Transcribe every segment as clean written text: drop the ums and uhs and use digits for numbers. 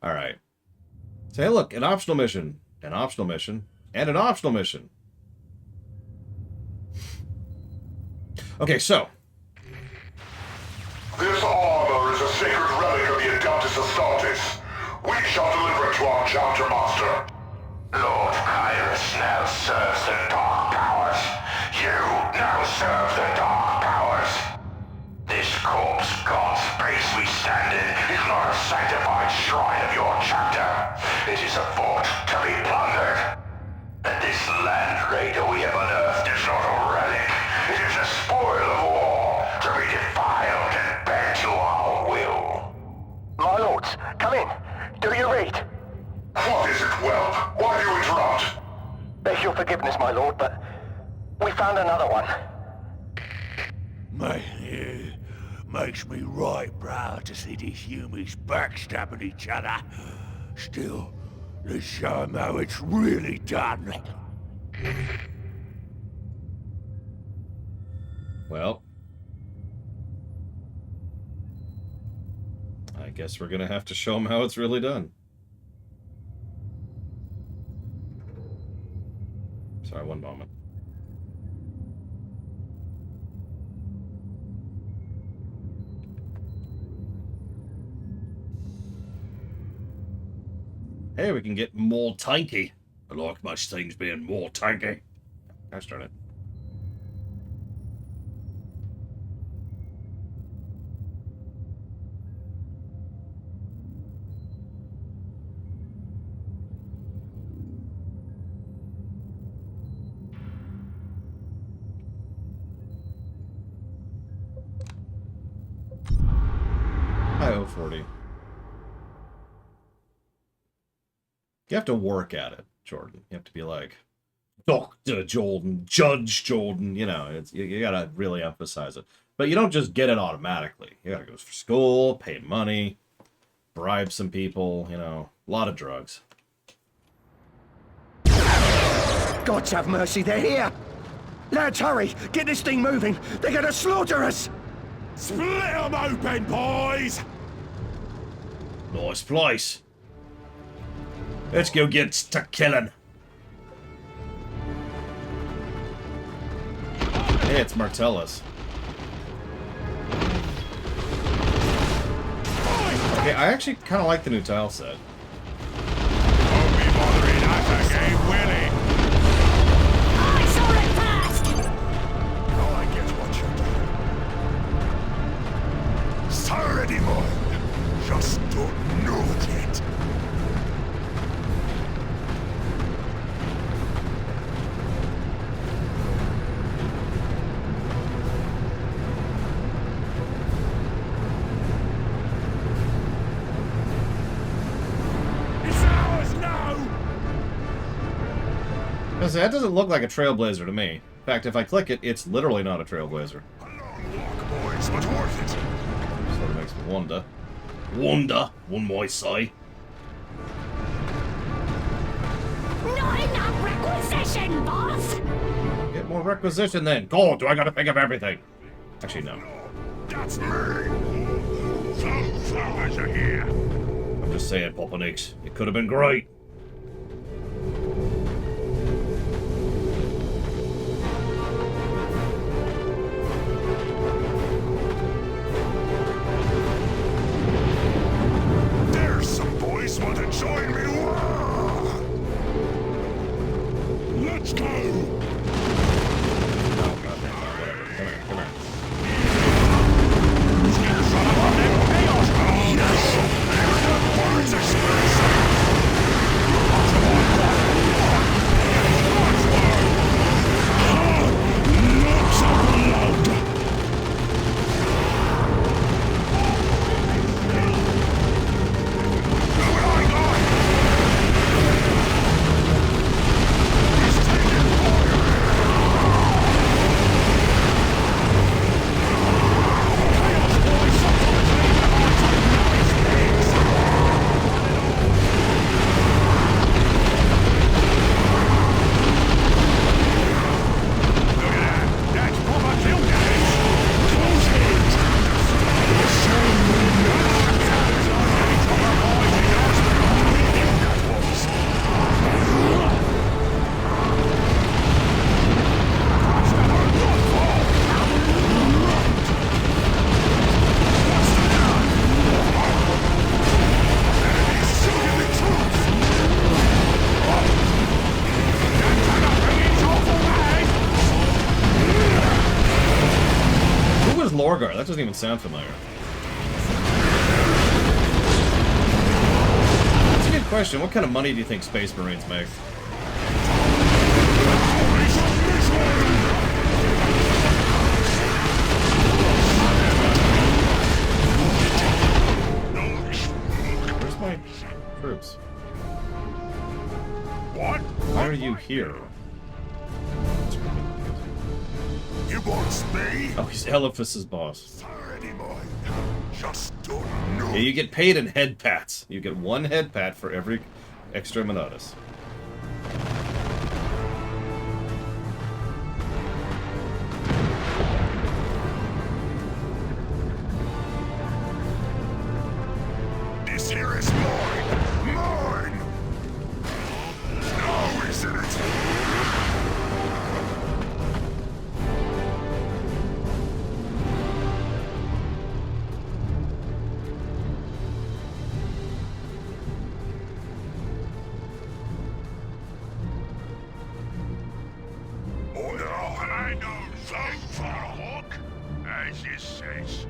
All right. Say, hey, look, an optional mission, and an optional mission. Okay, so. This armor is a sacred relic of the Adeptus Astartes. We shall deliver it to our chapter master. Lord Pyrrhus now serves the Dark Powers. You now serve the Dark Powers. This corpse god space we stand in is not a sanctified shrine of your chapter. It is a fort to be plundered. And this land raider we have unearthed is not a relic. It is a spoil of war to be defiled and bent to our will. My lords, come in. Do you read? What is it, Whelp? Why do you interrupt? Beg your forgiveness, my lord, but we found another one. Mate, it makes me right proud to see these humans backstabbing each other. Still, let's show 'em how it's really done. Well. I guess we're gonna have to show them how it's really done. Sorry, one moment. Hey, we can get more tanky. I like most things being more tanky. Gosh darn it. Hi, 040. You have to work at it, Jordan. You have to be like, Dr. Jordan, Judge Jordan, you know, you gotta really emphasize it. But you don't just get it automatically. You gotta go for school, pay money, bribe some people, you know, a lot of drugs. Gods have mercy, they're here! Lads, hurry! Get this thing moving! They're gonna slaughter us! Split 'em open, boys! Nice place. Let's go get to killing. Hey, it's Martellus. Okay, I actually kind of like the new tile set. Don't be bothering us again, Willie! I saw it first! Now I get what you're doing. Sorry, boy. Just don't know it yet. It's ours now! That doesn't look like a trailblazer to me. In fact, if I click it, it's literally not a trailblazer. A long walk, boys, but worth it. Sort of makes me wonder. Wonder, one might say. Not enough requisition, boss! Get more requisition then. God, do I gotta think of everything? Actually, no. That's me! Flowers are here! I'm just saying, Papa Nix. It could have been great. There's some boys want to join me! Let's go! Oh, God, damn, whatever. Come here. Yes! Birds express! even sound familiar. That's a good question. What kind of money do you think Space Marines make? Where's my troops? What? Why are you here? You want me? Oh, he's Eliphas's boss. Already mine. Just don't know. Yeah, you get paid in head pats. You get one head pat for every Exterminatus. This here is mine! Mine! Now isn't it? Oh no, I know so far walk, as it says.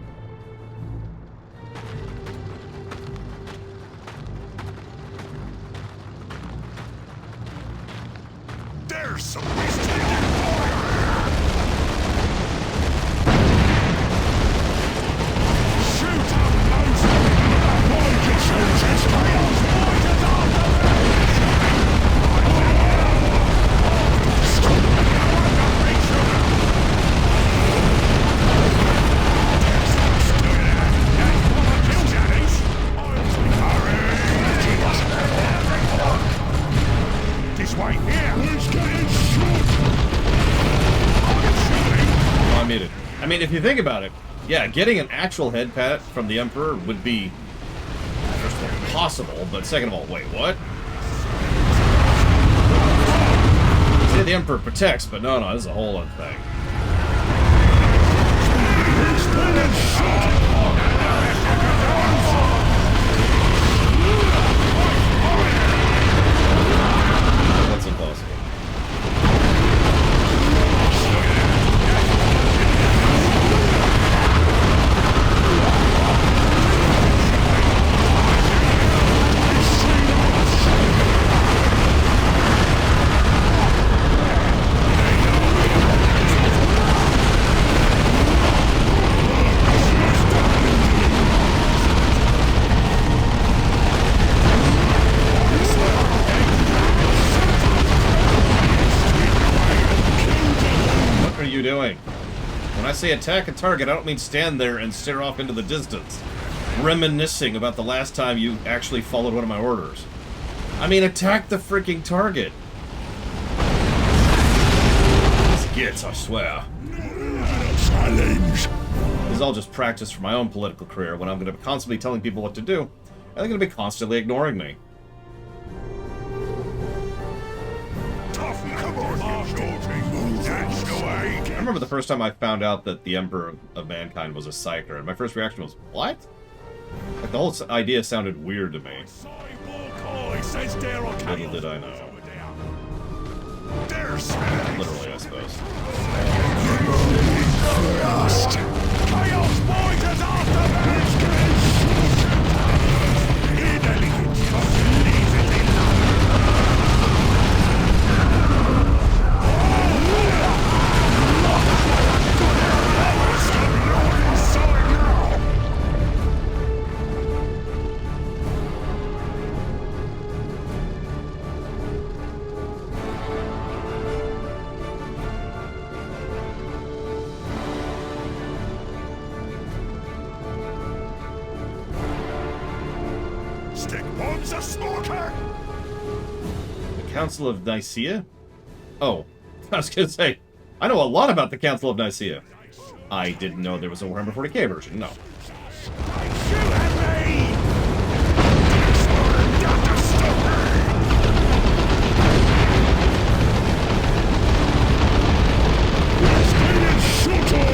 There's some wasted fire! Shoot up, Moses! Avoid your soldiers! Chaos fighters after me! Stop the power of nature! There's much to that! That's what I killed Janice! This way, here! Let's get it shot! Oh, I made it. I mean, if you think about it, yeah, getting an actual head pat from the Emperor would be, first of all, possible, but second of all, wait, what? Say the Emperor protects, but no, this is a whole other thing. That's impossible. What are you doing? When I say attack a target, I don't mean stand there and stare off into the distance, reminiscing about the last time you actually followed one of my orders. I mean, attack the freaking target. This gets, I swear. Challenge! This is all just practice for my own political career when I'm going to be constantly telling people what to do, and they're going to be constantly ignoring me. Tough, come on, you that's the way! I remember the first time I found out that the Emperor of Mankind was a psyker, and my first reaction was, what? Like, the whole idea sounded weird to me. Little did I know. There's Literally, I suppose. First. Chaos fighters after me! Inelegant, just leave it alone. Inside now! Stick bombs a smoker! The Council of Nicaea? Oh, I was gonna say, I know a lot about the Council of Nicaea. I didn't know there was a Warhammer 40k version, no. Shoot at me! Got to stop me! Let's get it shot on!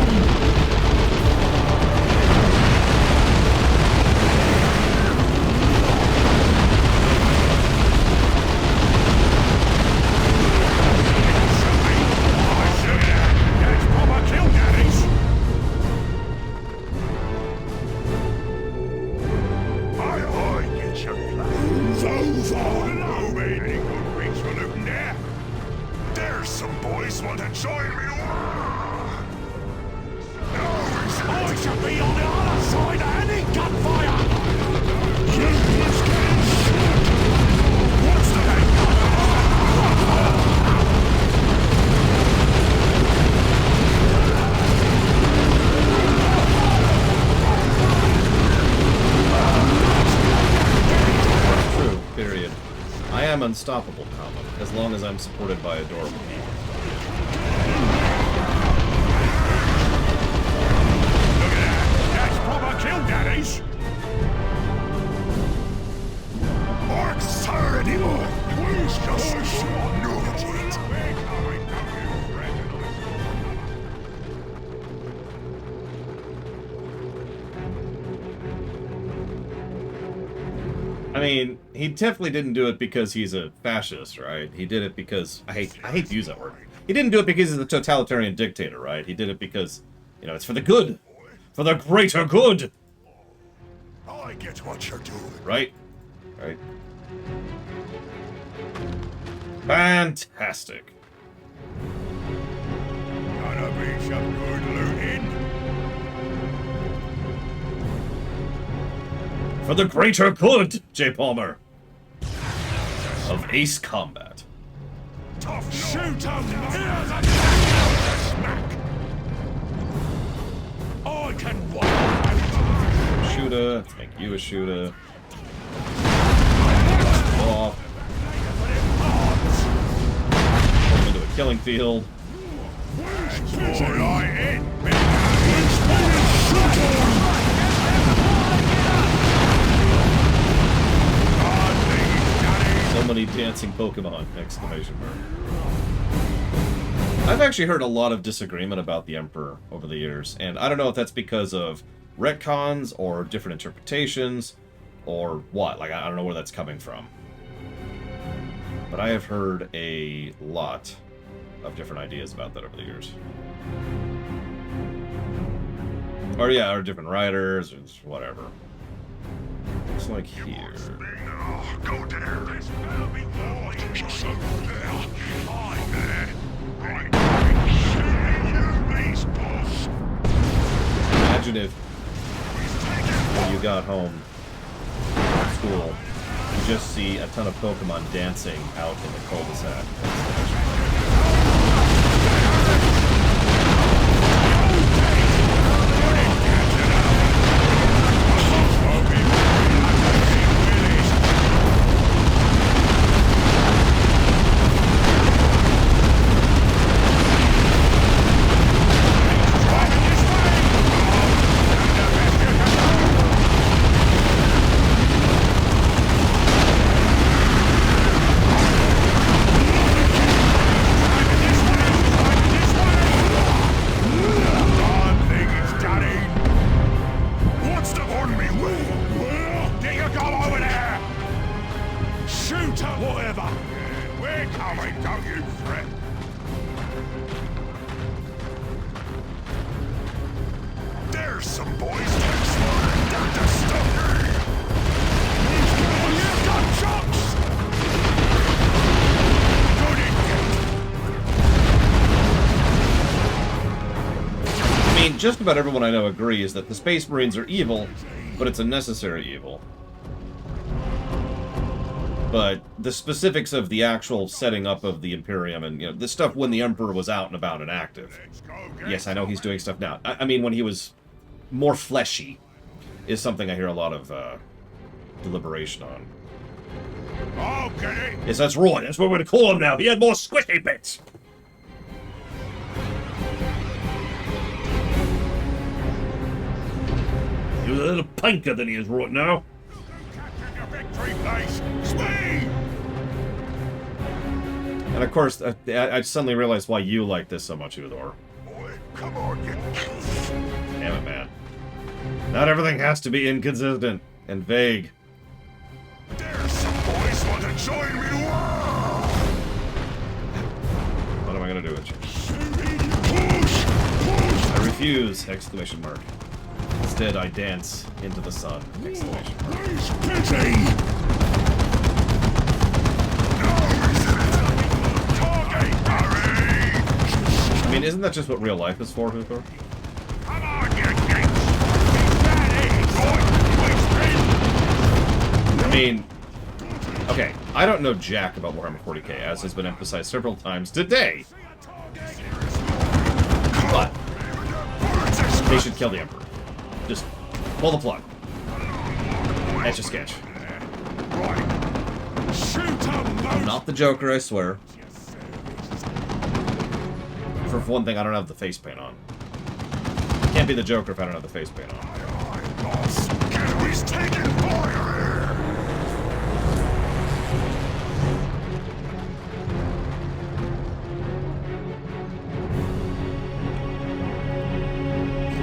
Move on, moving. Any good things for looting there? There's some boys want to join me. I should be on the other side of any gunfire! Humans getting shot! What's the name? True, period. I am unstoppable, comma, as long as I'm supported by adorable people. That's proper kill daddies! Mark's sir anymore. Please just note it. I mean, he definitely didn't do it because he's a fascist, right? He did it because I hate to use that word. He didn't do it because he's a totalitarian dictator, right? He did it because, you know, it's for the good, for the greater good, I get what you're doing. right? Right. Fantastic. Gonna be some good looting. For the greater good, J. Palmer. Of Ace Combat. Tough shoot 'em! Here's a smack! I can walk! Shooter, let's make you a shooter. Off. Put him into a killing field. So many dancing Pokemon! Exclamation mark. I've actually heard a lot of disagreement about the Emperor over the years, and I don't know if that's because of retcons or different interpretations or what. Like, I don't know where that's coming from. But I have heard a lot of different ideas about that over the years. Or yeah, or different writers, or whatever. Looks like here. Go there. This will be war. Just over there. I'm there. Boss. Imagine if when you got home from school, you just see a ton of Pokemon dancing out in the cul-de-sac. Just about everyone I know agrees that the Space Marines are evil, but it's a necessary evil. But the specifics of the actual setting up of the Imperium and, you know, this stuff when the Emperor was out and about and active. Yes, I know he's doing stuff now. I mean, when he was more fleshy is something I hear a lot of deliberation on. I'll get it! Yes, that's Roy. That's what we're going to call him now. He had more squishy bits. He was a little pinker than he is right now. Capture your victory place! Speed! And of course, I suddenly realized why you like this so much, Udor. Boy, come on, you. Damn it, man. Not everything has to be inconsistent and vague. There's some boys want to join me. What am I gonna do with you? Push! Push! I refuse! Exclamation mark. Instead, I dance into the sun! Exclamation mark. He's busy! mean, isn't that just what real life is for, Hooper? Come on, you geeks! That I mean, okay, I don't know jack about Warhammer 40k, as has been emphasized several times today. But they should kill the Emperor. Just pull the plug. Etch a sketch. I'm not the Joker, I swear. For one thing, I don't have the face paint on. Can't be the Joker if I don't have the face paint on. He's taking fire here!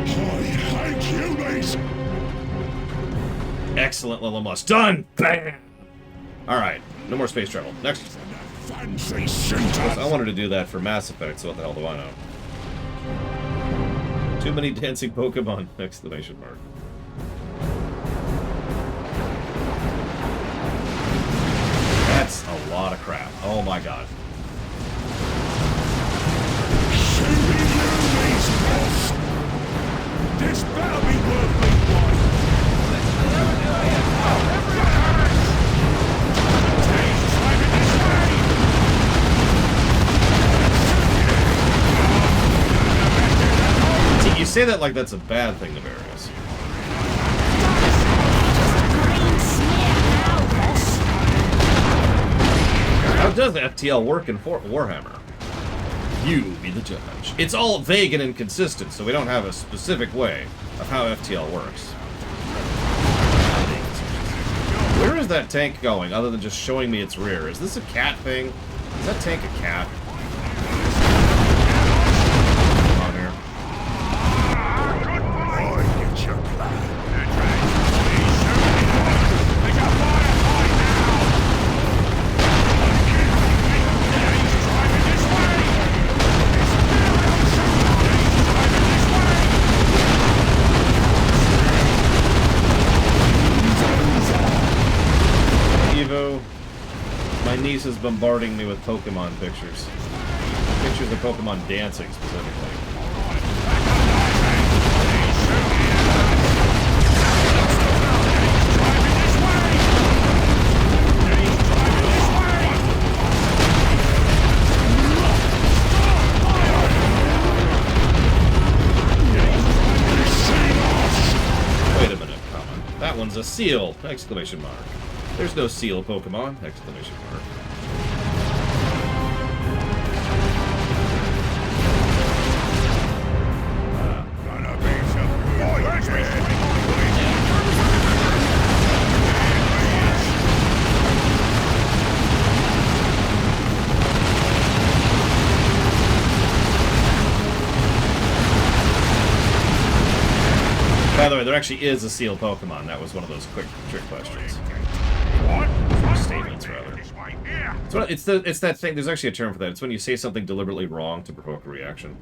I hate humans! Excellent, Lilamus. Done! Bam! Alright, no more space travel. Next. Fancy shooter! I wanted to do that for Mass Effect, so what the hell do I know? Too many dancing Pokemon! Exclamation mark. That's a lot of crap. Oh my god. This better be worth me one! See, you say that like that's a bad thing to Various. Green smear now, boss. How does FTL work in Warhammer? You be the judge. It's all vague and inconsistent, so we don't have a specific way of how FTL works. Where is that tank going, other than just showing me its rear? Is this a cat thing? Is that tank a cat? Come on here. Boy, get your plan. Evo, my niece is bombarding me with Pokemon pictures. Pictures of Pokemon dancing, specifically. Wait a minute, comma. That one's a seal! Exclamation mark. There's no seal Pokemon! Exclamation mark. Gonna be some good By the way, there actually is a seal Pokemon. That was one of those quick trick questions. Statements, rather. So it's that thing. There's actually a term for that. It's when you say something deliberately wrong to provoke a reaction.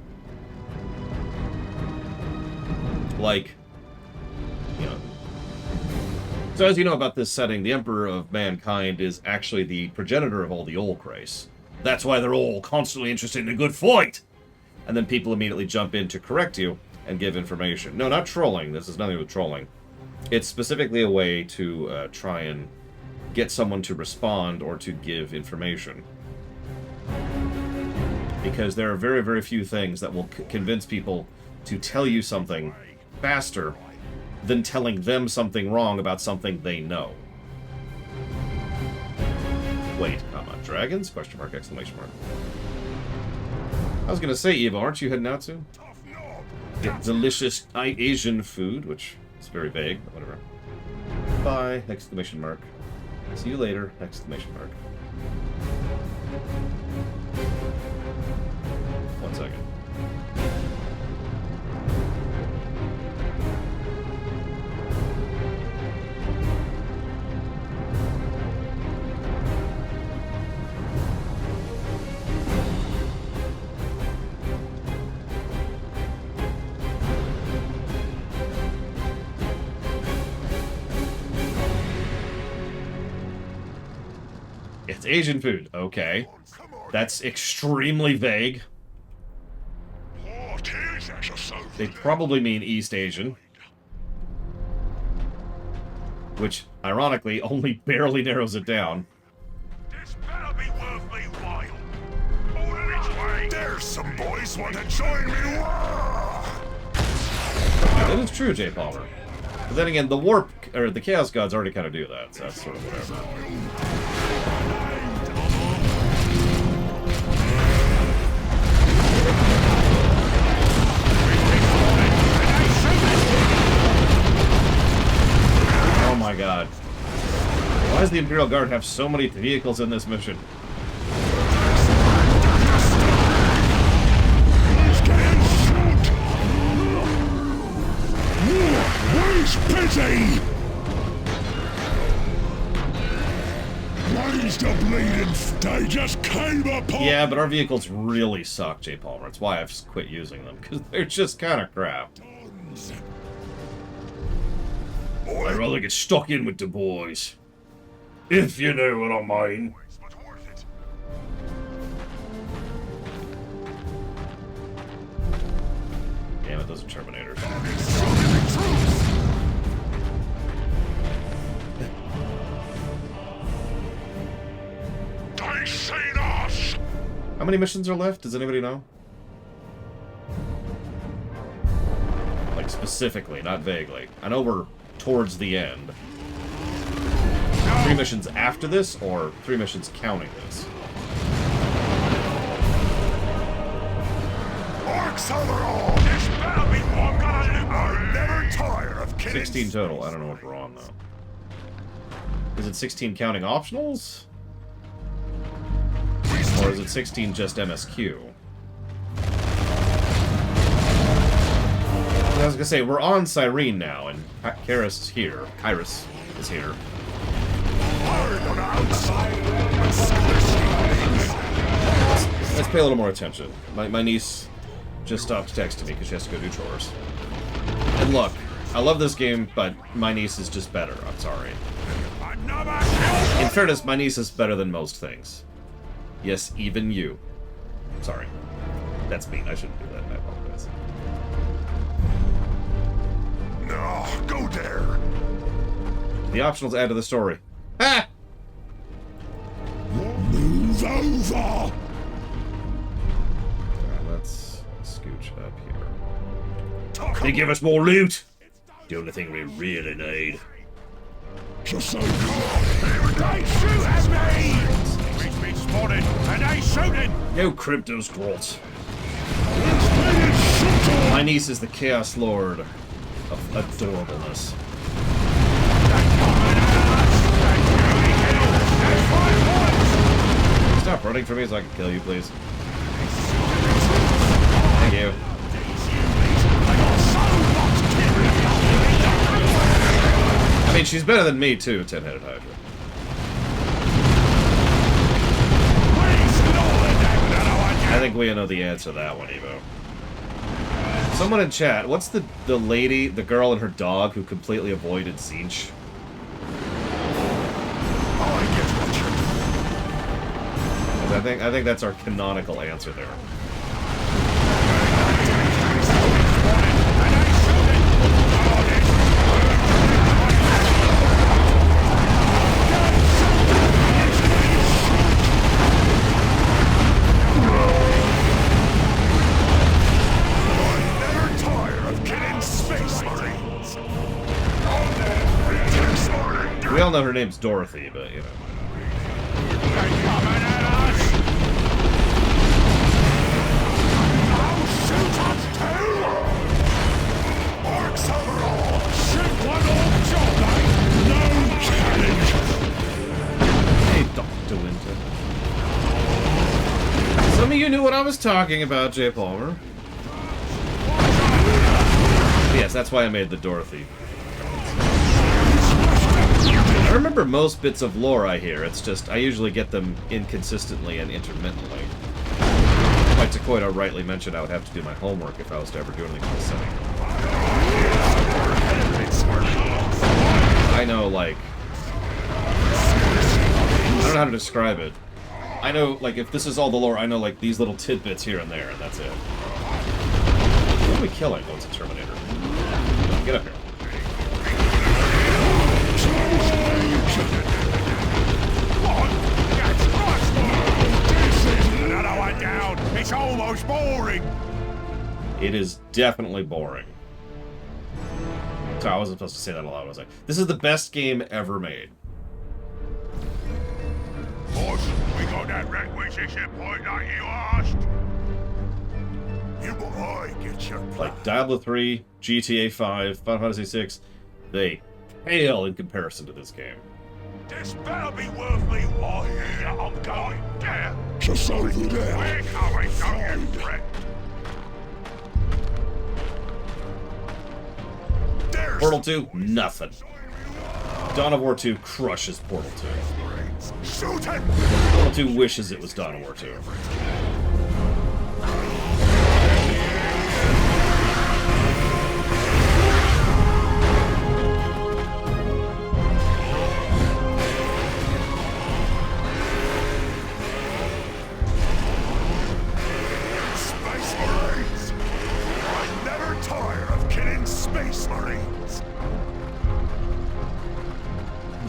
Like, you know. So as you know about this setting, the Emperor of Mankind is actually the progenitor of all the Olk race. That's why they're all constantly interested in a good fight. And then people immediately jump in to correct you and give information. No, not trolling. This is nothing with trolling. It's specifically a way to try and get someone to respond or to give information. Because there are very, very few things that will convince people to tell you something faster than telling them something wrong about something they know. Wait, comma, dragons? Question mark, exclamation mark. I was gonna say, Eva, aren't you heading out soon? Get delicious Asian food, which is very vague, but whatever. Bye, exclamation mark. See you later, exclamation mark. 1 second. It's Asian food. Okay. That's extremely vague. They probably mean East Asian. Which, ironically, only barely narrows it down. This better be worth me while. Order its way. There's some boys want to join me. That is true, J. Palmer. But then again, the Warp, or the Chaos Gods already kind of do that, so that's sort of whatever. Oh my god. Why does the Imperial Guard have so many vehicles in this mission? Where's busy? Where's the bleeding? They just came upon. Yeah, but our vehicles really suck, J. Palmer. That's why I've quit using them, because they're just kind of crap. I'd rather get stuck in with the boys. If you know what I mean. Damn it, those are Terminators. They seen us. How many missions are left? Does anybody know? Like, specifically, not vaguely. I know we're towards the end. 3 missions after this, or 3 missions counting this? Orcs overall. This better be one gonna live. I'm never tired of kidding. 16 total. I don't know what we're on, though. Is it 16 counting optionals? Or is it 16 just MSQ? I was gonna say, we're on Cyrene now, and Kyrus is here. Kyrus is here. Let's pay a little more attention. My niece just stopped texting me because she has to go do chores. And look, I love this game, but my niece is just better. I'm sorry. In fairness, my niece is better than most things. Yes, even you. Sorry. That's mean. I shouldn't do that. I apologize. No, go there. The optionals add to the story. Ha! Move over. Alright, let's scooch up here. They give us more loot! The only thing we really need. Just so they shoot at me! We've been spotted, and they shooting! Yo, Crypto Scrolls. My niece is the Chaos Lord of adorableness. Stop running for me so I can kill you, please. Thank you. I mean, she's better than me, too, 10-headed Hydra. I think we know the answer to that one, Evo. Someone in chat, what's the lady, the girl and her dog who completely avoided Zinch? I think that's our canonical answer there. We all know her name's Dorothy, but you know. Hey, Dr. Winter. Some of you knew what I was talking about, J. Palmer. Yes, that's why I made the Dorothy. I remember most bits of lore I hear, it's just I usually get them inconsistently and intermittently. Like Takoida rightly mentioned, I would have to do my homework if I was to ever do anything in this setting. I know, like... I don't know how to describe it. I know, like, if this is all the lore, I know, like, these little tidbits here and there, and that's it. What are we killing? Oh, it's a Terminator. Get up here. Another one down. It's almost boring. It is definitely boring. Sorry, I wasn't supposed to say that aloud, was I? This is the best game ever made. Boss, we got that requisition point like you asked. You I get your Like Diablo 3, GTA 5, Final Fantasy 6, they pale in comparison to this game. This better be worth me while I'm going there. Just over there. We're coming, don't you fret. There's Portal 2, nothing. Dawn of War 2 crushes Portal 2. shoot it! Portal 2 wishes it was Dawn of War 2. Space Marines! I never tire of killing Space Marines!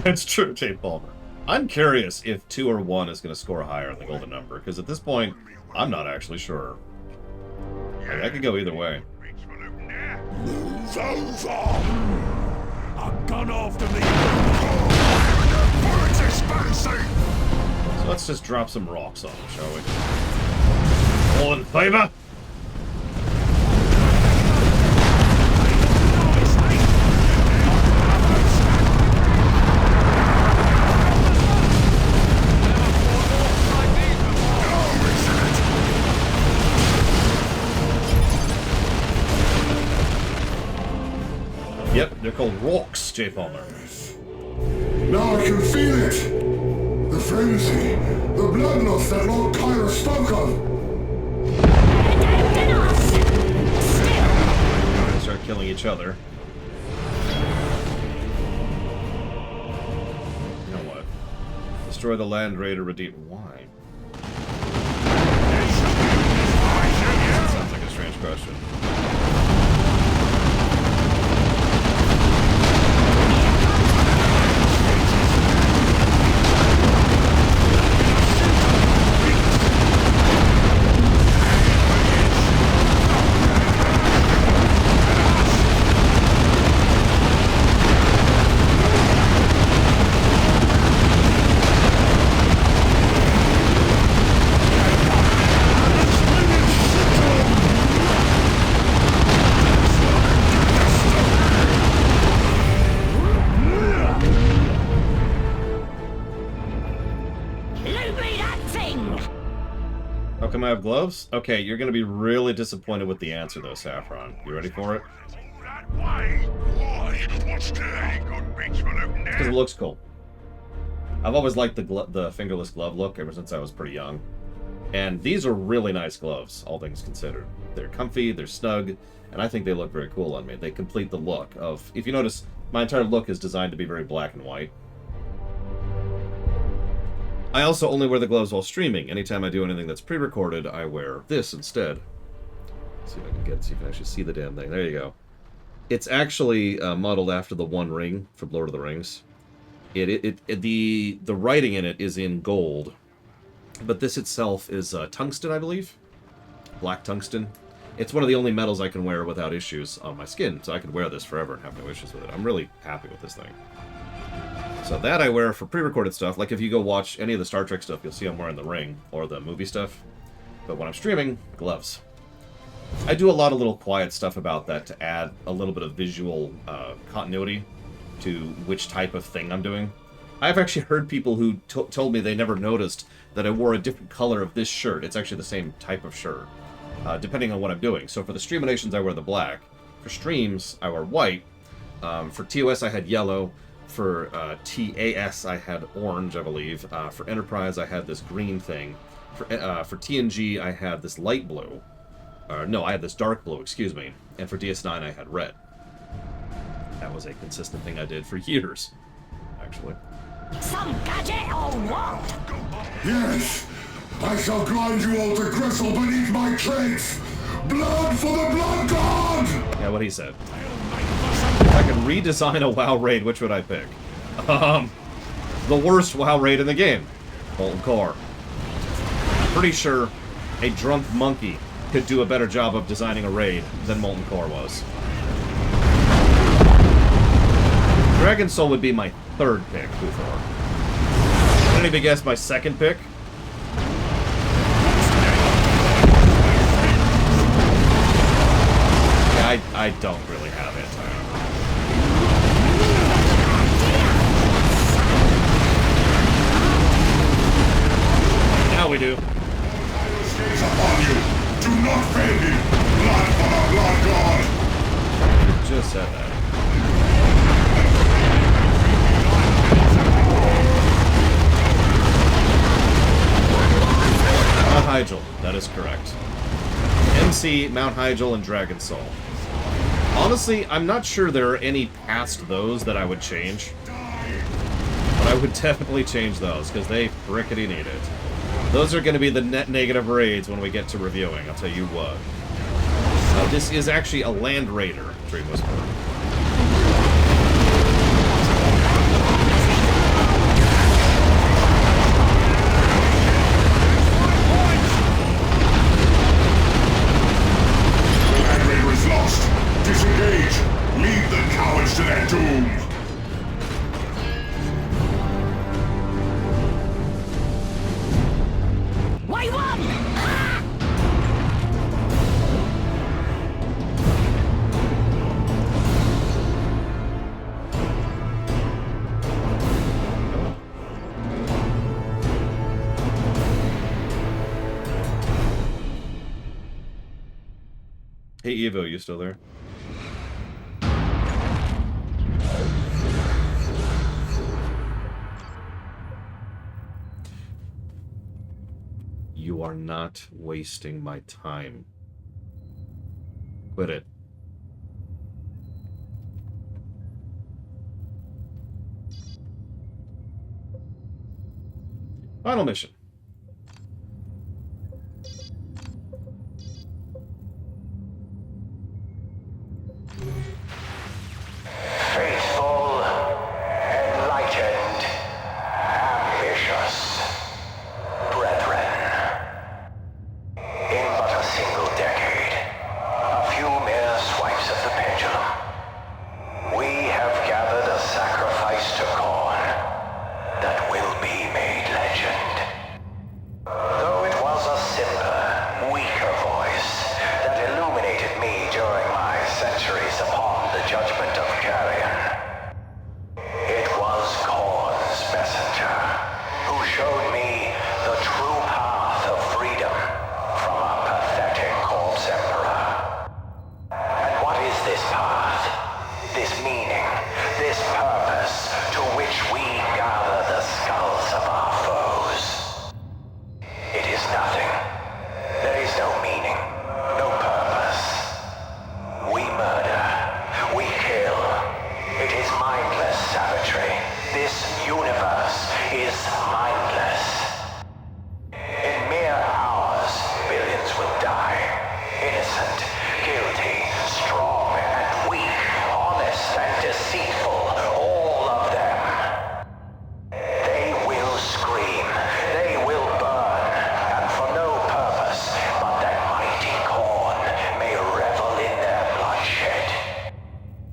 That's true, Tate Palmer. I'm curious if 2 or 1 is going to score higher than the golden number, because at this point, I'm not actually sure. Like, I could go either way. Move over! A gun after me! Bullets expansive! So let's just drop some rocks on them, shall we? All in favor? Yep, they're called rocks, J. Palmer. Now I can feel it! The frenzy, the bloodlust that Lord Kyra spoke of! They start killing each other. You know what? Destroy the Land Raider, redeem. Why? That sounds like a strange question. How come I have gloves? Okay, you're gonna be really disappointed with the answer though, Saffron. You ready for it? That way! Why? What's the any good bits for looking Because there? it looks cool. I've always liked the fingerless glove look ever since I was pretty young. And these are really nice gloves, all things considered. They're comfy, they're snug, and I think they look very cool on me. They complete the look of... If you notice, my entire look is designed to be very black and white. I also only wear the gloves while streaming. Anytime I do anything that's pre-recorded, I wear this instead. Let's see if I can get it, see if I can actually see the damn thing. There you go. It's actually modeled after the One Ring from Lord of the Rings. The writing in it is in gold, but this itself is tungsten, I believe. Black tungsten. It's one of the only metals I can wear without issues on my skin, so I can wear this forever and have no issues with it. I'm really happy with this thing. So that I wear for pre-recorded stuff. Like if you go watch any of the Star Trek stuff, you'll see I'm wearing the ring, or the movie stuff. But when I'm streaming, gloves. I do a lot of little quiet stuff about that to add a little bit of visual continuity to which type of thing I'm doing. I've actually heard people who told me they never noticed that I wore a different color of this shirt. It's actually the same type of shirt, depending on what I'm doing. So for the Streaminations, I wear the black. For streams, I wear white. For TOS, I had yellow. For TAS, I had orange, I believe. For Enterprise, I had this green thing. For TNG, I had this light blue. No, I had this dark blue, excuse me. And for DS9, I had red. That was a consistent thing I did for years, actually. Some gadget or what? Yes! I shall grind you all to gristle beneath my treads! Blood for the Blood God! Yeah, what he said. If I could redesign a WoW raid, which would I pick? The worst WoW raid in the game. Molten Core. Pretty sure a drunk monkey could do a better job of designing a raid than Molten Core was. Dragon Soul would be my third pick, Kuthor. Can anybody guess my second pick? Yeah, I don't really have it. Now we do. Gaze upon you! Do not fail me! Blood for the Blood God! You just said that. Mount Hyjal, that is correct. MC, Mount Hyjal, and Dragon Soul. Honestly, I'm not sure there are any past those that I would change. But I would definitely change those, because they frickety need it. Those are going to be the net negative raids when we get to reviewing, I'll tell you what. This is actually a Land Raider, Dream Whisperer. Disengage! Leave the cowards to their doom! Why one? Ah! Hey Evo, you still there? You are not wasting my time. Quit it. Final mission. Faithful, enlightened, ambitious brethren. In but a single decade, a few mere swipes of the pendulum, we have gathered a sacrifice to Khorne that will be made legend. Though it was a simpler, weaker voice that illuminated me during my centuries upon the judgment of Carrion, it was Khorne's messenger who showed me the true path of freedom from a pathetic corpse emperor. And what is this path? This meaning? This purpose to which we gather the skulls of our foes? It is nothing. There is no meaning, no purpose. We murder. We kill. It is mindless savagery. This universe is mindless. In mere hours, billions will die. Innocent, guilty, strong and weak, honest and deceitful, all of them. They will scream, they will burn, and for no purpose but that mighty Khorne may revel in their bloodshed.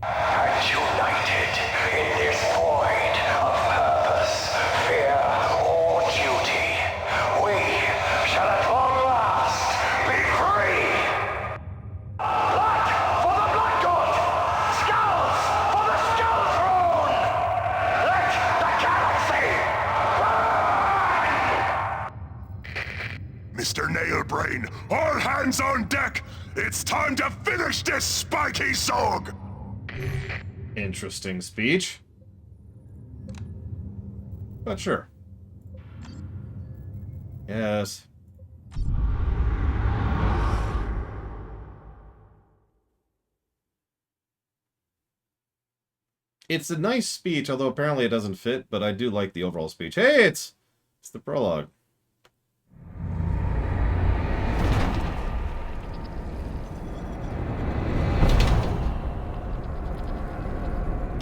And united in this void of purpose, fear, or duty, we shall at long last be free! Blood for the Blood God! Skulls for the Skull Throne! Let the galaxy burn! Mr. Nailbrain, all hands on deck! It's time to finish this spiky sog! Interesting speech. But sure. Yes. It's a nice speech, although apparently it doesn't fit, but I do like the overall speech. Hey, it's the prologue.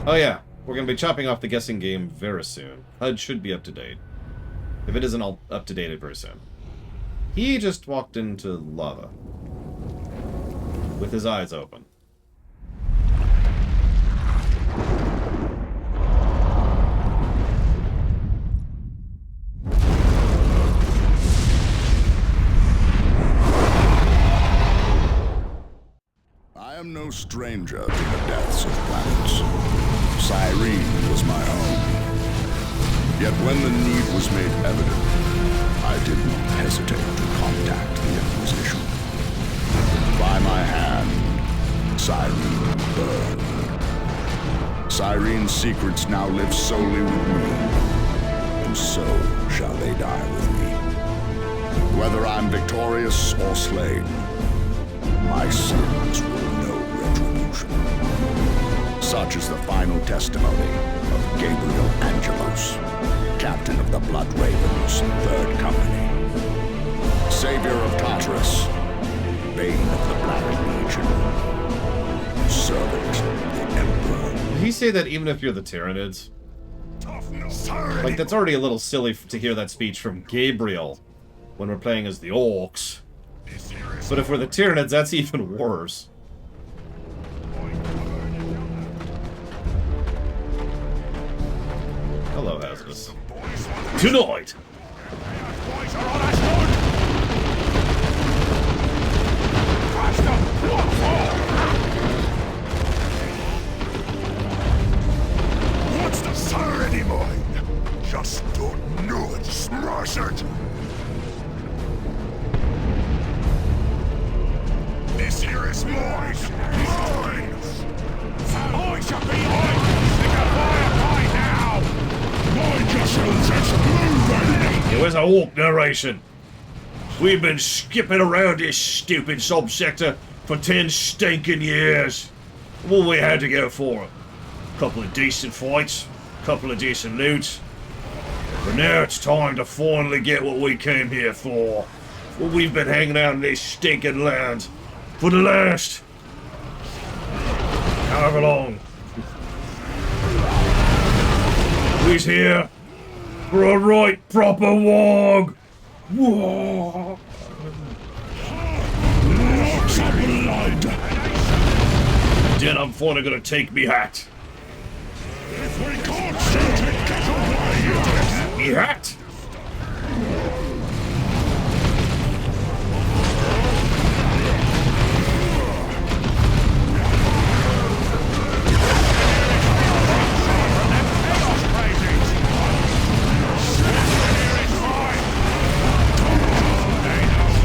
Oh yeah, we're going to be chopping off the guessing game very soon. HUD should be up to date. If it isn't all up to date very soon. He just walked into lava. With his eyes open. I am no stranger to the deaths of planets. Cyrene was my home. Yet when the need was made evident, I did not hesitate to contact the Inquisition. By my hand, Cyrene burned. Cyrene's secrets now live solely with me, and so shall they die with me. Whether I'm victorious or slain, my sins will know retribution. Such is the final testimony of Gabriel Angelos, captain of the Blood Ravens, 3rd Company. Savior of Tartarus, bane of the Black Legion, servant of the Emperor. Did he say that even if you're the Tyranids? Like, that's already a little silly to hear that speech from Gabriel when we're playing as the Orcs. But if we're the Tyranids, that's even worse. Hello, Hazardous. Tonight! What's the Tyranny mind? Just don't know it, smash it! This here is mine! Mine! I shall be mine! Stick a fire right now! Mine just loses blue, It was a walk narration. We've been skipping around this stupid subsector for 10 stinking years. What we had to go for? A couple of decent fights, a couple of decent loots. But now it's time to finally get what we came here for. What we've been hanging out in this stinking land for the last however long. We's here for a right proper warg. Warg. Then I'm finally gonna take me hat. If we can't shoot it, get away! Me hat?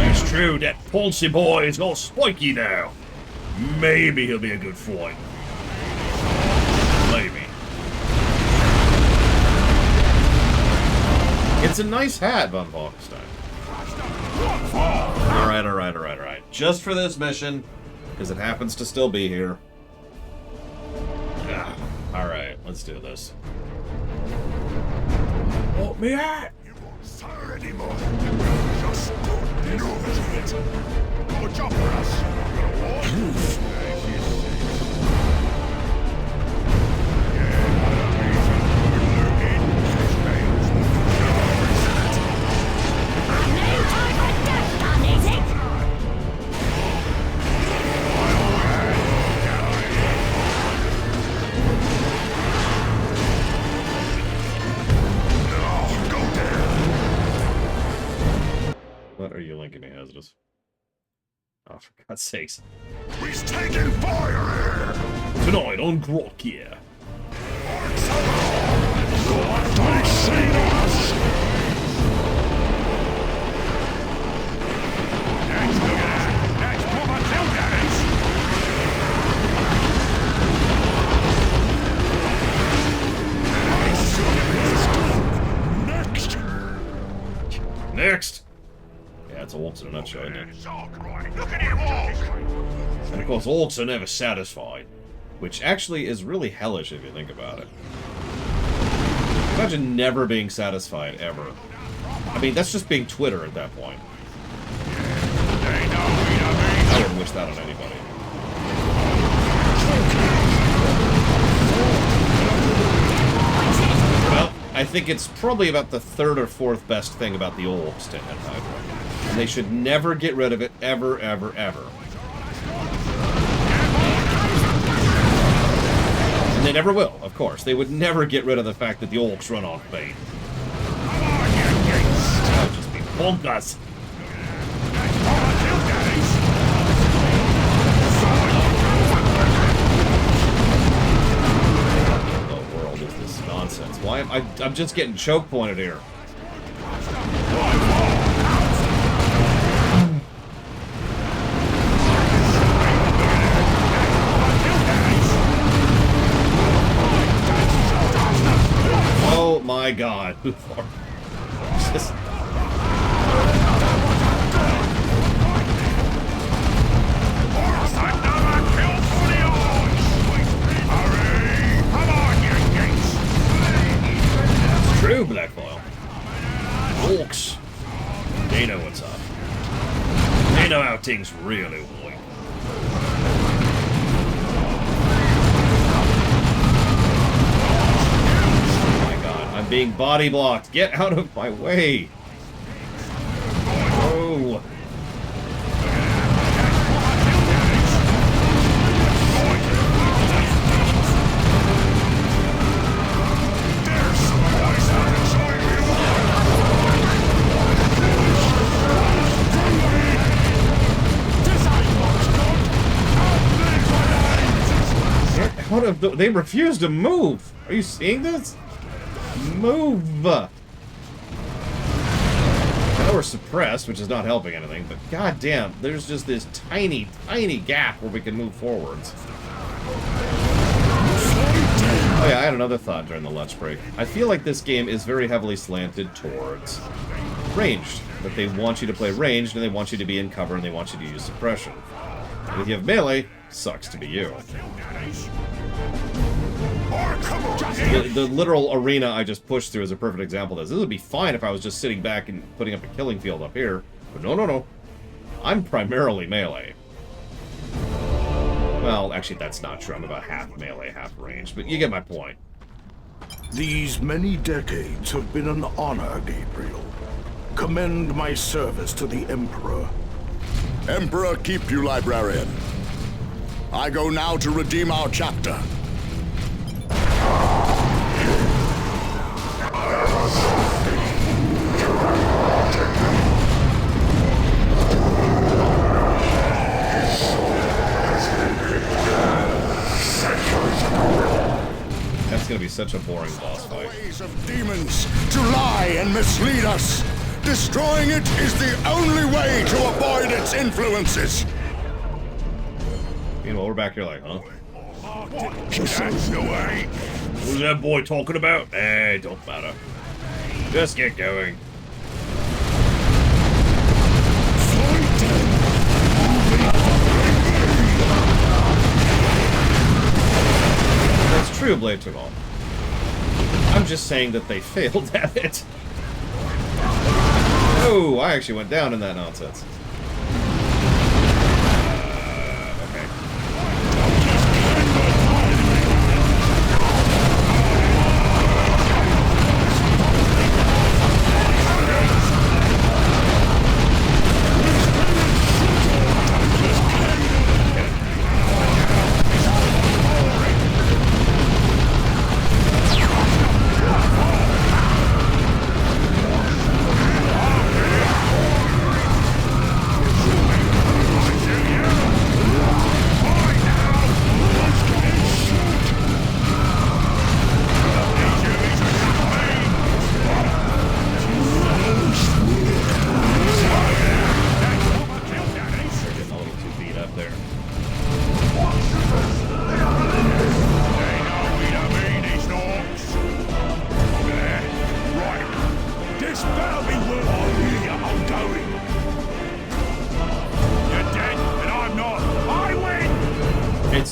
It's true, that Poncy boy is all spiky now. Maybe he'll be a good fight. Maybe. It's a nice hat, Von Falkenstein. Alright. Just for this mission, because it happens to still be here. Alright, let's do this. Oh, me hat! You won't sire anymore. Just don't know it. Good job for us. No time for death, Carnatic! What are you linking me, Hazardous? Oh, for God's sakes. He's taking fire here! Tonight on Grotkia. They've seen us! That's proper tail damage! Next! Next! Yeah, it's Orcs in a nutshell, isn't it? Look at him walk! And of course, Orcs are never satisfied. Which actually is really hellish if you think about it. Imagine never being satisfied, ever. I mean, that's just being Twitter at that point. I wouldn't wish that on anybody. I think it's probably about the third or fourth best thing about the old Stinhead Hydra. And they should never get rid of it, ever, ever, ever. And they never will, of course. They would never get rid of the fact that the orcs run off bait. That would just be bonkers. What the world is this nonsense? Why am I'm just getting choke pointed here. Oh my god. Just... It's true, Blackfoil. Orcs. They know what's up. They know how things really work. I'm being body blocked. Get out of my way. Oh. They refuse to move. Are you seeing this? Move! Now we're suppressed, which is not helping anything, but goddamn, there's just this tiny, tiny gap where we can move forwards. Oh yeah, I had another thought during the lunch break. I feel like this game is very heavily slanted towards ranged. That they want you to play ranged, and they want you to be in cover, and they want you to use suppression. If you have melee, sucks to be you. The literal arena I just pushed through is a perfect example of this. This would be fine if I was just sitting back and putting up a killing field up here. But no, no, no. I'm primarily melee. Well, actually, that's not true. I'm about half melee, half range. But you get my point. These many decades have been an honor, Gabriel. Commend my service to the Emperor. Emperor, keep you, librarian. I go now to redeem our chapter. That's gonna be such a boring boss fight. Ways of demons to lie and mislead us. Destroying it is the only way to avoid its influences. Meanwhile, we're back here like, huh? That's the way. Who's that boy talking about? Eh, don't matter. Just get going. That's true, Blade took all. I'm just saying that they failed at it. Oh, I actually went down in that nonsense.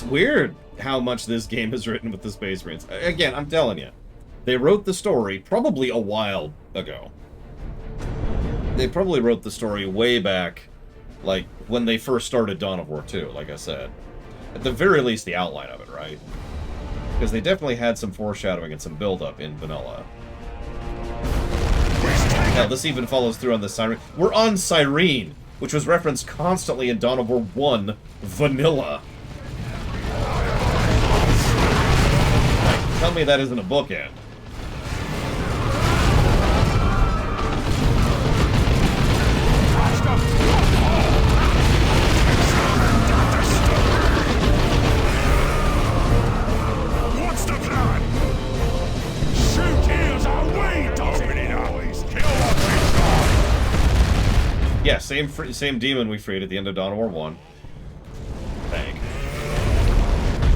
Weird how much this game is written with the Space Marines. Again, I'm telling you, they wrote the story probably a while ago. They probably wrote the story way back, like, when they first started Dawn of War 2, like I said. At the very least, the outline of it, right? Because they definitely had some foreshadowing and some build-up in vanilla. Hell, this even follows through on the Cyrene. We're on Cyrene, which was referenced constantly in Dawn of War 1 Vanilla. Like, tell me that isn't a bookend. What's the plan? Shoot here's our way, Dominina! Kill us inside! Yeah, same demon we freed at the end of Dawn of War 1. Bang.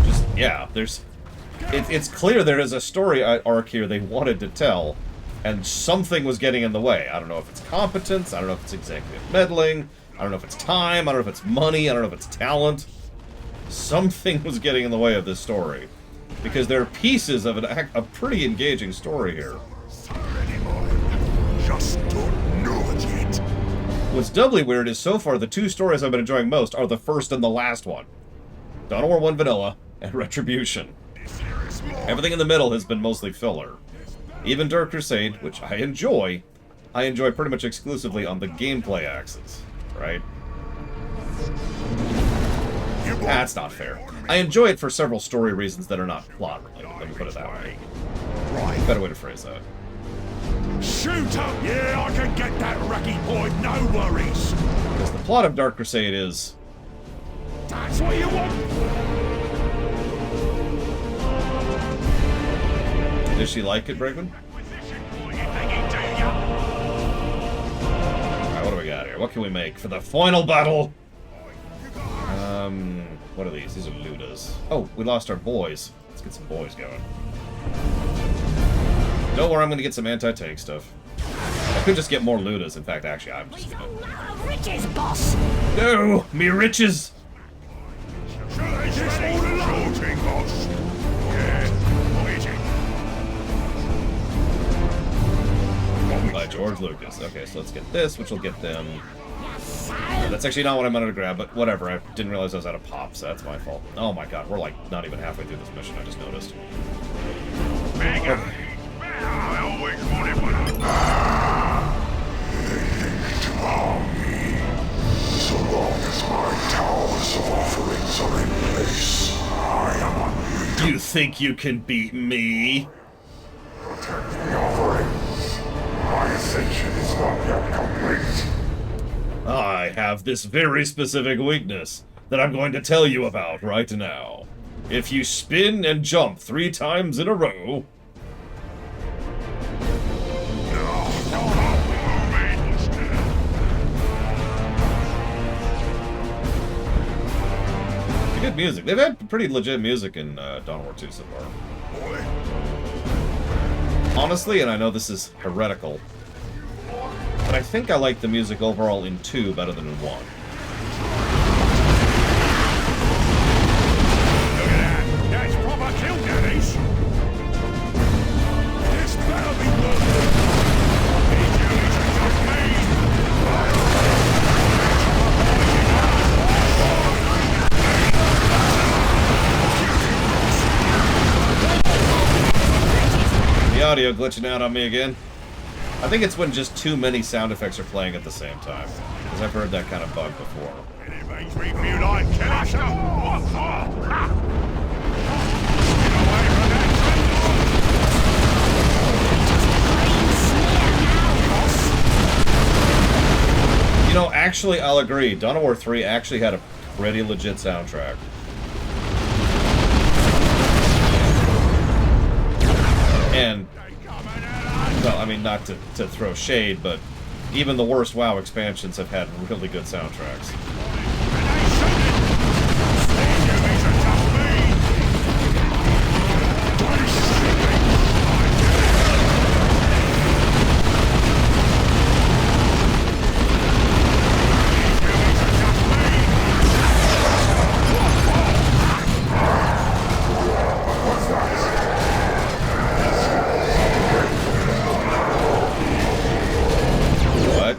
Just, yeah, there's... It's clear there is a story arc here they wanted to tell, and something was getting in the way. I don't know if it's competence, I don't know if it's executive meddling, I don't know if it's time, I don't know if it's money, I don't know if it's talent. Something was getting in the way of this story. Because there are pieces of a pretty engaging story here. Just don't know it yet. What's doubly weird is so far the two stories I've been enjoying most are the first and the last one. Dawn of War 1 Vanilla and Retribution. Everything in the middle has been mostly filler. Even Dark Crusade, which I enjoy pretty much exclusively on the gameplay axis, right? That's not fair. I enjoy it for several story reasons that are not plot related, let me put it that way. Right. Better way to phrase that. Shoot up! Yeah, I can get that Racky boy, no worries! Because the plot of Dark Crusade is... That's what you want! Does she like it, Bregman? Alright, what do we got here? What can we make for the final battle? What are these? These are Ludas. Oh, we lost our boys. Let's get some boys going. Don't worry, I'm gonna get some anti-tank stuff. I could just get more Ludas. In fact, actually, I'm just gonna... Riches, boss! No! Me riches! By George Lucas. Okay, so let's get this, which will get them... That's actually not what I wanted to grab, but whatever. I didn't realize I was out of pops, so that's my fault. Oh my god, we're like not even halfway through this mission, I just noticed. So long as my towers of offerings are in place, I am unbeatable. You think you can beat me? Protect the offerings. My ascension is not yet complete. I have this very specific weakness that I'm going to tell you about right now. If you spin and jump 3 times in a row... Good music. They've had pretty legit music in Dawn of War 2 so far. Honestly, and I know this is heretical, but I think I like the music overall in 2 better than in 1. Look at that! That's proper kill, daddies! This better be worth it! These units are just The audio glitching out on me again. I think it's when just too many sound effects are playing at the same time. Because I've heard that kind of bug before. And it makes me feel like killing some. You know, actually, I'll agree. Dawn of War 3 actually had a pretty legit soundtrack. And, well, I mean, not to throw shade, but even the worst WoW expansions have had really good soundtracks. What?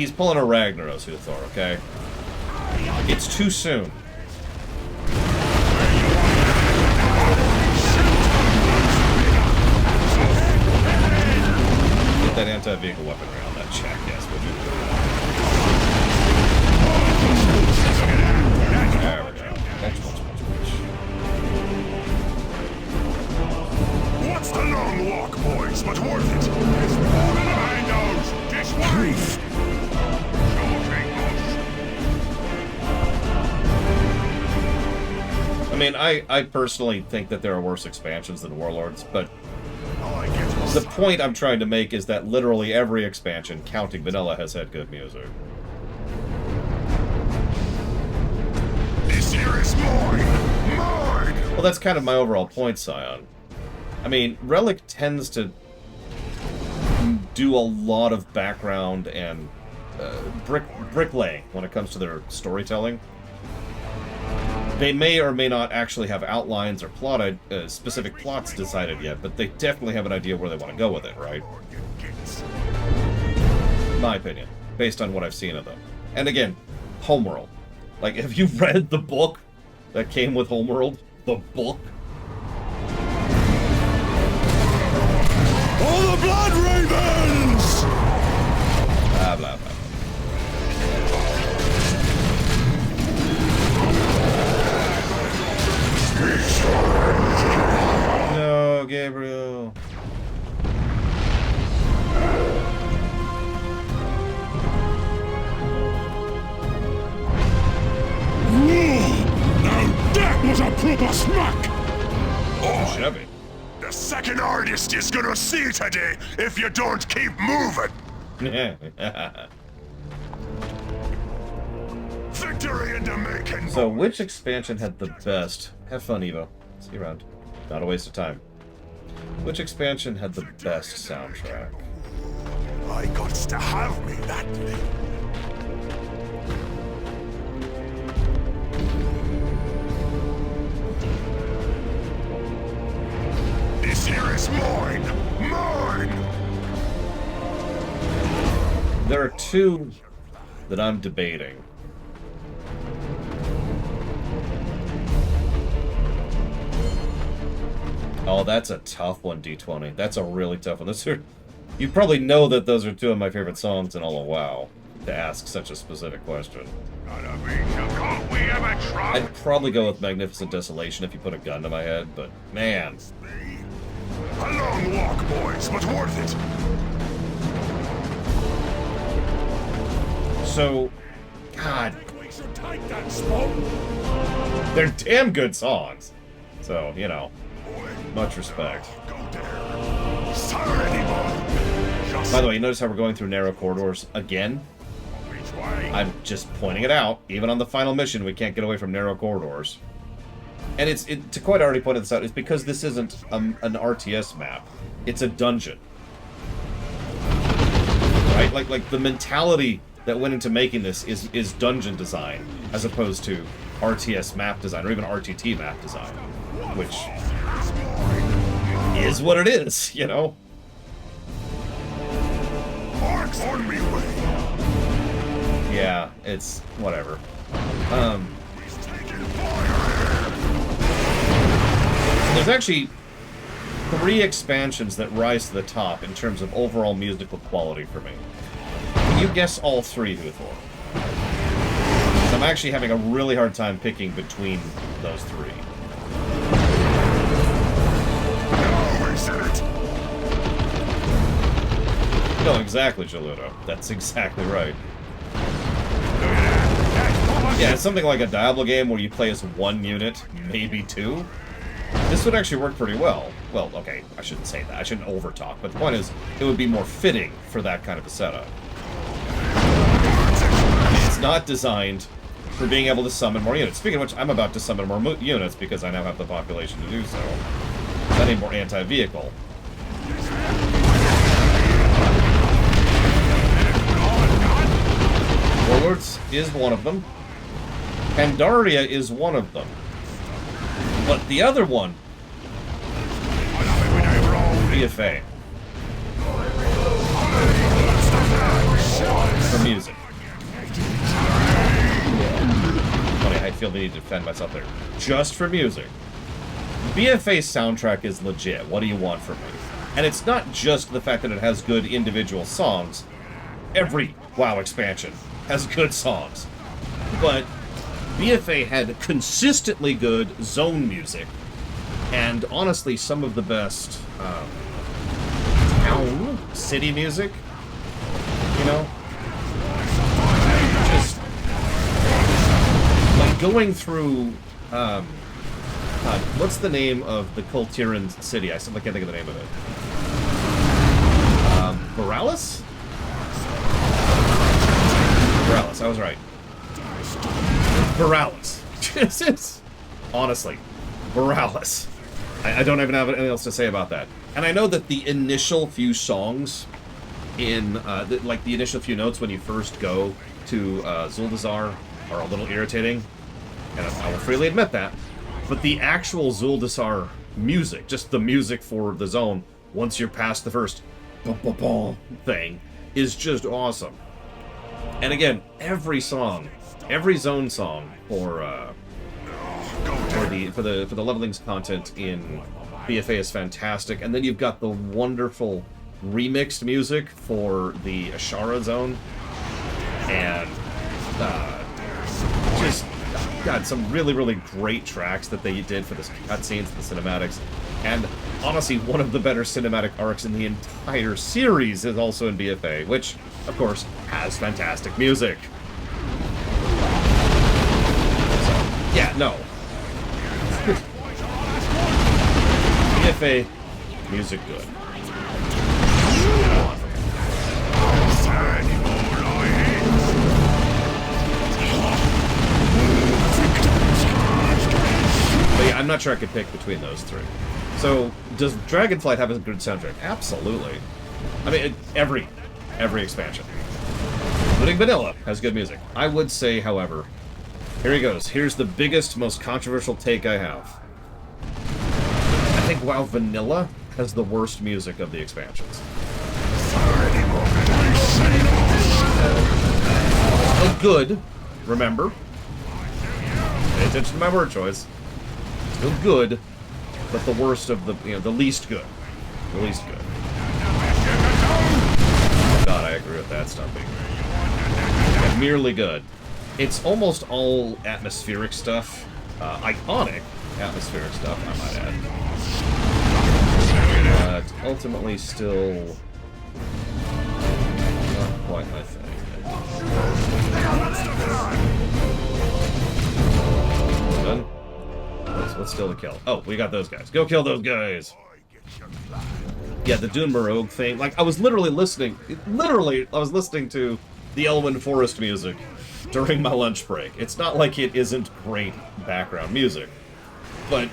he's pulling a Ragnaros, Uthor, okay? It's too soon. Get that anti-vehicle weaponry on that jackass, would you? There we go. Next one's much. What's the long walk, boys, but worth it? It's more than I knows. This way. I mean, I personally think that there are worse expansions than Warlords, but the point I'm trying to make is that literally every expansion, counting vanilla, has had good music. This here is mine! Mine! Well, that's kind of my overall point, Scion. I mean, Relic tends to do a lot of background and bricklaying when it comes to their storytelling. They may or may not actually have outlines or specific plots decided yet, but they definitely have an idea where they want to go with it, right? My opinion, based on what I've seen of them. And again, Homeworld. Like, have you read the book that came with Homeworld? The book? All the Blood Ravens! Blah, blah, blah. No, Gabriel. Now that was a proper smack! Chevy. The second artist is gonna see today if you don't keep moving! Victory in the making! So, which expansion had the best? Have fun, Evo. See you around. Not a waste of time. Which expansion had the best soundtrack? I gots to have me that thing. This here is mine! Mine! There are two that I'm debating. Oh, that's a tough one, D20. That's a really tough one. You probably know that those are two of my favorite songs in all of WoW, to ask such a specific question. I'd probably go with Magnificent Desolation if you put a gun to my head, but man. A long walk, boys, but worth it. So, God, they're damn good songs. So, you know, much respect. By the way, you notice how we're going through narrow corridors again? I'm just pointing it out. Even on the final mission, we can't get away from narrow corridors. And Takoid already pointed this out, it's because this isn't an RTS map. It's a dungeon. Right? Like the mentality that went into making this is dungeon design, as opposed to RTS map design, or even RTT map design. Which is what it is, you know? On me way. Yeah, it's whatever. There's actually 3 expansions that rise to the top in terms of overall musical quality for me. Can you guess all 3, Uthor? I'm actually having a really hard time picking between those 3. No, exactly, Jaludo. That's exactly right. Yeah, it's something like a Diablo game where you play as 1 unit, maybe 2. This would actually work pretty well. Well, okay, I shouldn't say that. I shouldn't overtalk. But the point is, it would be more fitting for that kind of a setup. It's not designed for being able to summon more units. Speaking of which, I'm about to summon more units because I now have the population to do so. I need more anti-vehicle. Warlords is one of them. Pandaria is one of them. But the other one... BFA. for music. Funny, I feel the need to defend myself there. Just for music. BFA's soundtrack is legit. What do you want from me? And it's not just the fact that it has good individual songs. Every WoW expansion has good songs. But BFA had consistently good zone music. And honestly, some of the best town, city music. You know? Just like going through what's the name of the Kultiran city? I still can't think of the name of it. Borealis? Borealis, I was right. Borealis. Honestly, Borealis. I don't even have anything else to say about that. And I know that the initial few songs in, like the initial few notes when you first go to Zuldazar are a little irritating, and I will freely admit that. But the actual Zuldazar music, just the music for the zone, once you're past the first thing, is just awesome. And again, every song, every zone song for the levelings content in BFA is fantastic. And then you've got the wonderful remixed music for the Ashara zone, and just got some really, really great tracks that they did for the cutscenes, the cinematics, and honestly, one of the better cinematic arcs in the entire series is also in BFA, which, of course, has fantastic music. So, yeah, no. BFA, music good. But yeah, I'm not sure I could pick between those three. So, does Dragonflight have a good soundtrack? Absolutely. I mean, every expansion, including Vanilla, has good music. I would say, however, here he goes. Here's the biggest, most controversial take I have. I think WoW Vanilla has the worst music of the expansions. Still good, remember. Pay attention to my word choice. Still good, but the worst of the, the least good. The least good. Oh god, I agree with that stumping. Yeah, merely good. It's almost all atmospheric stuff. Iconic atmospheric stuff, I might add. But ultimately still not quite my thing. Done? What's still to kill? Oh, we got those guys. Go kill those guys! Yeah, the Dune Marog thing. Like, I was literally listening... I was listening to the Elwyn Forest music during my lunch break. It's not like it isn't great background music. But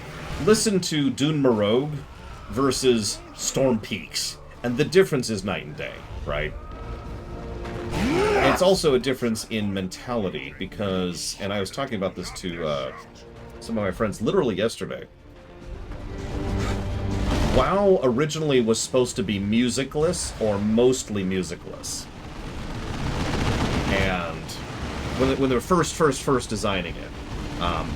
listen to Dune Marog versus Storm Peaks, and the difference is night and day, right? It's also a difference in mentality, because... And I was talking about this to some of my friends literally yesterday. WoW originally was supposed to be musicless, or mostly musicless. And when they were first designing it,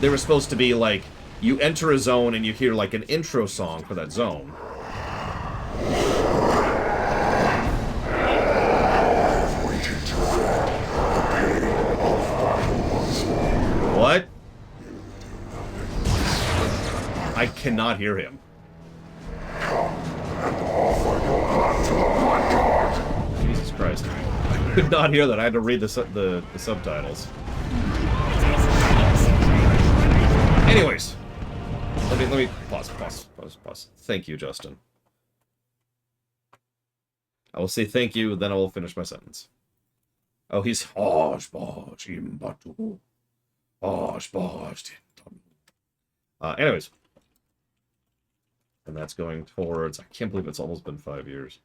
they were supposed to be like, you enter a zone and you hear like an intro song for that zone. What? I cannot hear him. Jesus Christ. I could not hear that. I had to read the subtitles. Anyways. Let me pause. Thank you, Justin. I will say thank you, then I will finish my sentence. Oh, he's... anyways. And that's going towards... I can't believe it's almost been 5 years.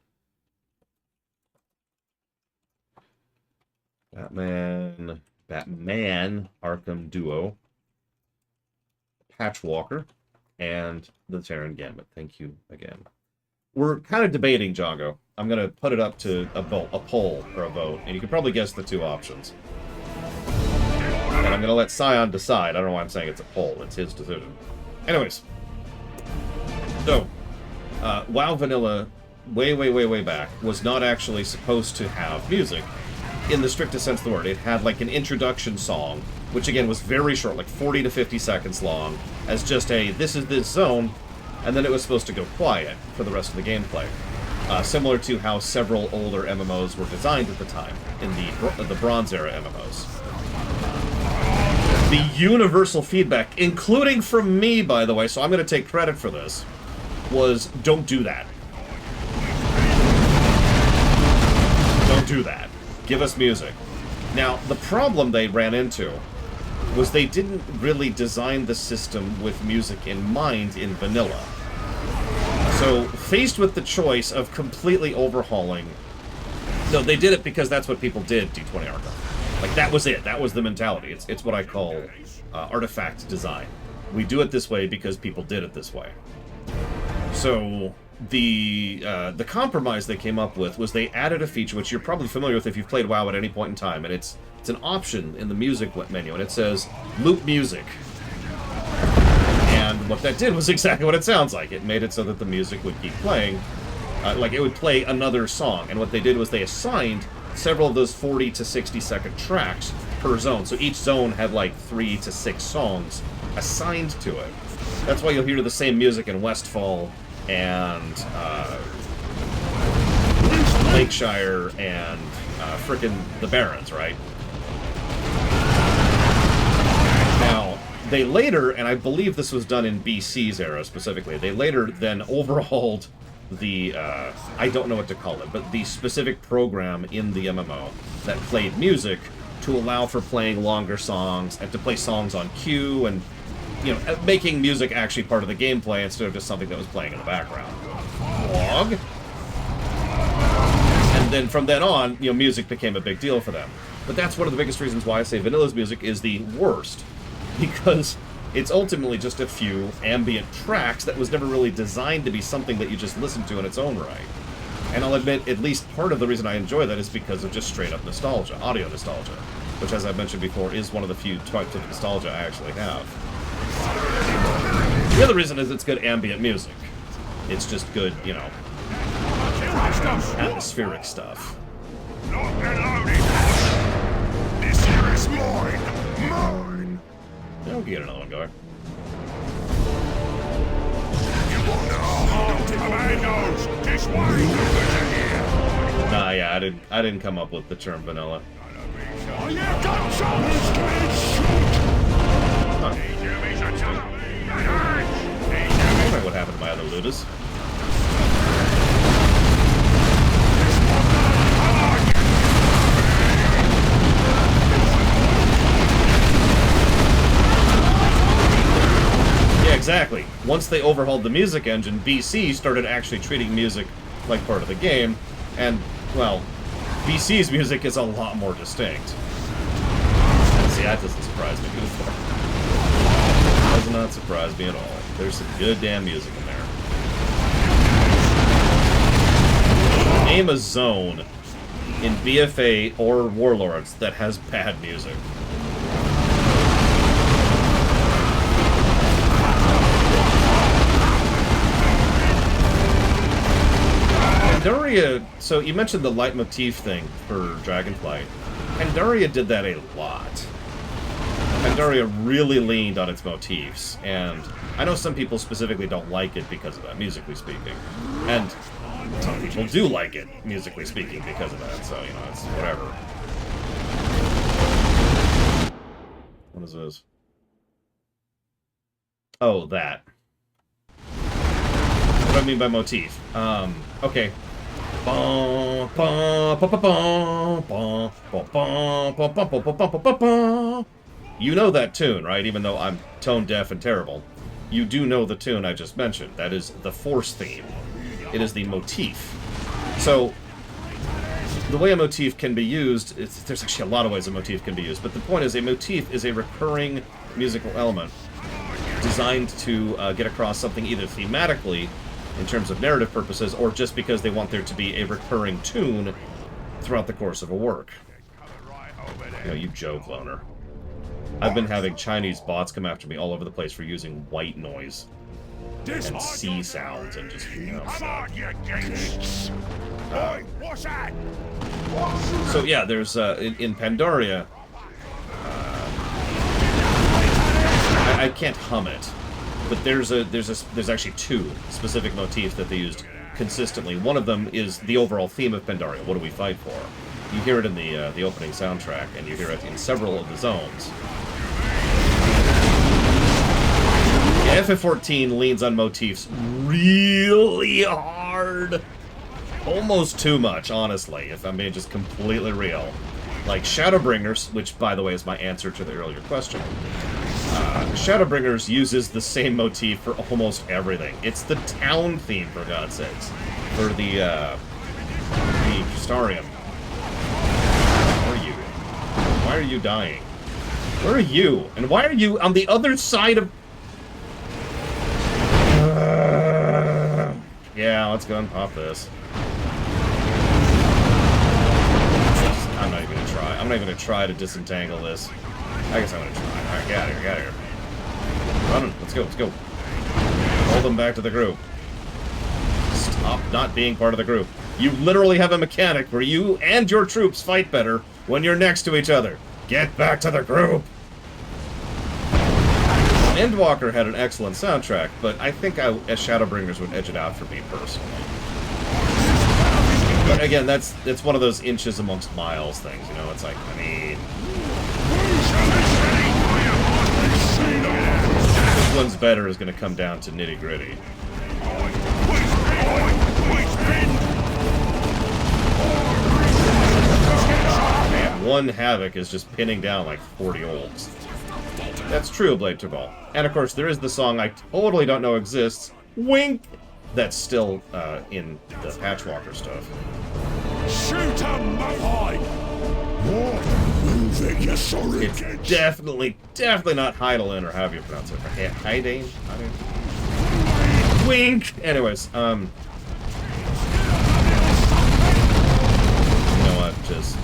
Batman Arkham Duo, Patchwalker, and the Terran Gambit. Thank you again. we're kind of debating, Django. I'm going to put it up to a poll or a vote, and you can probably guess the two options. And I'm going to let Scion decide. I don't know why I'm saying it's a poll. It's his decision. Anyways. So, WoW Vanilla, way back, was not actually supposed to have music in the strictest sense of the word. It had, like, an introduction song, which, again, was very short, like 40 to 50 seconds long, as just a, this is this zone, and then it was supposed to go quiet for the rest of the gameplay. Similar to how several older MMOs were designed at the time, in the Bronze Era MMOs. The universal feedback, including from me, by the way, so I'm going to take credit for this, was don't do that. Don't do that. Give us music. Now, the problem they ran into was they didn't really design the system with music in mind in vanilla. So, faced with the choice of completely overhauling... No, they did it because that's what people did, D20 Archive. Like, that was it. That was the mentality. It's what I call artifact design. We do it this way because people did it this way. So, the compromise they came up with was they added a feature, which you're probably familiar with if you've played WoW at any point in time, and it's an option in the music menu, and it says, loop music. And what that did was exactly what it sounds like. It made it so that the music would keep playing. Like, it would play another song. And what they did was they assigned several of those 40 to 60 second tracks per zone. So each zone had, like, 3 to 6 songs assigned to it. That's why you'll hear the same music in Westfall and Lakeshire and frickin' the Barrens, right? Now, they later, and I believe this was done in BC's era specifically, they later then overhauled the, I don't know what to call it, but the specific program in the MMO that played music to allow for playing longer songs and to play songs on cue and, you know, making music actually part of the gameplay instead of just something that was playing in the background. Log. And then from then on, you know, music became a big deal for them. But that's one of the biggest reasons why I say Vanilla's music is the worst. Because it's ultimately just a few ambient tracks that was never really designed to be something that you just listen to in its own right. And I'll admit, at least part of the reason I enjoy that is because of just straight-up nostalgia, audio nostalgia, which, as I've mentioned before, is one of the few types of nostalgia I actually have. The other reason is it's good ambient music. It's just good, you know, atmospheric stuff. This here is mine! Mine! Yeah, we can get another one going. You want no tomatoes! This way! Nah, yeah, I didn't come up with the term vanilla. Oh, yeah, got shots! Huh. I don't know what happened to my other looters. Yeah, exactly. Once they overhauled the music engine, BC started actually treating music like part of the game, and, well, BC's music is a lot more distinct. See, that doesn't surprise me. Does not surprise me at all. There's some good damn music in there. Name a zone in BFA or Warlords that has bad music. Pandaria, so you mentioned the leitmotif thing for Dragonflight. Pandaria did that a lot. Pandaria really leaned on its motifs, and I know some people specifically don't like it because of that, musically speaking. And some people do like it, musically speaking, because of that, so, you know, it's whatever. What is this? Oh, that. What do I mean by motif? Okay. You know that tune, right? Even though I'm tone deaf and terrible. You do know the tune I just mentioned. That is the Force theme. It is the motif. So, the way a motif can be used, there's actually a lot of ways a motif can be used, but the point is a motif is a recurring musical element designed to get across something either thematically in terms of narrative purposes, or just because they want there to be a recurring tune throughout the course of a work. You know, you joke, Loner. I've been having Chinese bots come after me all over the place for using white noise and C sounds and just, you know, stuff. What's that? So yeah, there's in Pandaria. I can't hum it, but there's actually two specific motifs that they used consistently. One of them is the overall theme of Pandaria. What do we fight for? You hear it in the opening soundtrack, and you hear it in several of the zones. Yeah, FF14 leans on motifs really hard. Almost too much, honestly, if I'm being just completely real. Like Shadowbringers, which, by the way, is my answer to the earlier question. Shadowbringers uses the same motif for almost everything. It's the town theme, for God's sakes. For the Crystarium. Where are you? Why are you dying? Where are you? And why are you on the other side of... yeah, let's go and pop this. I'm not even gonna try. I'm not even gonna try to disentangle this. I guess I'm gonna try. Alright, get out of here, get out of here. Running. Let's go, let's go. Hold them back to the group. Stop not being part of the group. You literally have a mechanic where you and your troops fight better when you're next to each other. Get back to the group! Endwalker had an excellent soundtrack, but I think as Shadowbringers would edge it out for me personally. But again, that's one of those inches amongst miles things, you know? It's like, I mean... which one's better is going to come down to nitty-gritty. Man, one Havoc is just pinning down like 40 olds. That's true, Blade Turball. And of course, there is the song I totally don't know exists, Wink! That's still in the Patchwalker stuff. Shoot him, Mohai! What? Moving your surrogates. It's definitely not Heidelin, or however you pronounce it. Heidane? Wink! Anyways, you know what, just...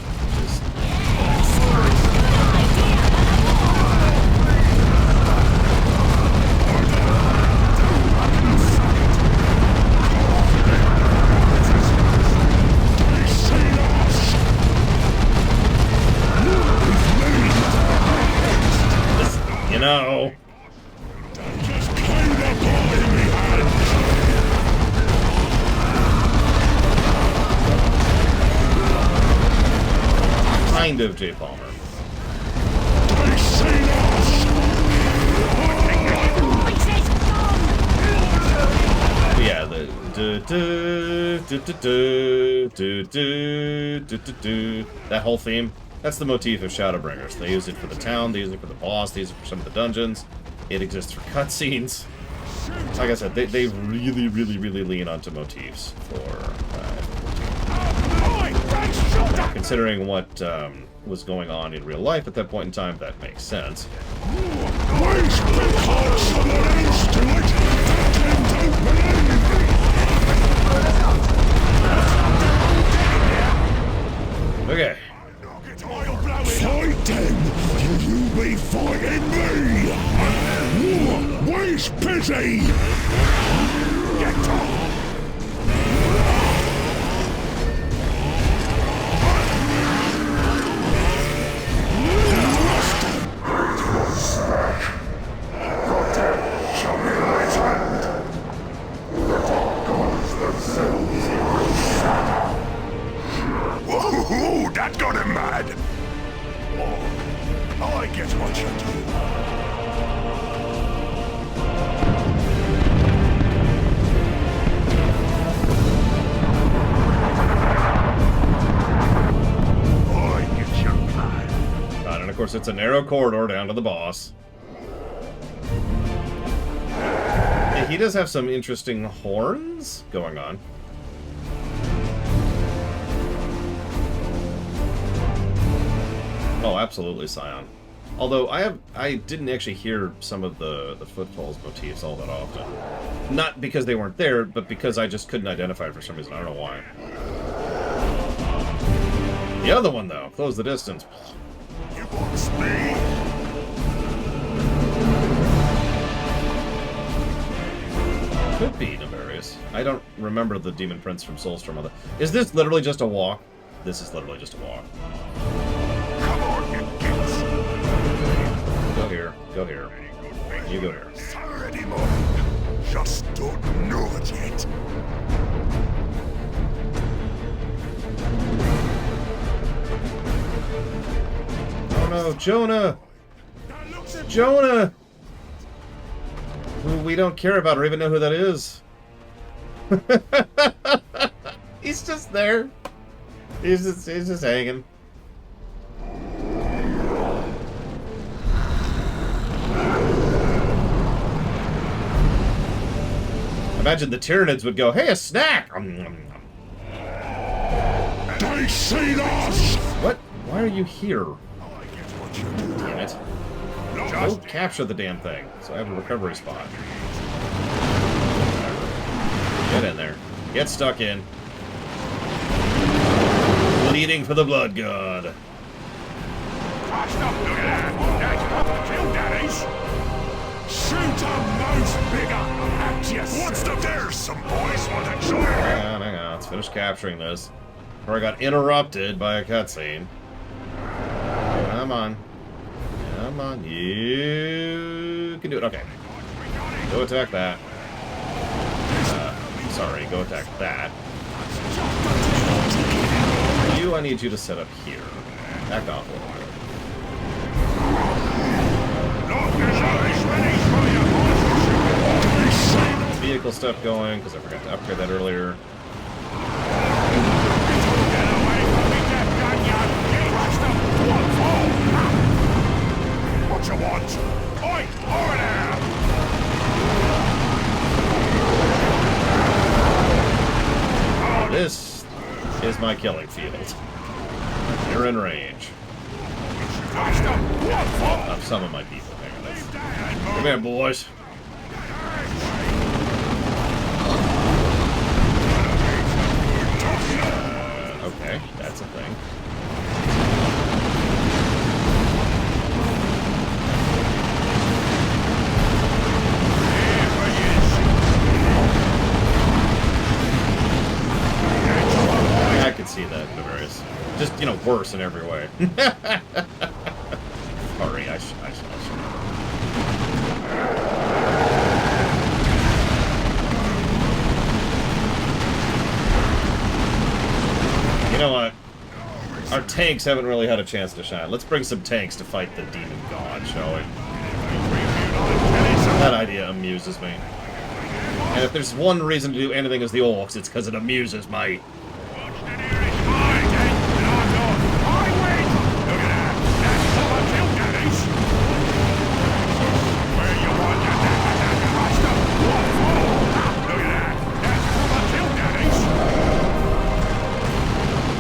No. Kind of, J. Palmer. Yeah, the that whole theme. That's the motif of Shadowbringers. They use it for the town, they use it for the boss, they use it for some of the dungeons. It exists for cutscenes. Like I said, they really lean onto motifs for considering what was going on in real life at that point in time, that makes sense. Okay. Fight them! Will you be fighting me? Where's Pity? Get on! Whoa, that got him mad! I get what you do. I get your plan. And of course, it's a narrow corridor down to the boss. Yeah, he does have some interesting horns going on. Oh, absolutely, Scion. Although I didn't actually hear some of the footfalls motifs all that often. Not because they weren't there, but because I just couldn't identify it for some reason. I don't know why. The other one, though, close the distance. You want speed? Could be Nefarious. I don't remember the Demon Prince from Soulstorm. Is this literally just a walk? This is literally just a walk. Come on, you kids. Go here. Go here. You go here. Sir anymore. Just don't know it yet. Oh no, Jonah! Jonah! Who we don't care about or even know who that is. He's just there. He's just hanging. Imagine the Tyranids would go, "Hey, a snack!" They see us! What? Why are you here? Damn it. Go capture the damn thing, so I have a recovery spot. Get in there. Get stuck in. Bleeding for the blood god. Shoot a mouse bigger! What's the There's some boys want to join. Hang on, let's finish capturing this. Or I got interrupted by a cutscene. Come on. Come on. You can do it. Okay. Go attack that. Sorry, go attack that. You, I need you to set up here. Back off a little bit. Vehicle stuff going, because I forgot to upgrade that earlier. What you want? Oi! Over there! This is my killing field. You're in range of some of my people. Come here, boys. Okay, that's a thing. I could see that, Nefarious. Just, you know, worse in every way. Sorry, I should. You know what? Our tanks haven't really had a chance to shine. Let's bring some tanks to fight the demon god, shall we? That idea amuses me. And if there's one reason to do anything as the orcs, it's because it amuses me.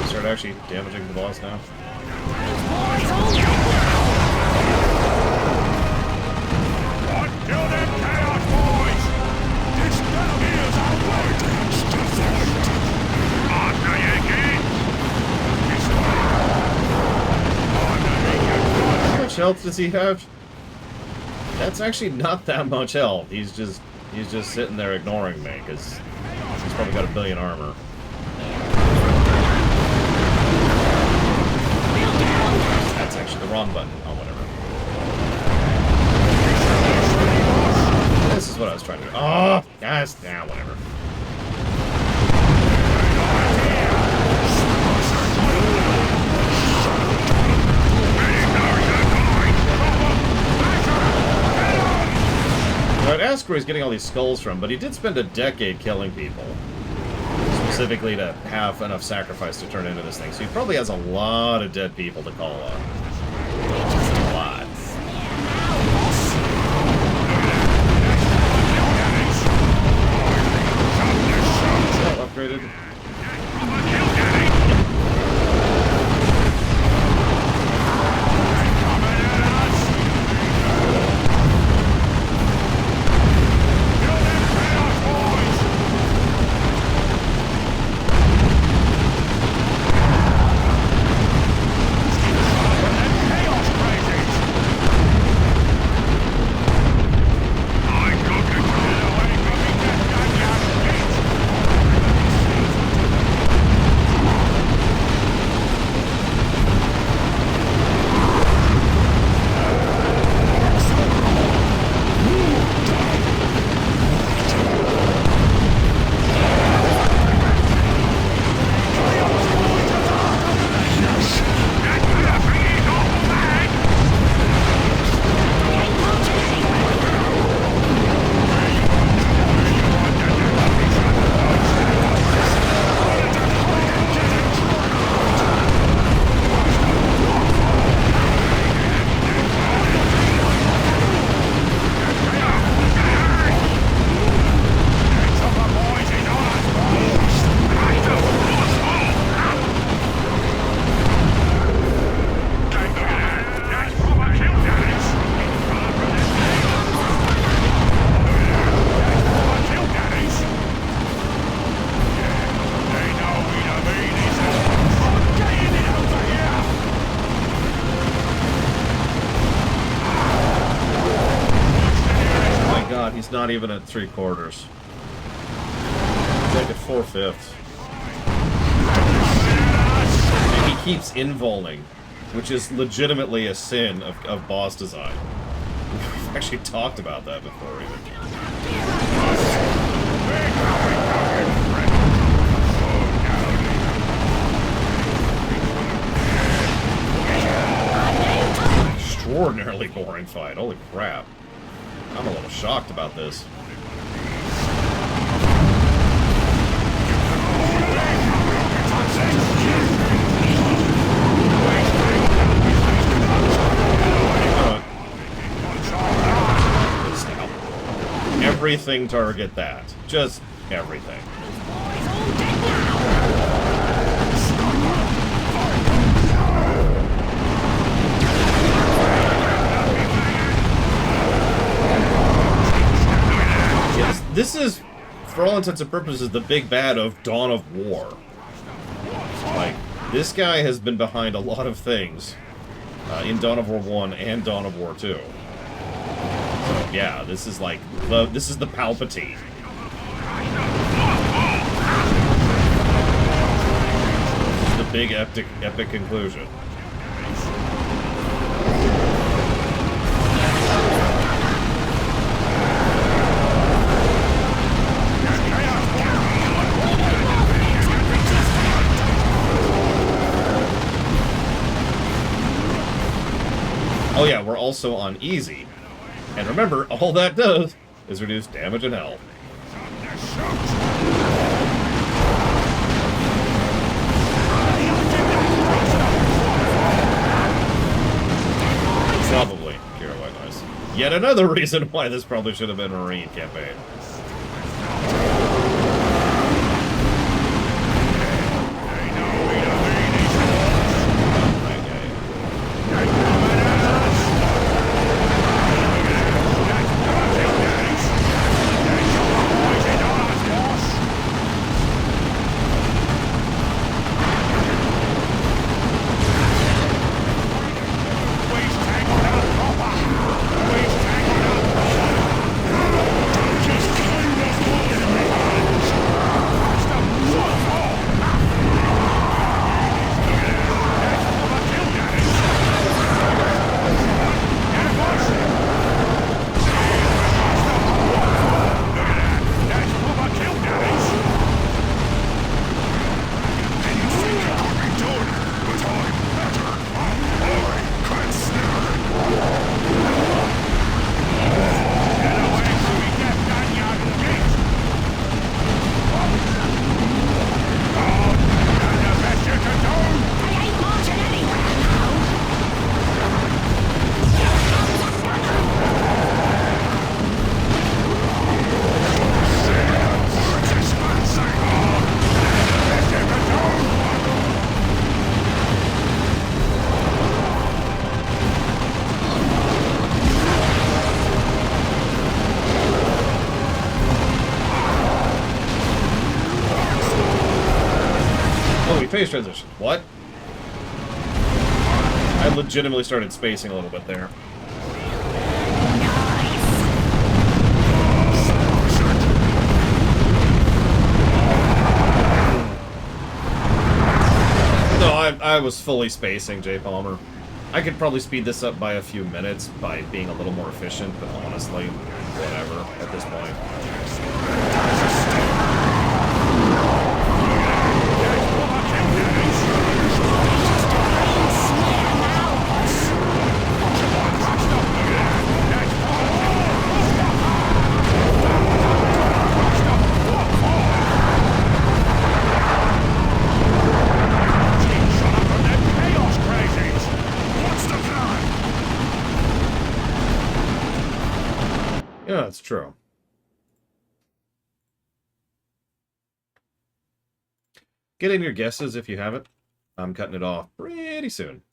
Start actually damaging the boss now. How much health does he have? That's actually not that much health. He's just sitting there ignoring me because he's probably got a billion armor. That's actually the wrong button. Oh, whatever. This is what I was trying to do. Oh, guys, nah, whatever. I'd ask where he's getting all these skulls from, but he did spend a decade killing people. Specifically to have enough sacrifice to turn into this thing. So he probably has a lot of dead people to call on. Just a lot. Well, upgraded. not even at 3/4. It's like at 4/5. And he keeps invulning, which is legitimately a sin of boss design. We've actually talked about that before, even. Extraordinarily boring fight. Holy crap. I'm a little shocked about this. Everything target that. Just everything. Yes, this is, for all intents and purposes, the big bad of Dawn of War. Like, this guy has been behind a lot of things in Dawn of War 1 and Dawn of War 2. So, yeah, this is like, this is the Palpatine. This is the big epic conclusion. Oh yeah, we're also on easy. And remember, all that does is reduce damage and health. Probably, Kira White Noise. Yet another reason why this probably should have been a Marine campaign. Phase transition. What? I legitimately started spacing a little bit there. No, I was fully spacing, Jay Palmer. I could probably speed this up by a few minutes by being a little more efficient, but honestly, whatever at this point. Yeah, that's true. Get in your guesses if you haven't. I'm cutting it off pretty soon.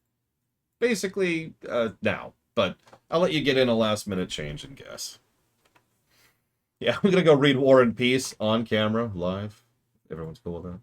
Basically, now. But I'll let you get in a last-minute change and guess. Yeah, I'm gonna go read War and Peace on camera, live. Everyone's cool with that.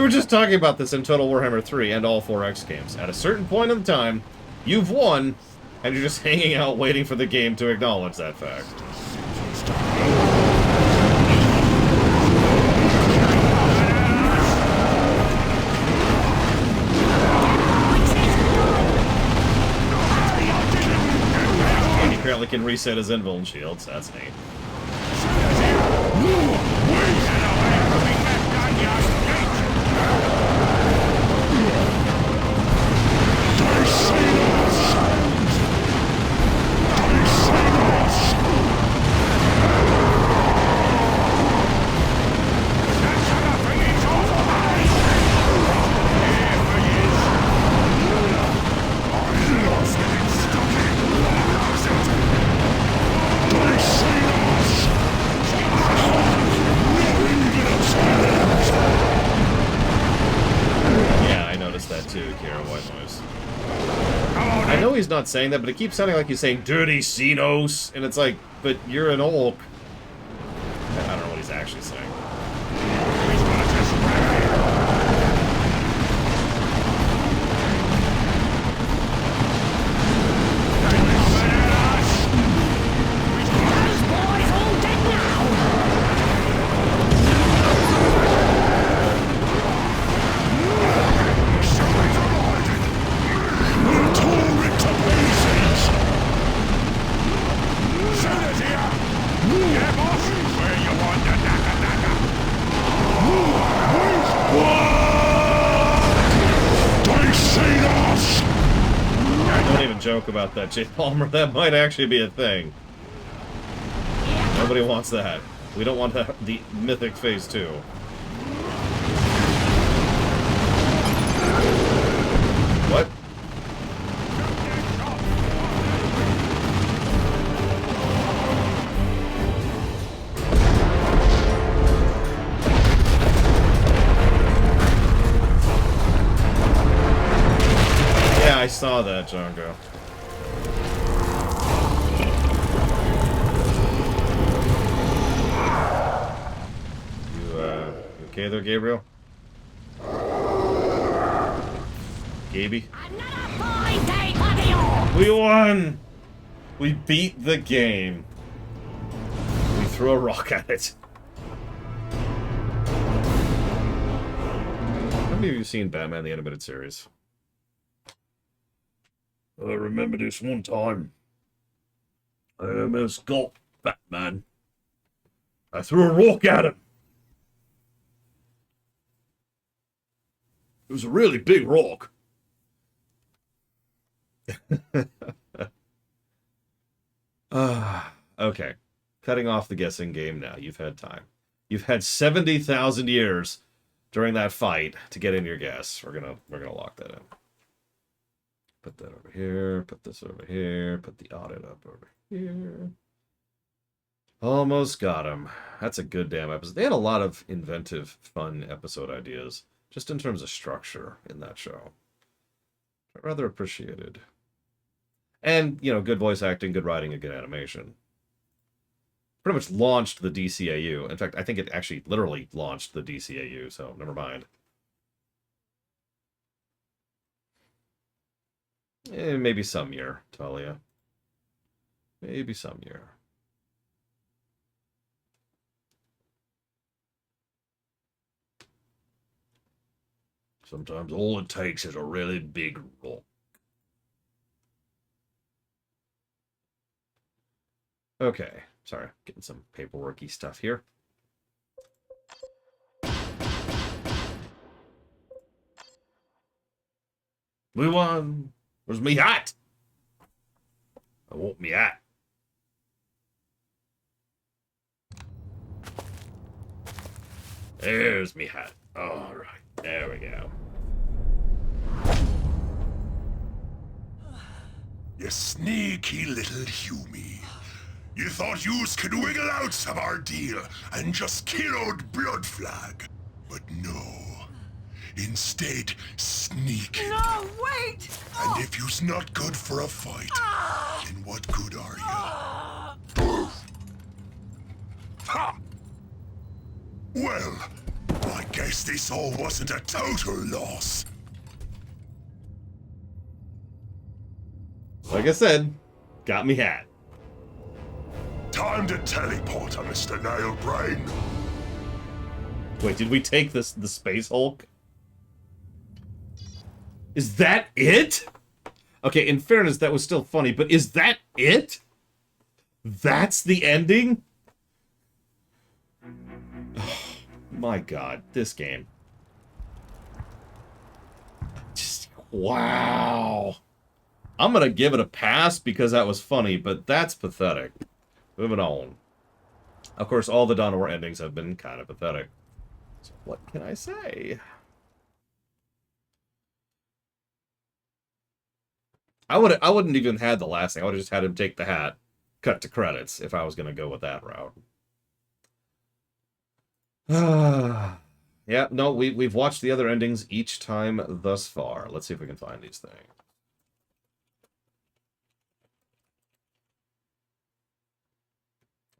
were just talking about this in Total Warhammer 3 and all 4X games. At a certain point in time, you've won, and you're just hanging out waiting for the game to acknowledge that fact. He apparently can reset his invuln shields. That's neat. I know he's not saying that, but it keeps sounding like he's saying dirty Xenos, and it's like, but you're an orc. I don't know what he's actually saying. Joke about that, Jay Palmer. That might actually be a thing. Nobody wants that. We don't want the Mythic Phase 2. What? Yeah, I saw that, Django. Okay there, Gabriel? Gaby? We won! We beat the game. We threw a rock at it. How many of you seen Batman the Animated Series? I remember this one time. I almost got Batman. I threw a rock at him. It was a really big rock. Okay. Cutting off the guessing game now. You've had time. You've had 70,000 years during that fight to get in your guess. We're gonna lock that in. Put that over here. Put this over here. Put the audit up over here. Almost got him. That's a good damn episode. They had a lot of inventive, fun episode ideas. Just in terms of structure in that show. Rather appreciated. And, you know, good voice acting, good writing, and good animation. Pretty much launched the DCAU. In fact, I think it actually literally launched the DCAU, so never mind. Maybe some year, Talia. Maybe some year. Sometimes all it takes is a really big rock. Okay, sorry, getting some paperworky stuff here. We won! Where's me hat? I want me hat. There's me hat. All right. There we go. You sneaky little Humie. You thought yous could wiggle out some our deal and just kill old Blood Flag. But no. Instead, sneak. No, wait! And if you's not good for a fight, then what good are you? Ha! Well, I guess this all wasn't a total loss. Like I said, got me hat. Time to teleport, Mr. Nailbrain. Wait, did we take the Space Hulk? Is that it? Okay, in fairness, that was still funny, but is that it? That's the ending? Oh, my God, this game. Just, wow. I'm gonna give it a pass because that was funny, but that's pathetic. Moving on. Of course, all the Dawn of War endings have been kind of pathetic. So what can I say? I wouldn't even had the last thing. I would have just had him take the hat, cut to credits if I was gonna go with that route. Yeah, no, we've watched the other endings each time thus far. Let's see if we can find these things.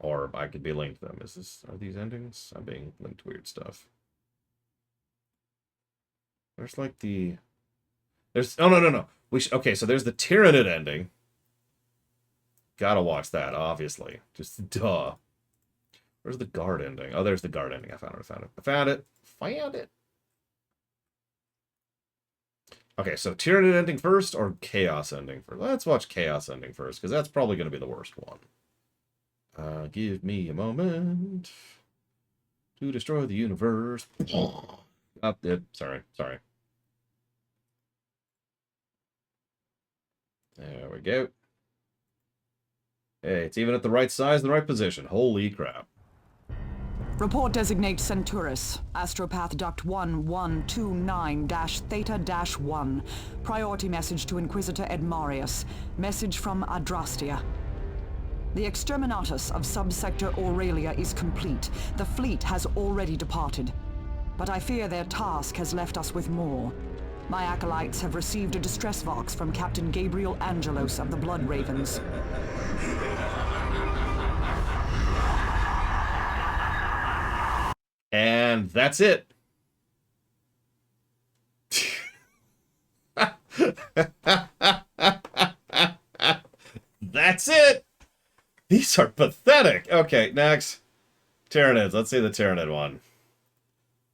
Or I could be linked to them. Are these endings? I'm being linked to weird stuff. There's like oh, no. Okay, so there's the Tyranid ending. Gotta watch that, obviously. Just duh. Where's the Guard ending? Oh, there's the Guard ending. I found it. Okay, so Tyranid ending first or Chaos ending first? Let's watch Chaos ending first, because that's probably going to be the worst one. Give me a moment to destroy the universe. Sorry. There we go. Hey, it's even at the right size and the right position. Holy crap. Report designate Centaurus, Astropath Duct 1129-Theta-1. Priority message to Inquisitor Ed Marius. Message from Adrastia. The exterminatus of Subsector Aurelia is complete. The fleet has already departed. But I fear their task has left us with more. My acolytes have received a distress vox from Captain Gabriel Angelos of the Blood Ravens. And that's it. That's it. These are pathetic. Okay, next. Tyranids. Let's see the Tyranid one.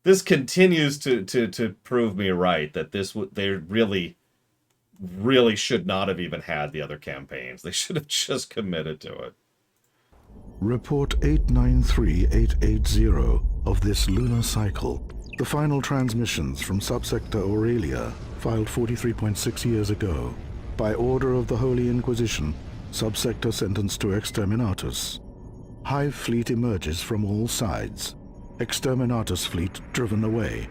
This continues to prove me right that they really should not have even had the other campaigns. They should have just committed to it. Report 893880 of this lunar cycle. The final transmissions from Subsector Aurelia, filed 43.6 years ago. By order of the Holy Inquisition, Subsector sentenced to Exterminatus. Hive fleet emerges from all sides. Exterminatus fleet driven away.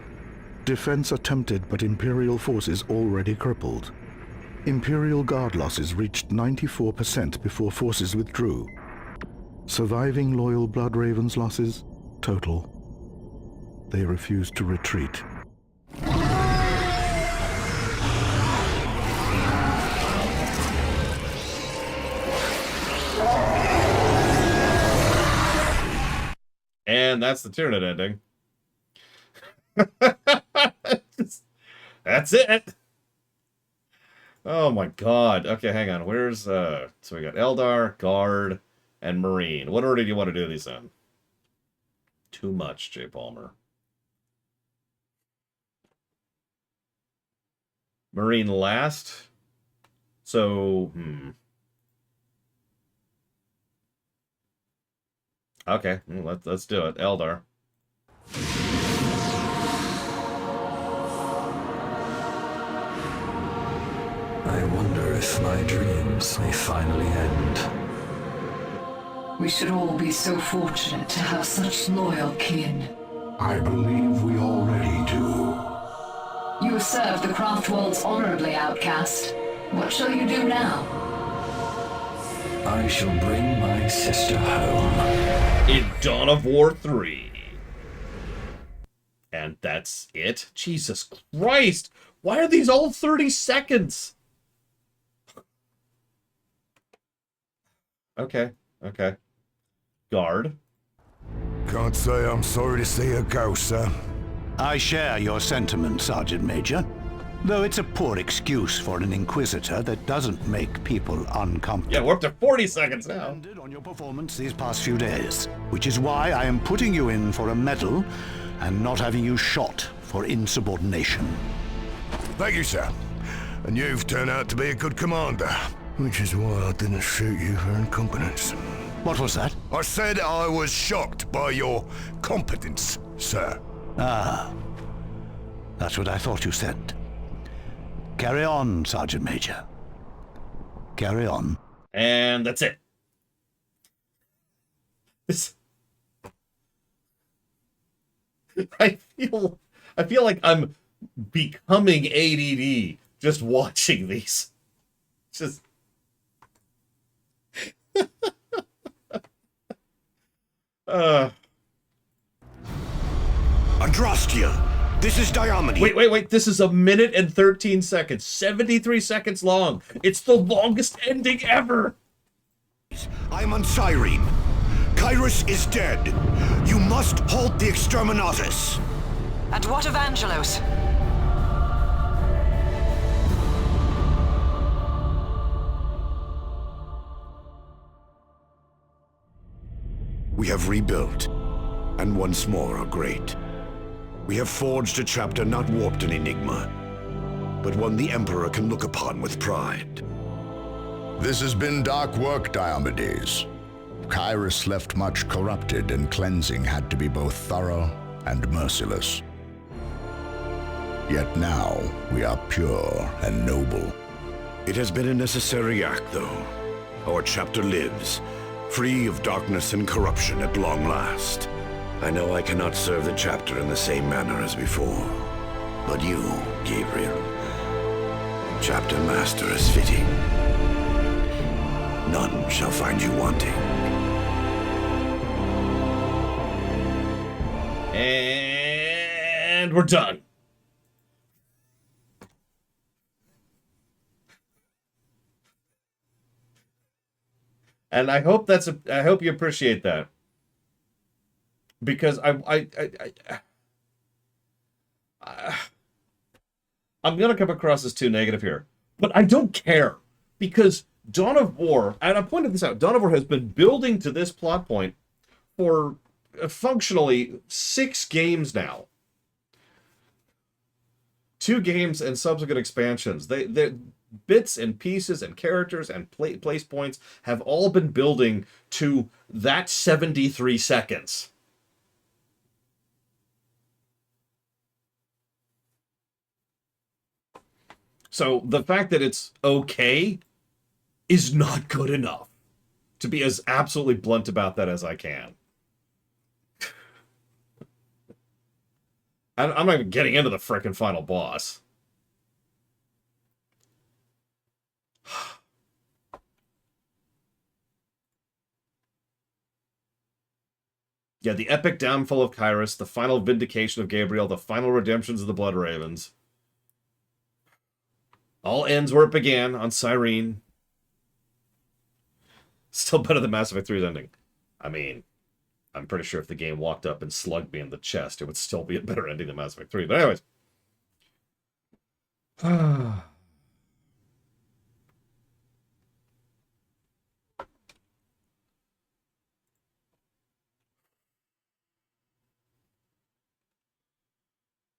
Defense attempted, but Imperial forces already crippled. Imperial Guard losses reached 94% before forces withdrew. Surviving loyal Blood Ravens losses, total. They refused to retreat. And that's the Tyranid ending. That's it. Oh my God. Okay, hang on. Where's so we got Eldar, Guard, and Marine. What order do you want to do these in? Too much, J. Palmer. Marine last. So, Okay, let's do it. Eldar. I wonder if my dreams may finally end. We should all be so fortunate to have such loyal kin. I believe we already do. You have served the Craftwalds honorably, outcast. What shall you do now? I shall bring my sister home. In Dawn of War 3. And that's it? Jesus Christ! Why are these all 30 seconds? Okay. Can't say I'm sorry to see her go, sir. I share your sentiment, Sergeant Major. Though it's a poor excuse for an Inquisitor that doesn't make people uncomfortable. Yeah, we're up to 40 seconds now. On your performance these past few days, which is why I am putting you in for a medal and not having you shot for insubordination. Thank you, sir. And you've turned out to be a good commander. Which is why I didn't shoot you for incompetence. What was that? I said I was shocked by your competence, sir. Ah, that's what I thought you said. Carry on, Sergeant Major. Carry on. And that's it. I feel like I'm becoming ADD just watching these. Just Andrastia, this is Diomedes. Wait. This is 1 minute and 13 seconds. 73 seconds long. It's the longest ending ever. I'm on Cyrene. Kyrus is dead. You must halt the Exterminatus. And what of Angelos? We have rebuilt, and once more are great. We have forged a chapter not warped in enigma, but one the Emperor can look upon with pride. This has been dark work, Diomedes. Kyrus left much corrupted, and cleansing had to be both thorough and merciless. Yet now, we are pure and noble. It has been a necessary act, though. Our chapter lives, free of darkness and corruption at long last. I know I cannot serve the chapter in the same manner as before, but you, Gabriel, chapter master is fitting. None shall find you wanting. And we're done. And I hope I hope you appreciate that. Because I'm gonna come across as too negative here, but I don't care, because Dawn of War, and I pointed this out, Dawn of War has been building to this plot point for functionally 6 games now. 2 games and subsequent expansions. They bits and pieces and characters and place points have all been building to that 73 seconds. So the fact that it's okay is not good enough, to be as absolutely blunt about that as I can. I'm not even getting into the frickin' final boss. Yeah, the epic downfall of Kyrus, the final vindication of Gabriel, the final redemptions of the Blood Ravens. All ends where it began, on Cyrene. Still better than Mass Effect 3's ending. I mean, I'm pretty sure if the game walked up and slugged me in the chest, it would still be a better ending than Mass Effect 3. But anyways.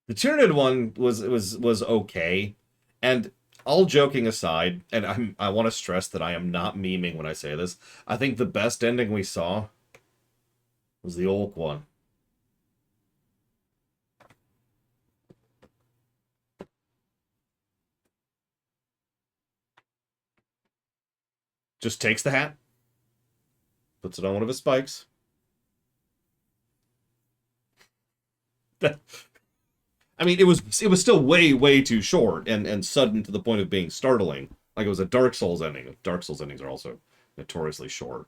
The Tyranid one was okay, and all joking aside, and I want to stress that I am not memeing when I say this, I think the best ending we saw was the Olk one. Just takes the hat, puts it on one of his spikes. I mean, it was still way too short and sudden to the point of being startling. Like it was a Dark Souls ending. Dark Souls endings are also notoriously short.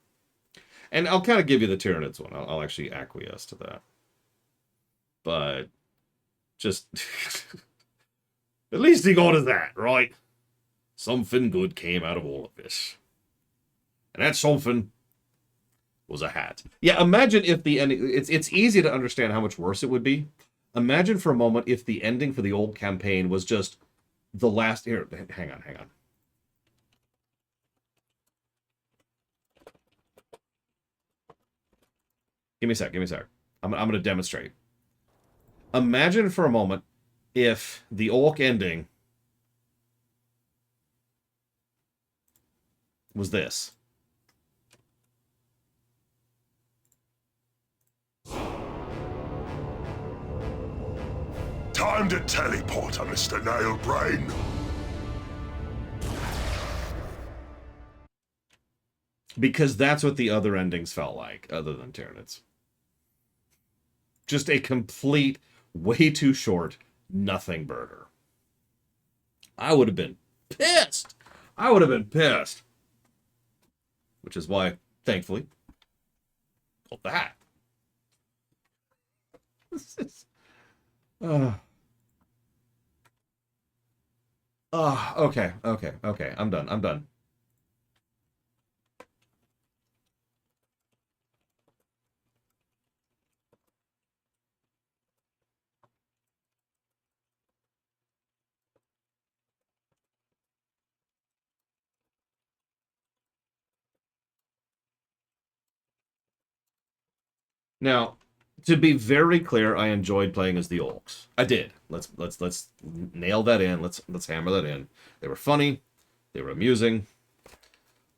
And I'll kind of give you the Tyranids one. I'll actually acquiesce to that. But just at least he got to that, right? Something good came out of all of this. And that something was a hat. Yeah, imagine if the ending... It's easy to understand how much worse it would be. Imagine for a moment if the ending for the old campaign was just the last... Here, hang on. Give me a sec. I'm going to demonstrate. Imagine for a moment if the Olk ending was this. Time to teleport, Mr. Nailbrain. Because that's what the other endings felt like, other than Tyranids. Just a complete, way too short, nothing burger. I would have been pissed. Which is why, thankfully, pulled the hat. This is... okay. I'm done. Now, to be very clear, I enjoyed playing as the Olks. I did. Let's nail that in. Let's hammer that in. They were funny. They were amusing.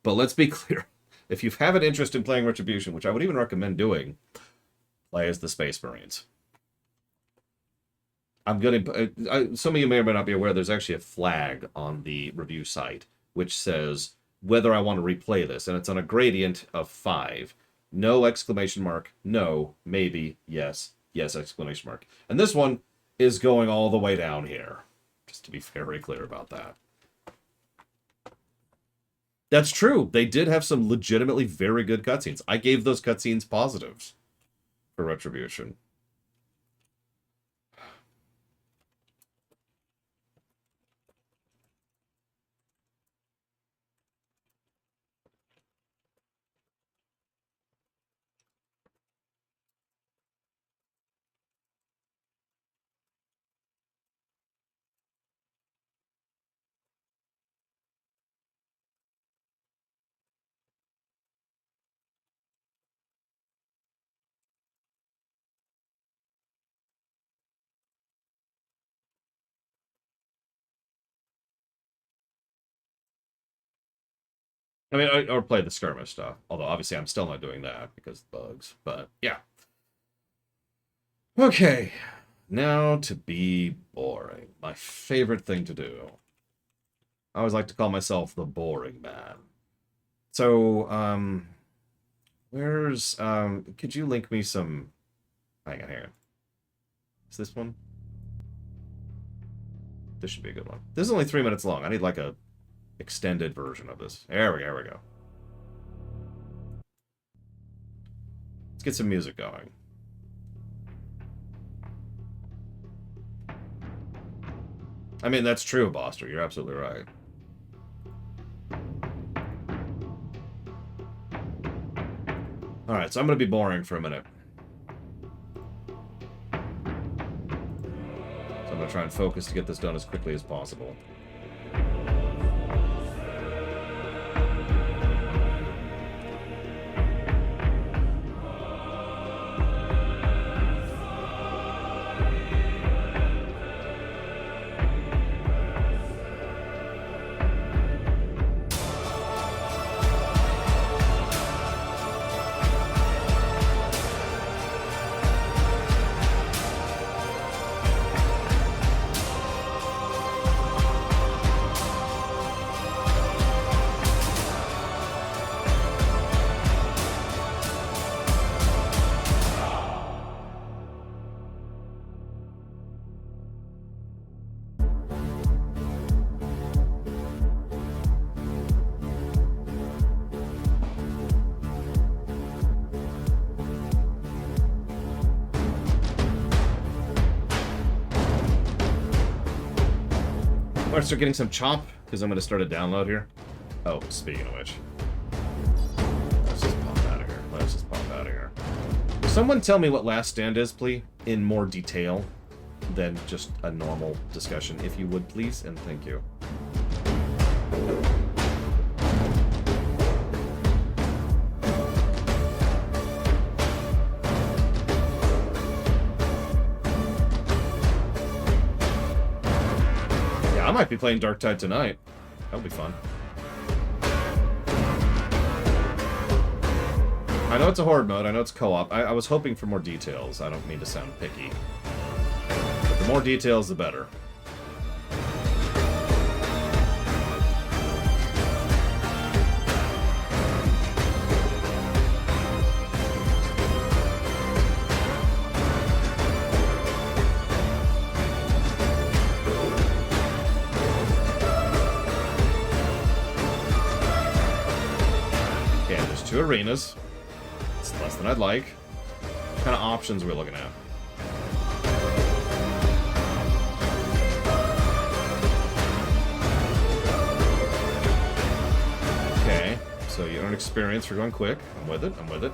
But let's be clear. If you have an interest in playing Retribution, which I would even recommend doing, play as the Space Marines. Some of you may or may not be aware, there's actually a flag on the review site which says whether I want to replay this, and it's on a gradient of 5. No exclamation mark, no, maybe, yes, yes exclamation mark. And this one is going all the way down here, just to be very clear about that. That's true. They did have some legitimately very good cutscenes. I gave those cutscenes positives for Retribution. I mean, or play the skirmish stuff. Although, obviously, I'm still not doing that because of bugs. But, yeah. Okay. Now to be boring. My favorite thing to do. I always like to call myself the boring man. So, where's... could you link me some... Hang on here. Is this one? This should be a good one. This is only 3 minutes long. I need, like, a... extended version of this. There we go. Let's get some music going. I mean, that's true, Boster. You're absolutely right. Alright, so I'm going to be boring for a minute. So I'm going to try and focus to get this done as quickly as possible. I'm gonna start getting some chomp because I'm gonna start a download here. Oh, speaking of which, let's just pop out of here. Someone tell me what Last Stand is, please, in more detail, than just a normal discussion, if you would, please, and thank you. Yeah, I might be playing Darktide tonight. That'll be fun. I know it's a horde mode, I know it's co-op. I was hoping for more details. I don't mean to sound picky. But the more details, the better. Okay, there's 2 arenas. It's less than I'd like. What kind of options are we looking at? Okay, so you earn experience for going quick. I'm with it, I'm with it.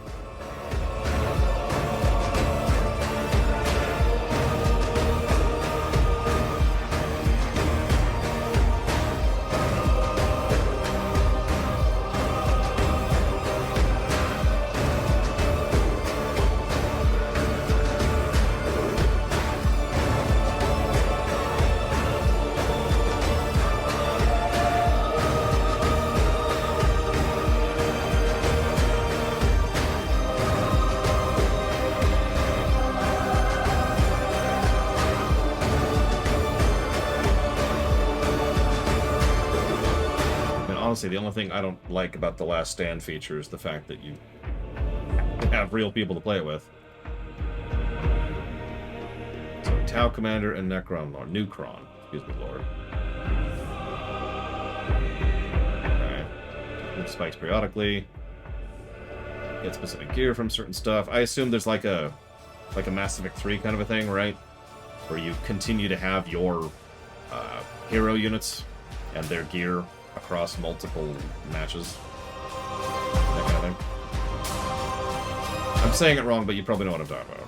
Honestly, the only thing I don't like about the Last Stand feature is the fact that you have real people to play it with. So, Tau Commander and Necron Lord. Nucron. Excuse me, Lord. Alright. Move spikes periodically. Get specific gear from certain stuff. I assume there's like a Mass Effect 3 kind of a thing, right? Where you continue to have your hero units and their gear across multiple matches. That kind of thing. I'm saying it wrong, but you probably know what I'm talking about.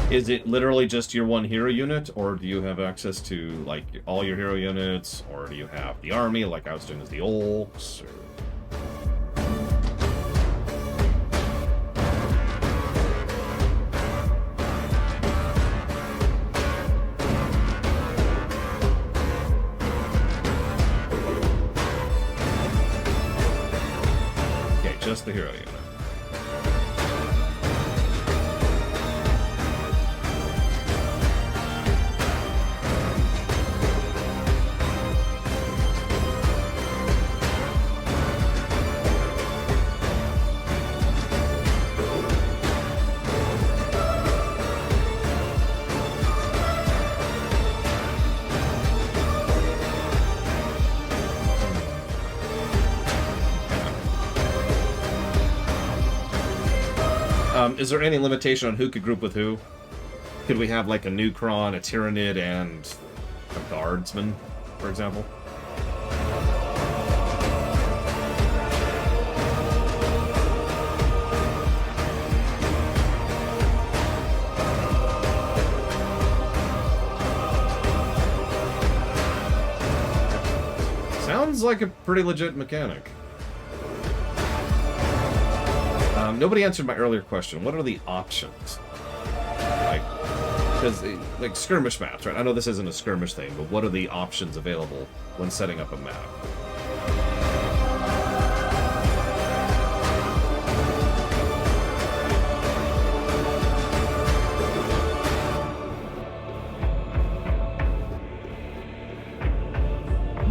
Is it literally just your one hero unit, or do you have access to, like, all your hero units, or do you have the army, like I was doing as the Olks, or... Okay, just the hero unit. Is there any limitation on who could group with who? Could we have like a Nucron, a Tyrannid, and a Guardsman, for example? Sounds like a pretty legit mechanic. Nobody answered my earlier question. What are the options? Like, because, like, skirmish maps, right? I know this isn't a skirmish thing, but what are the options available when setting up a map?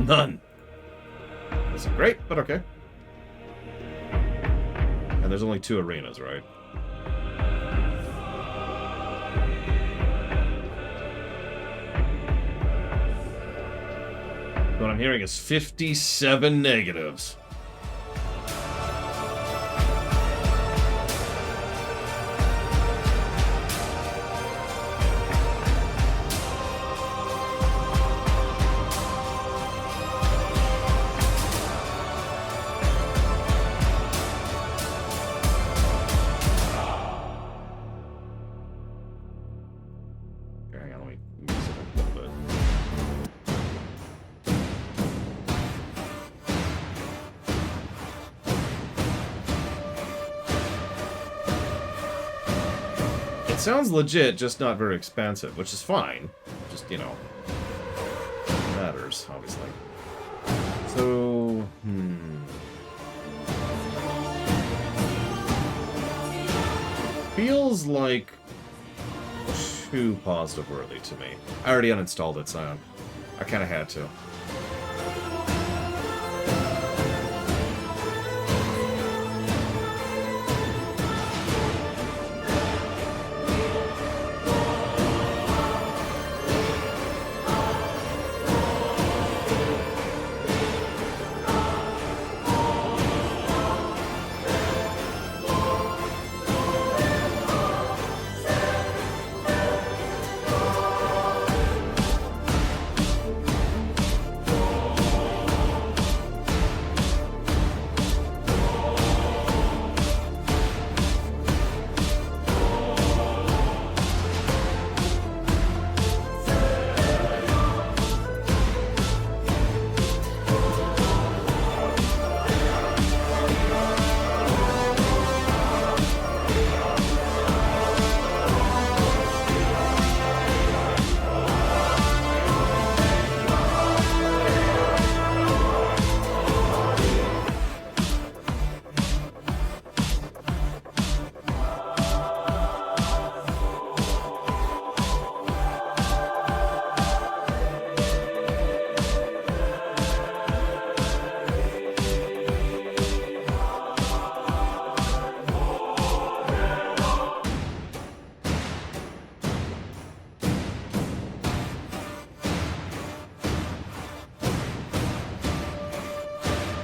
None. This is great, but okay. And there's only 2 arenas, right? What I'm hearing is 57 negatives. Hang on, let me mix it up a little bit. It sounds legit, just not very expensive, which is fine. Just, you know, matters, obviously. So, feels like too positive worthy to me. I already uninstalled it, so I kind of had to.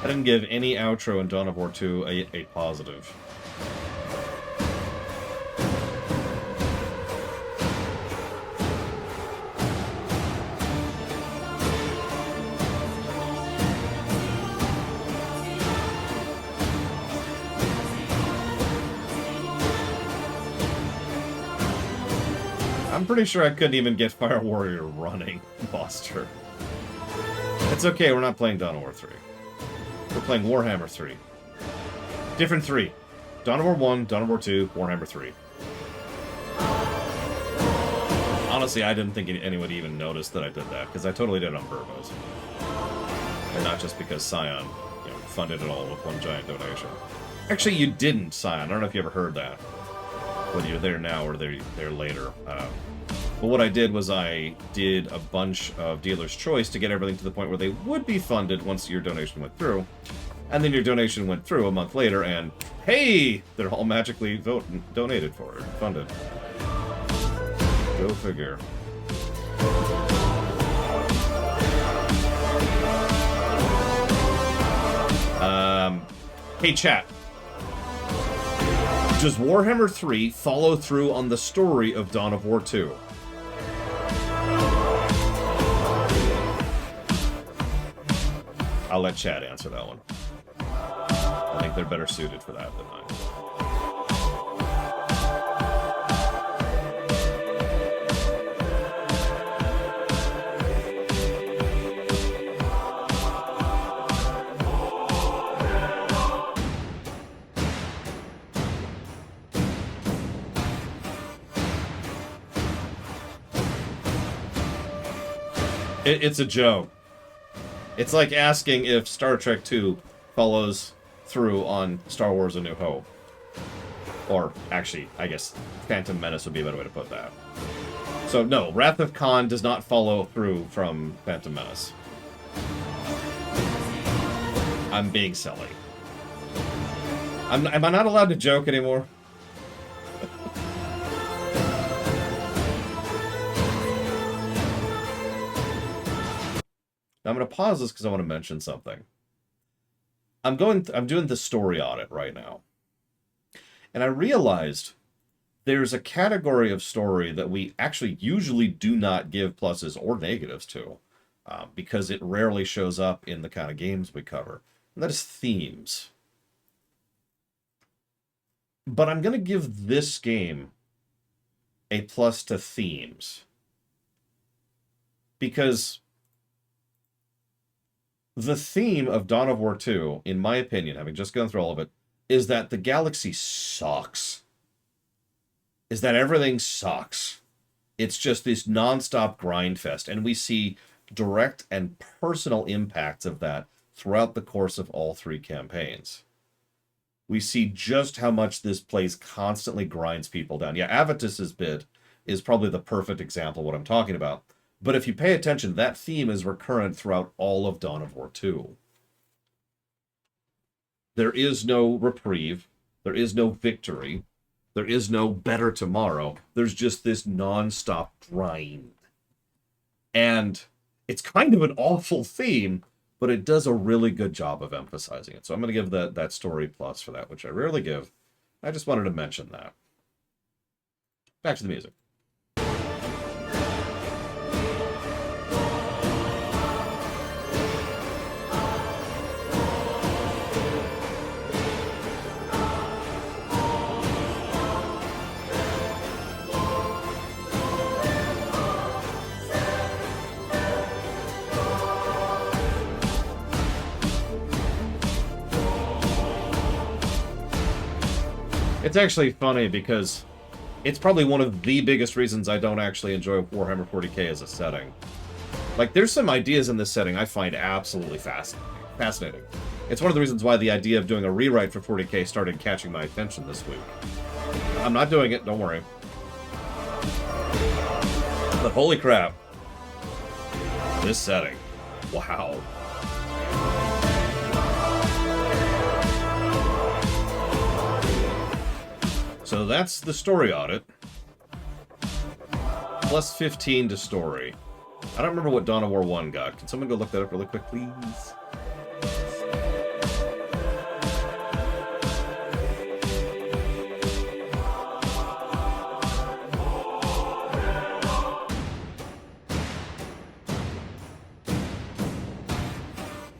I didn't give any outro in Dawn of War 2 a positive. I'm pretty sure I couldn't even get Fire Warrior running, Buster. It's okay, we're not playing Dawn of War 3. We're playing Warhammer 3. Different 3. Dawn of War 1, Dawn of War 2, Warhammer 3. Honestly, I didn't think anyone even noticed that I did that, because I totally did it on purpose. And not just because Scion, you know, funded it all with one giant donation. Actually, you didn't, Scion. I don't know if you ever heard that. Whether you're there now or there later. But what I did was I did a bunch of Dealer's Choice to get everything to the point where they would be funded once your donation went through. And then your donation went through a month later, and hey! They're all magically donated for it, funded. Go figure. Hey, chat. Does Warhammer 3 follow through on the story of Dawn of War 2? I'll let Chad answer that one. I think they're better suited for that than I. It's a joke. It's like asking if Star Trek 2 follows through on Star Wars A New Hope. Or, actually, I guess Phantom Menace would be a better way to put that. So, no, Wrath of Khan does not follow through from Phantom Menace. I'm being silly. Am I not allowed to joke anymore? Now I'm going to pause this because I want to mention something. I'm doing the story audit right now. And I realized there's a category of story that we actually usually do not give pluses or negatives to, because it rarely shows up in the kind of games we cover. And that is themes. But I'm going to give this game a plus to themes. Because the theme of Dawn of War 2, in my opinion, having just gone through all of it, is that the galaxy sucks. Is that everything sucks. It's just this nonstop grind fest, and we see direct and personal impacts of that throughout the course of all three campaigns. We see just how much this place constantly grinds people down. Yeah, Avitus's bit is probably the perfect example of what I'm talking about. But if you pay attention, that theme is recurrent throughout all of Dawn of War 2. There is no reprieve. There is no victory. There is no better tomorrow. There's just this non-stop grind. And it's kind of an awful theme, but it does a really good job of emphasizing it. So I'm going to give that story plus for that, which I rarely give. I just wanted to mention that. Back to the music. It's actually funny because it's probably one of the biggest reasons I don't actually enjoy Warhammer 40k as a setting. Like, there's some ideas in this setting I find absolutely fascinating. It's one of the reasons why the idea of doing a rewrite for 40k started catching my attention this week. I'm not doing it, don't worry. But holy crap. This setting. Wow. So that's the story audit. Plus 15 to story. I don't remember what Dawn of War 1 got. Can someone go look that up really quick, please?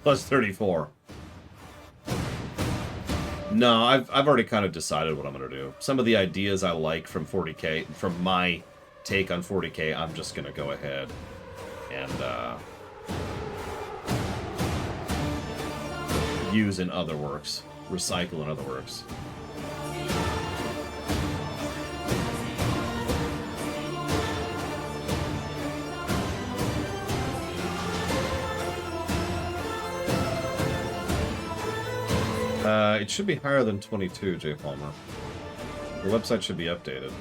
Plus 34. No, I've already kind of decided what I'm going to do. Some of the ideas I like from 40k, from my take on 40k, I'm just going to go ahead and use in other works. Recycle in other works. It should be higher than 22, J. Palmer. The website should be updated.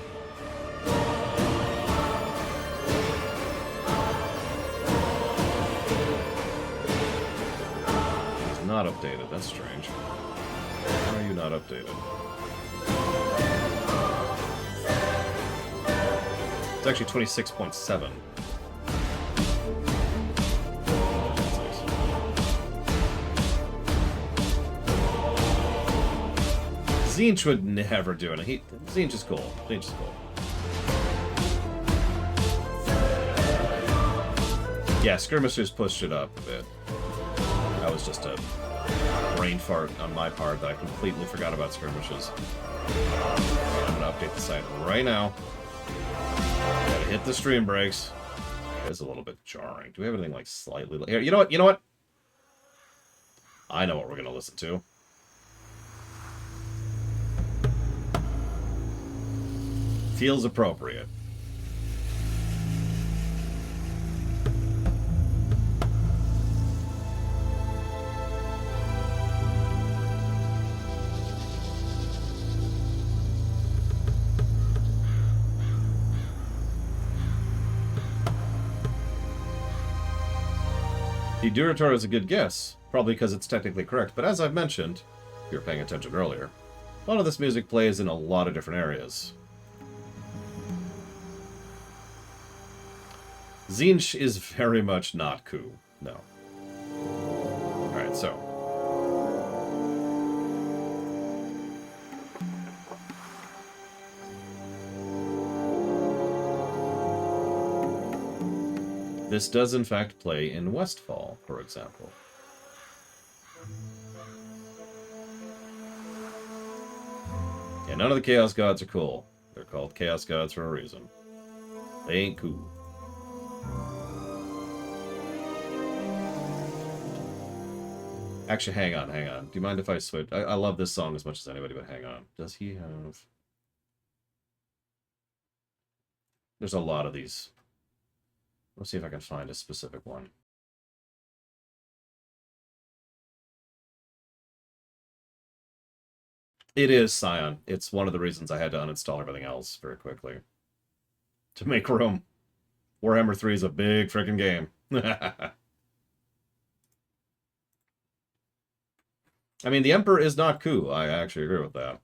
It's not updated. That's strange. Why are you not updated? It's actually 26.7. Tzeentch would never do it. Tzeentch is cool. Tzeentch is cool. Yeah, Skirmishers pushed it up a bit. That was just a brain fart on my part that I completely forgot about Skirmishes. I'm gonna update the site right now. Gotta hit the stream brakes. It's a little bit jarring. Do we have anything like slightly... Here, you know what? You know what? I know what we're gonna listen to. Feels appropriate. The Durator is a good guess. Probably because it's technically correct. But as I've mentioned, if you were paying attention earlier, a lot of this music plays in a lot of different areas. Tzeentch is very much not Ku. No. Alright, so. This does in fact play in Westfall, for example. Yeah, none of the Chaos Gods are cool. They're called Chaos Gods for a reason. They ain't cool. Actually, hang on. Do you mind if I switch? I love this song as much as anybody, but hang on. Does he have... There's a lot of these. Let's see if I can find a specific one. It is Scion. It's one of the reasons I had to uninstall everything else very quickly. To make room. Warhammer 3 is a big freaking game. I mean, the Emperor is not Ku. I actually agree with that.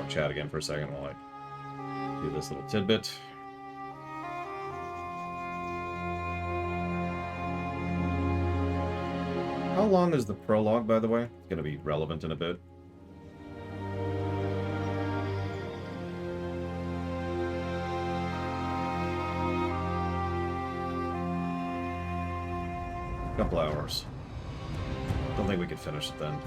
Chat again for a second while I do this little tidbit. How long is the prologue, by the way? It's going to be relevant in a bit. A couple hours. Don't think we could finish it then.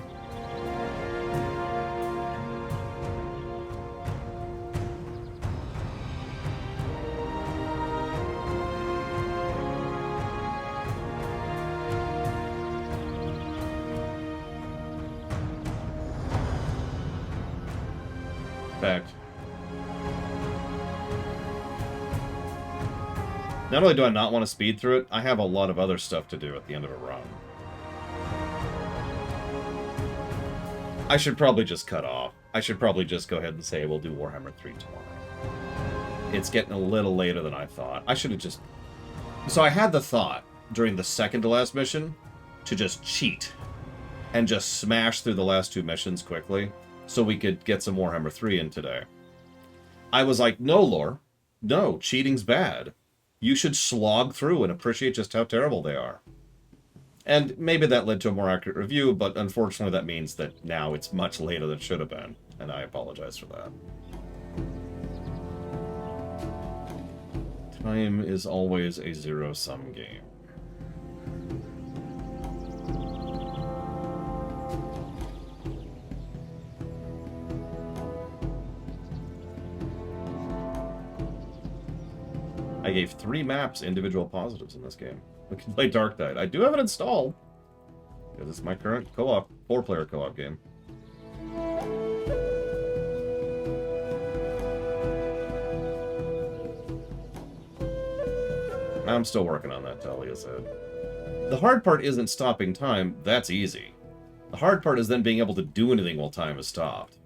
Not only do I not want to speed through it, I have a lot of other stuff to do at the end of a run. I should probably just cut off. I should probably just go ahead and say we'll do Warhammer 3 tomorrow. It's getting a little later than I thought. I should have just... So I had the thought, during the second to last mission, to just cheat. And just smash through the last two missions quickly, so we could get some Warhammer 3 in today. I was like, no, Lore. No, cheating's bad. You should slog through and appreciate just how terrible they are. And maybe that led to a more accurate review, but unfortunately that means that now it's much later than it should have been, and I apologize for that. Time is always a zero-sum game. I gave 3 maps individual positives in this game. We can play Dark Tide. I do have it installed, because it's my current co-op, 4-player co-op game. I'm still working on that, Talia said. The hard part isn't stopping time. That's easy. The hard part is then being able to do anything while time is stopped.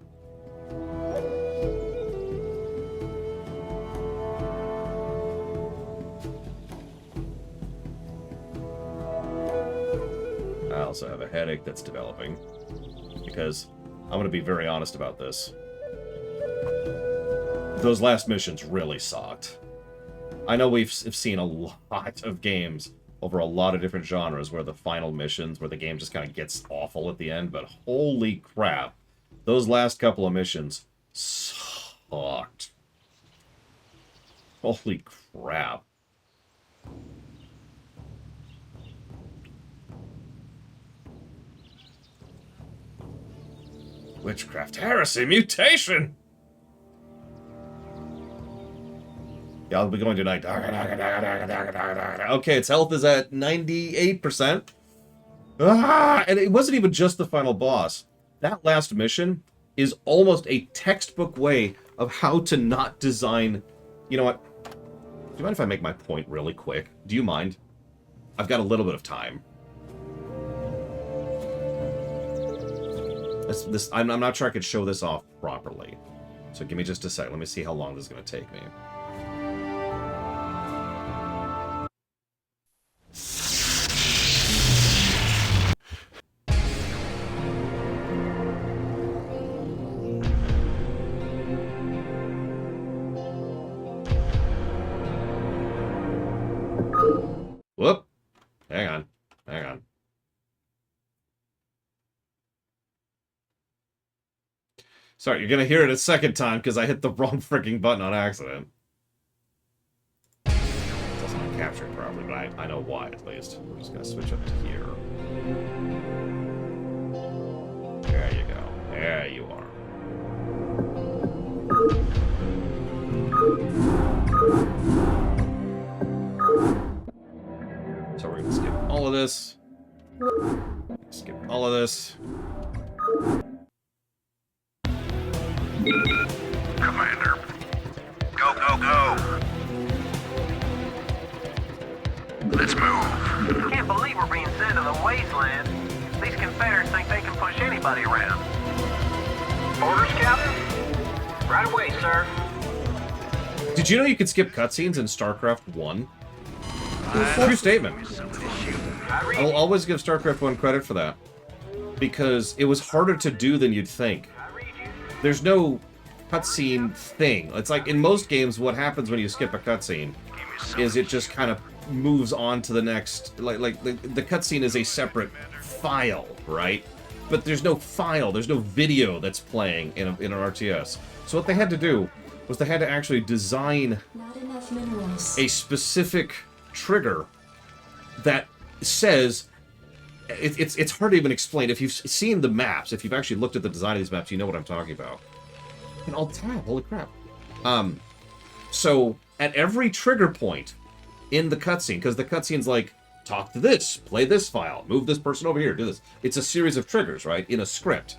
I also have a headache that's developing, because I'm going to be very honest about this. Those last missions really sucked. I know we've seen a lot of games over a lot of different genres where the final missions, where the game just kind of gets awful at the end, but holy crap, those last couple of missions sucked. Holy crap. Witchcraft Heresy Mutation! Yeah, I'll be going tonight. Okay, its health is at 98%. And it wasn't even just the final boss. That last mission is almost a textbook way of how to not design... You know what? Do you mind if I make my point really quick? Do you mind? I've got a little bit of time. I'm not sure I could show this off properly. So give me just a sec. Let me see how long this is going to take me. Whoop. Hang on. Hang on. Sorry, you're gonna hear it a second time because I hit the wrong freaking button on accident. It's also not capturing properly, but I know why at least. We're just gonna switch up to here. There you go. There you are. So we're gonna skip all of this. Skip all of this. Commander. Go, go, go. Let's move. Can't believe we're being sent to the wasteland. These Confederates think they can push anybody around. Orders, Captain? Right away, sir. Did you know you could skip cutscenes in StarCraft 1? True statement. I'll always give StarCraft 1 credit for that. Because it was harder to do than you'd think. There's no cutscene thing. It's like in most games, what happens when you skip a cutscene is it just kind of moves on to the next. Like the cutscene is a separate file, right? But there's no file. There's no video that's playing in an RTS. So what they had to do was they had to actually design a specific trigger that says. It's hard to even explain. If you've seen the maps, if you've actually looked at the design of these maps, you know what I'm talking about. And Alt-Tab, holy crap. So, at every trigger point in the cutscene, because the cutscene's like, talk to this, play this file, move this person over here, do this. It's a series of triggers, right, in a script.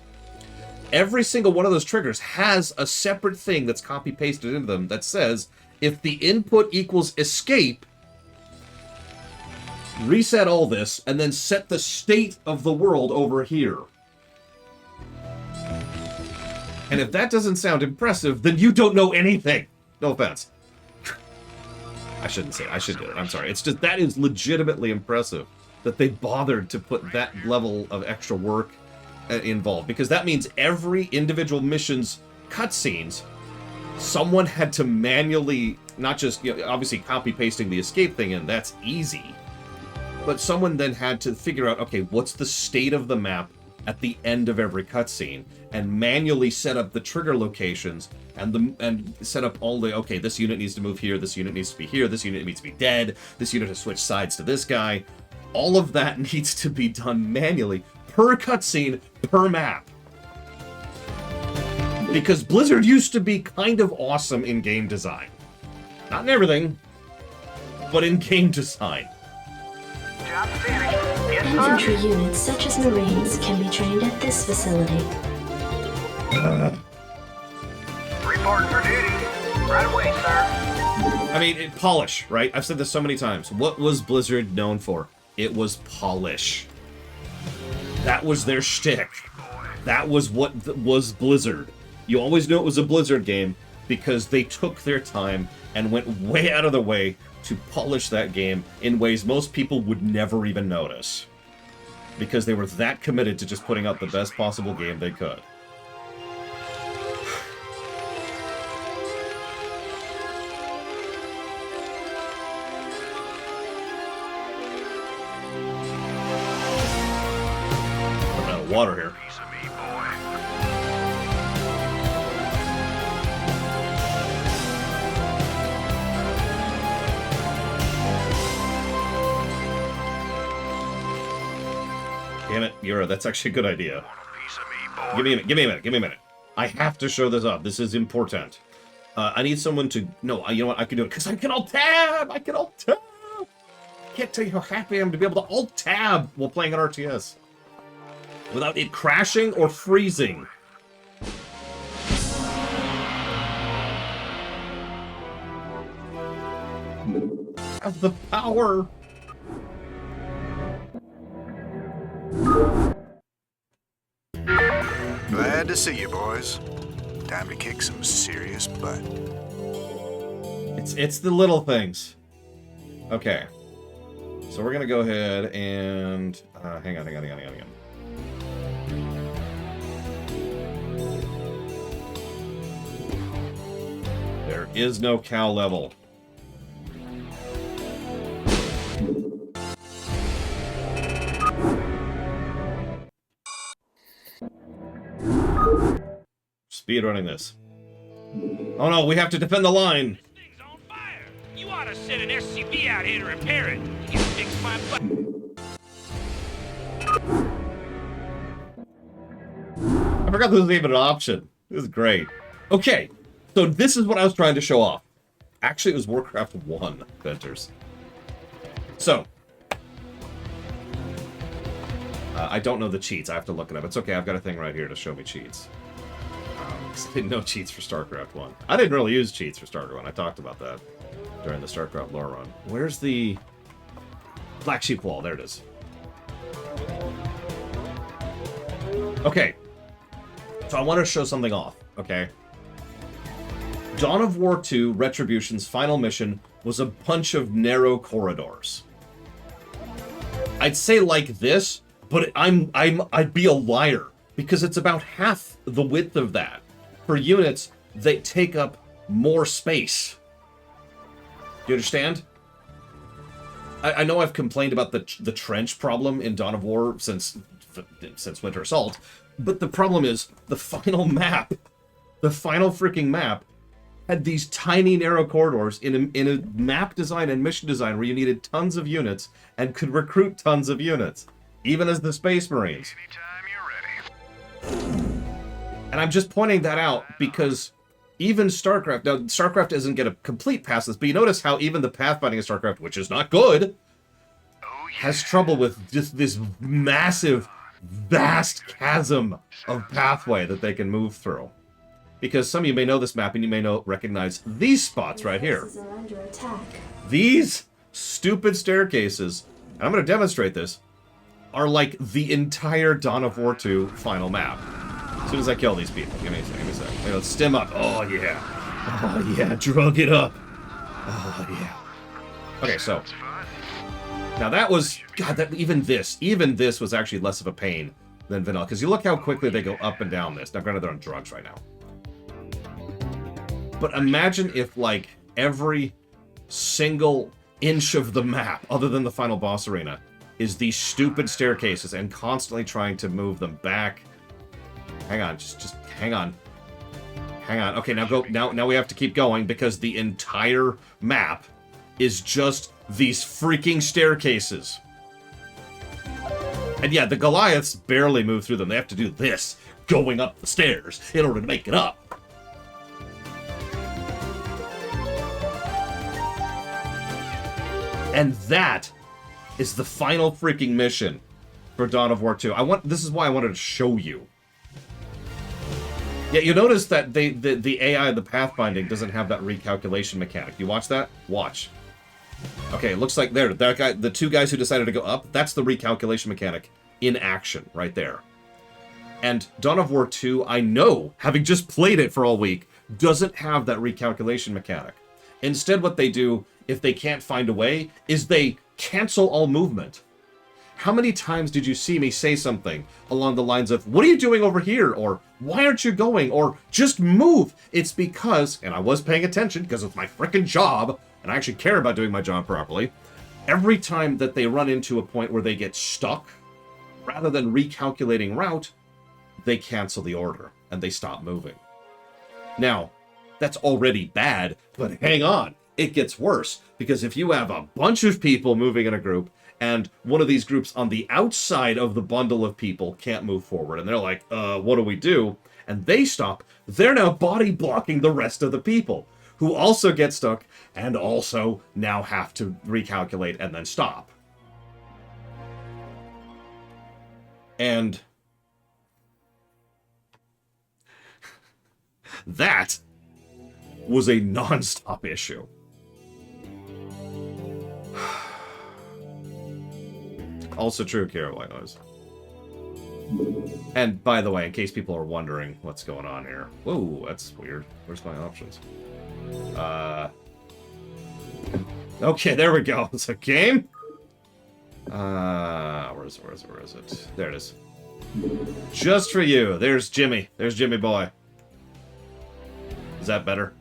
Every single one of those triggers has a separate thing that's copy-pasted into them that says, if the input equals escape, reset all this, and then set the state of the world over here. And if that doesn't sound impressive, then you don't know anything. No offense. I shouldn't say it. I should do it. I'm sorry. It's just, that is legitimately impressive that they bothered to put that level of extra work involved. Because that means every individual mission's cutscenes, someone had to manually, not just, you know, obviously copy-pasting the escape thing in, that's easy. But someone then had to figure out, okay, what's the state of the map at the end of every cutscene, and manually set up the trigger locations and set up all the, okay, this unit needs to move here, this unit needs to be here, this unit needs to be dead, this unit has switched sides to this guy. All of that needs to be done manually per cutscene, per map. Because Blizzard used to be kind of awesome in game design. Not in everything, but in game design. Infantry units such as Marines can be trained at this facility. Reporting for duty. Right away, sir. I mean, polish, right? I've said this so many times. What was Blizzard known for? It was polish. That was their shtick. That was what was Blizzard. You always knew it was a Blizzard game because they took their time and went way out of the way to polish that game in ways most people would never even notice. Because they were that committed to just putting out the best possible game they could. I'm out of water here. Damn it, Yura, that's actually a good idea. Give me a minute. I have to show this up. This is important. I need someone to... No, you know what? I can do it, because I can Alt-Tab! I can't tell you how happy I am to be able to Alt-Tab while playing an RTS. Without it crashing or freezing. have the power. Glad to see you, boys. Time to kick some serious butt. It's the little things. Okay. So we're gonna go ahead and hang on. There is no cow level. Speed running this. Oh no, we have to defend the line. You ought to send an SCV out here to repair it. You fix my butt. I forgot this was even an option. This is great. Okay, so this is what I was trying to show off. Actually, it was Warcraft 1, Venters. So, I don't know the cheats. I have to look it up. It's okay, I've got a thing right here to show me cheats. No cheats for StarCraft 1. I didn't really use cheats for StarCraft 1. I talked about that during the StarCraft lore run. Where's the Black Sheep Wall? There it is. Okay. So I want to show something off, okay? Dawn of War 2 Retribution's final mission was a bunch of narrow corridors. I'd say like this, but I'd be a liar because it's about half the width of that. For units, they take up more space. Do you understand? I know I've complained about the trench problem in Dawn of War since Winter Assault, but the problem is the final map, the final freaking map, had these tiny narrow corridors in a map design and mission design where you needed tons of units and could recruit tons of units, even as the Space Marines. And I'm just pointing that out because even StarCraft, now StarCraft doesn't get a complete pass this, but you notice how even the pathfinding of StarCraft, which is not good, has trouble with just this massive, vast chasm of pathway that they can move through. Because some of you may know this map and you may recognize these spots right here. These stupid staircases, and I'm going to demonstrate this, are like the entire Dawn of War 2 final map. As soon as I kill these people. Give me a second. Wait, let's stim up. Oh, yeah. Oh, yeah. Drug it up. Oh, yeah. Okay, so. Now that was... God, even this was actually less of a pain than vanilla. Because you look how quickly they go up and down this. Now, granted, they're on drugs right now. But imagine if, like, every single inch of the map, other than the final boss arena, is these stupid staircases and constantly trying to move them back. Hang on, just hang on. Hang on. Okay, now go. Now we have to keep going because the entire map is just these freaking staircases. And yeah, the Goliaths barely move through them. They have to do this, going up the stairs, in order to make it up. And that is the final freaking mission for Dawn of War 2. This is why I wanted to show you. Yeah, you notice that the AI, the pathfinding, doesn't have that recalculation mechanic. You watch that? Watch. Okay, it looks like there, that guy, the two guys who decided to go up, that's the recalculation mechanic in action right there. And Dawn of War 2, I know, having just played it for all week, doesn't have that recalculation mechanic. Instead, what they do, if they can't find a way, is they cancel all movement. How many times did you see me say something along the lines of, what are you doing over here? Or, why aren't you going? Or, just move. It's because, and I was paying attention because it's my frickin' job, and I actually care about doing my job properly, every time that they run into a point where they get stuck, rather than recalculating route, they cancel the order, and they stop moving. Now, that's already bad, but hang on. It gets worse, because if you have a bunch of people moving in a group, and one of these groups on the outside of the bundle of people can't move forward, and they're like, what do we do? And they stop, they're now body blocking the rest of the people, who also get stuck, and also now have to recalculate and then stop. And that was a non-stop issue. Also true, Kira White Noise. And by the way, in case people are wondering what's going on here. Whoa, that's weird. Where's my options? Okay, there we go. It's a game. Where is it? There it is. Just for you. There's Jimmy. There's Jimmy boy. Is that better?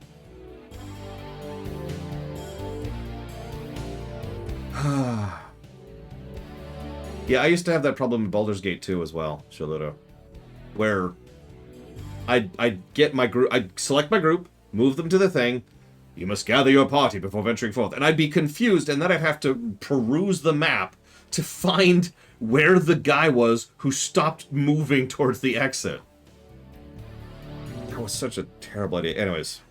Yeah, I used to have that problem in Baldur's Gate 2 as well, Shaludo. Where I'd get my group, I'd select my group, move them to the thing, you must gather your party before venturing forth. And I'd be confused, and then I'd have to peruse the map to find where the guy was who stopped moving towards the exit. That was such a terrible idea. Anyways.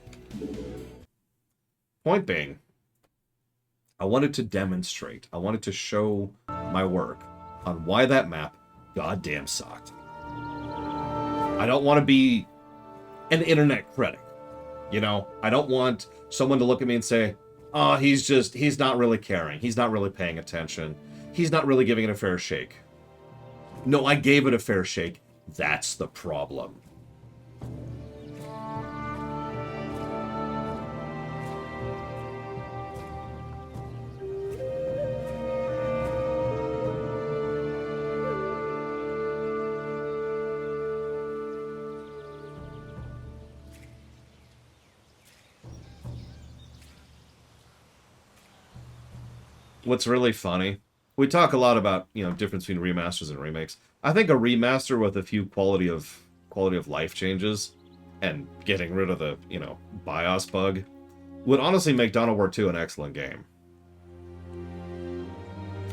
Point being, I wanted to demonstrate, I wanted to show my work on why that map goddamn sucked. I don't want to be an internet critic. You know, I don't want someone to look at me and say, oh, he's not really caring. He's not really paying attention. He's not really giving it a fair shake. No, I gave it a fair shake. That's the problem. What's really funny, we talk a lot about, you know, difference between remasters and remakes. I think a remaster with a few quality of life changes and getting rid of the, you know, BIOS bug would honestly make Dawn of War 2 an excellent game.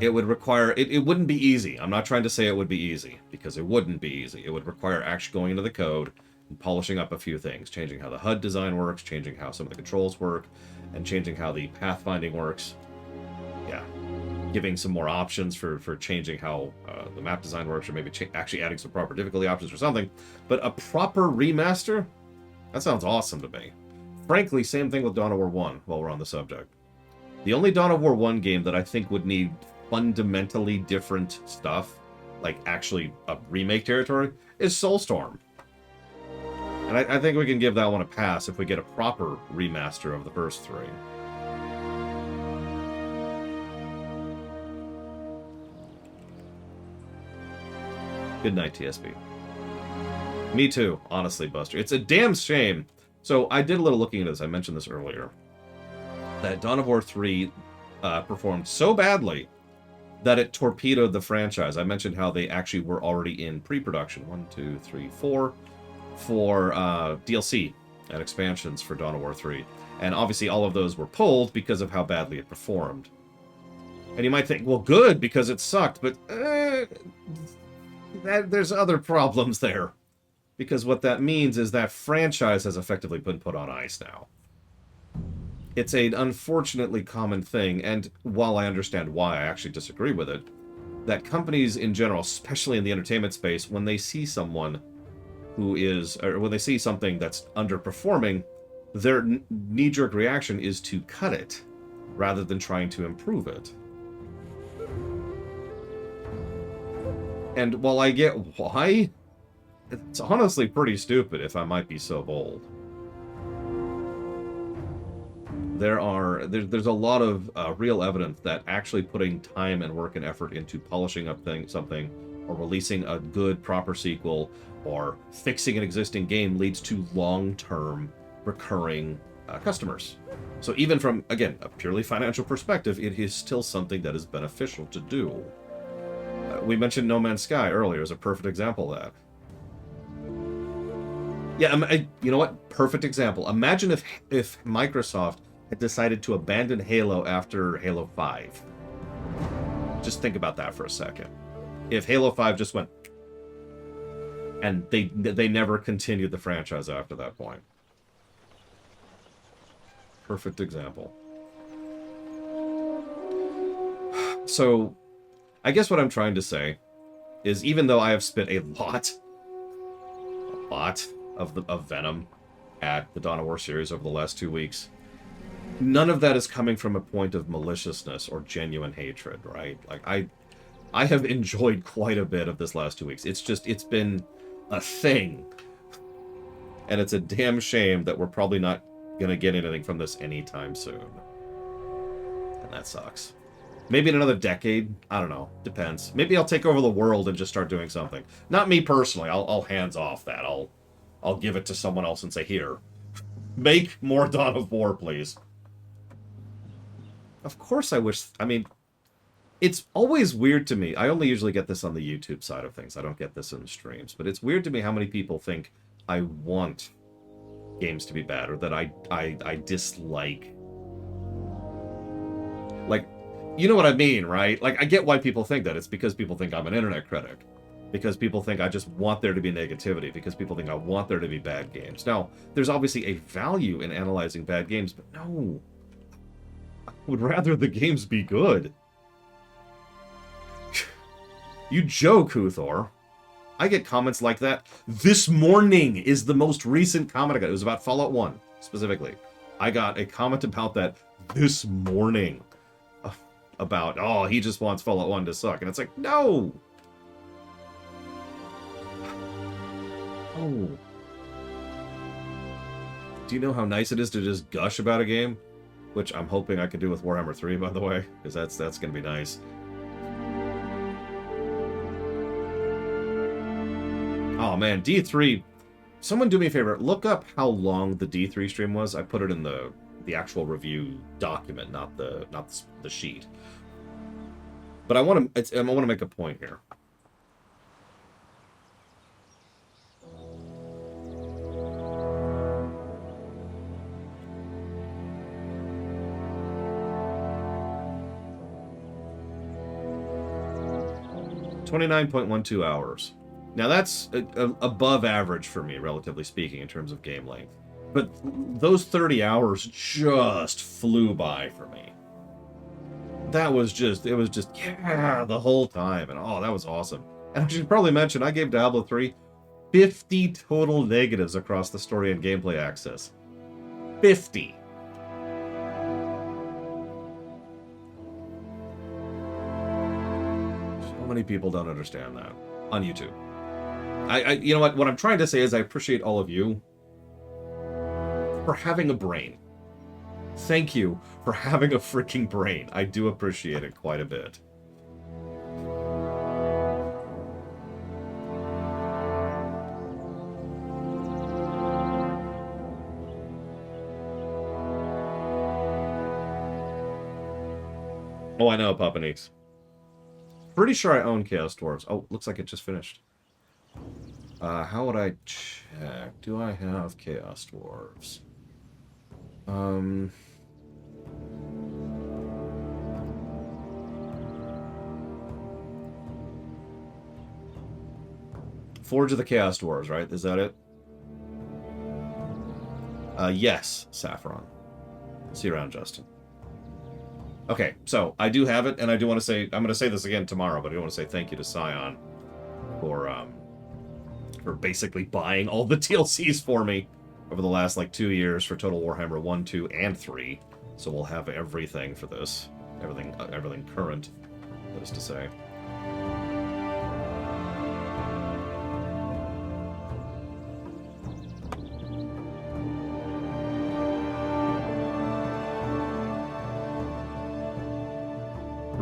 It would require, it wouldn't be easy. I'm not trying to say it would be easy, because it wouldn't be easy. It would require actually going into the code and polishing up a few things, changing how the HUD design works, changing how some of the controls work, and changing how the pathfinding works. Yeah, giving some more options for changing how the map design works, or maybe actually adding some proper difficulty options or something. But a proper remaster? That sounds awesome to me. Frankly, same thing with Dawn of War 1, while we're on the subject. The only Dawn of War 1 game that I think would need fundamentally different stuff, like actually a remake territory, is Soulstorm. And I think we can give that one a pass if we get a proper remaster of the first three. Good night, TSB. Me too, honestly, Buster. It's a damn shame. So I did a little looking into this. I mentioned this earlier. That Dawn of War 3 performed so badly that it torpedoed the franchise. I mentioned how they actually were already in pre-production. 1, 2, 3, 4 for DLC and expansions for Dawn of War 3. And obviously all of those were pulled because of how badly it performed. And you might think, well, good, because it sucked, but there's other problems there. Because what that means is that franchise has effectively been put on ice now. It's an unfortunately common thing, and while I understand why, I actually disagree with it, that companies in general, especially in the entertainment space, when they see someone who is, or when they see something that's underperforming, their knee-jerk reaction is to cut it, rather than trying to improve it. And while I get why, it's honestly pretty stupid, if I might be so bold. There's a lot of real evidence that actually putting time and work and effort into polishing up something, or releasing a good, proper sequel, or fixing an existing game leads to long-term, recurring customers. So even from, again, a purely financial perspective, it is still something that is beneficial to do. We mentioned No Man's Sky earlier as a perfect example of that. Yeah, you know what? Perfect example. Imagine if Microsoft had decided to abandon Halo after Halo 5. Just think about that for a second. If Halo 5 just went... and they never continued the franchise after that point. Perfect example. So, I guess what I'm trying to say is, even though I have spent a lot of venom at the Dawn of War series over the last 2 weeks, none of that is coming from a point of maliciousness or genuine hatred, right? Like, I have enjoyed quite a bit of this last 2 weeks. It's been a thing. And it's a damn shame that we're probably not going to get anything from this anytime soon. And that sucks. Maybe in another decade. I don't know. Depends. Maybe I'll take over the world and just start doing something. Not me personally. I'll hands off that. I'll give it to someone else and say, here, make more Dawn of War, please. Of course I wish... I mean, it's always weird to me. I only usually get this on the YouTube side of things. I don't get this in the streams. But it's weird to me how many people think I want games to be bad, or that I dislike. Like, you know what I mean, right? Like, I get why people think that. It's because people think I'm an internet critic. Because people think I just want there to be negativity. Because people think I want there to be bad games. Now, there's obviously a value in analyzing bad games, but no. I would rather the games be good. You joke, Huthor. I get comments like that. This morning is the most recent comment I got. It was about Fallout 1, specifically. I got a comment about that this morning. About, oh, he just wants Fallout 1 to suck. And it's like, no! Oh. Do you know how nice it is to just gush about a game? Which I'm hoping I could do with Warhammer 3, by the way. Because that's going to be nice. Oh man, D3. Someone do me a favor. Look up how long the D3 stream was. I put it in the actual review document, not the sheet. But I want to make a point here. .12 hours. Now that's above average for me, relatively speaking, in terms of game length. But those 30 hours just flew by for me. It was just, yeah, the whole time. And oh, that was awesome. And I should probably mention, I gave Diablo 3 50 total negatives across the story and gameplay access. 50. So many people don't understand that on YouTube. You know what I'm trying to say is I appreciate all of you for having a brain. Thank you for having a freaking brain. I do appreciate it quite a bit. Oh, I know, Papa Neeks. Pretty sure I own Chaos Dwarves. Oh, looks like it just finished. How would I check? Do I have Chaos Dwarves? Forge of the Chaos Dwarves, right? Is that it? Yes, Saffron. See you around, Justin. Okay, so I do have it, and I do want to say, I'm going to say this again tomorrow, but I do want to say thank you to Scion for basically buying all the DLCs for me over the last, 2 years for Total Warhammer 1, 2, and 3. So we'll have everything for this. Everything current, that is to say.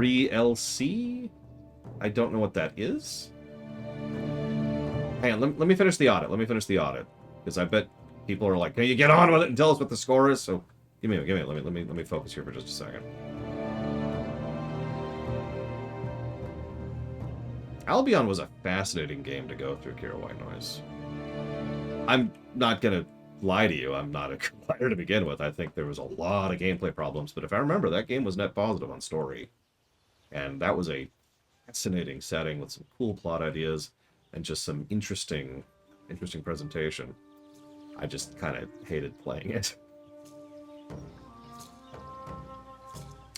LC? I don't know what that is. Hang on, let me finish the audit. Because I bet people are like, can you get on with it and tell us what the score is? So give me let me focus here for just a second. Albion was a fascinating game to go through, Kira White Noise. I'm not gonna lie to you, I'm not a compiler to begin with. I think there was a lot of gameplay problems, but if I remember, that game was net positive on story. And that was a fascinating setting with some cool plot ideas and just some interesting presentation. I just kind of hated playing it.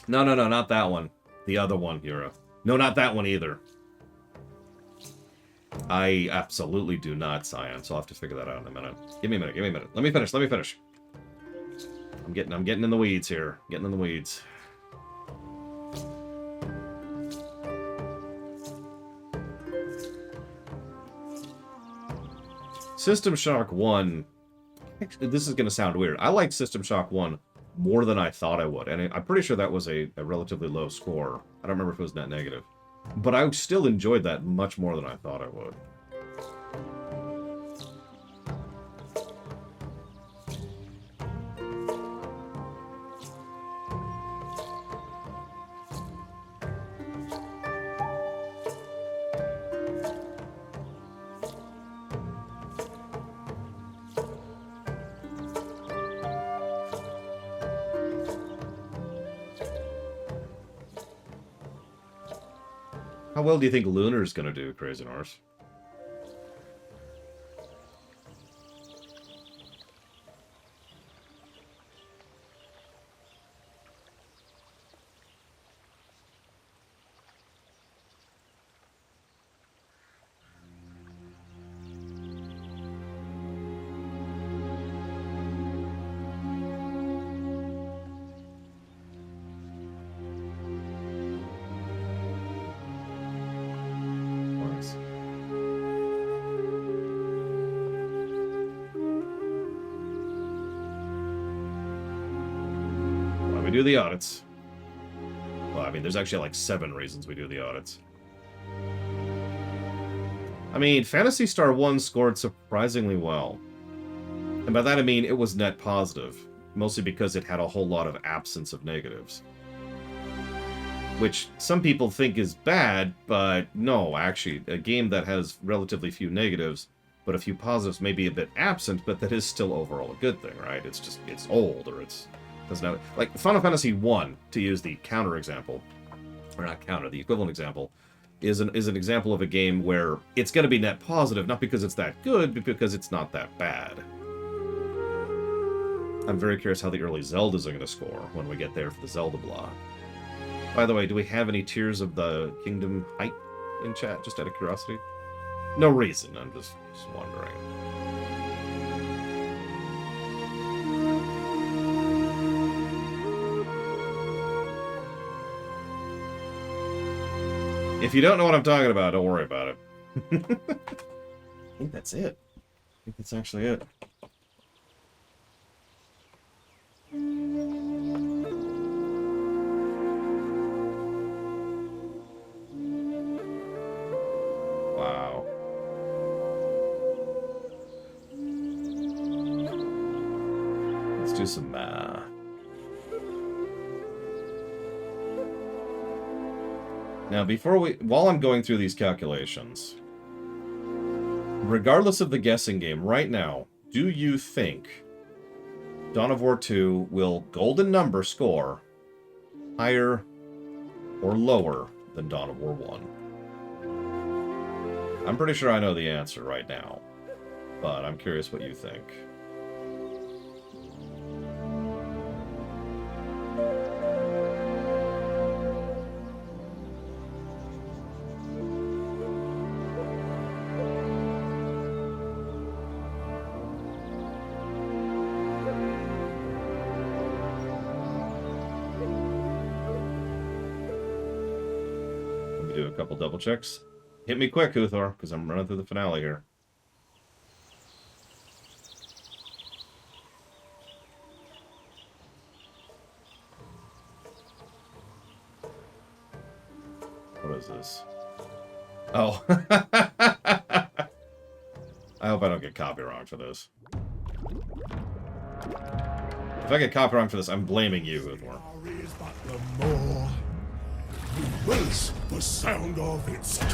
No, not that one. The other one, Hira. No, not that one either. I absolutely do not, Scion, so I'll have to figure that out in a minute. Give me a minute. Let me finish. I'm getting in the weeds here. System Shock 1... Actually, this is going to sound weird. I like System Shock 1 more than I thought I would. And I'm pretty sure that was a relatively low score. I don't remember if it was net negative. But I still enjoyed that much more than I thought I would. How well do you think Lunar's gonna do, Crazy Norse? Do the audits. Well, I mean, there's actually like 7 reasons we do the audits. I mean, Phantasy Star 1 scored surprisingly well. And by that I mean it was net positive, mostly because it had a whole lot of absence of negatives. Which some people think is bad, but no, actually, a game that has relatively few negatives, but a few positives may be a bit absent, but that is still overall a good thing, right? It's just, it's old, or it's... doesn't have, like, Final Fantasy 1, to use the counter example, or not counter, the equivalent example, is an example of a game where it's going to be net positive, not because it's that good, but because it's not that bad. I'm very curious how the early Zeldas are going to score when we get there for the Zelda block. By the way, do we have any Tears of the Kingdom hype in chat, just out of curiosity? No reason, I'm just wondering. If you don't know what I'm talking about, don't worry about it. I think that's it. I think that's actually it. Wow. Let's do some math. Now, while I'm going through these calculations, regardless of the guessing game, right now, do you think Dawn of War 2 will golden number score higher or lower than Dawn of War 1? I'm pretty sure I know the answer right now, but I'm curious what you think. Do a couple double checks. Hit me quick, Uthor, because I'm running through the finale here. What is this? Oh. I hope I don't get copy wrong for this. If I get copy wrong for this, I'm blaming you, Uthor. Race the sound of its tone.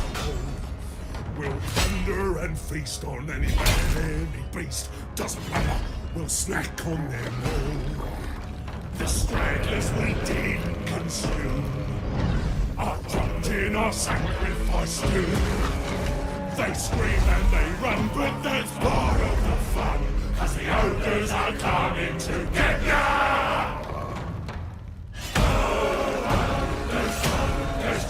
We'll thunder and feast on any man, any beast. Doesn't matter, we'll snack on their moan. The stragglers we didn't consume are dropped in our sacrifice too. They scream and they run, but that's part of the fun, as the ogres are coming to get ya!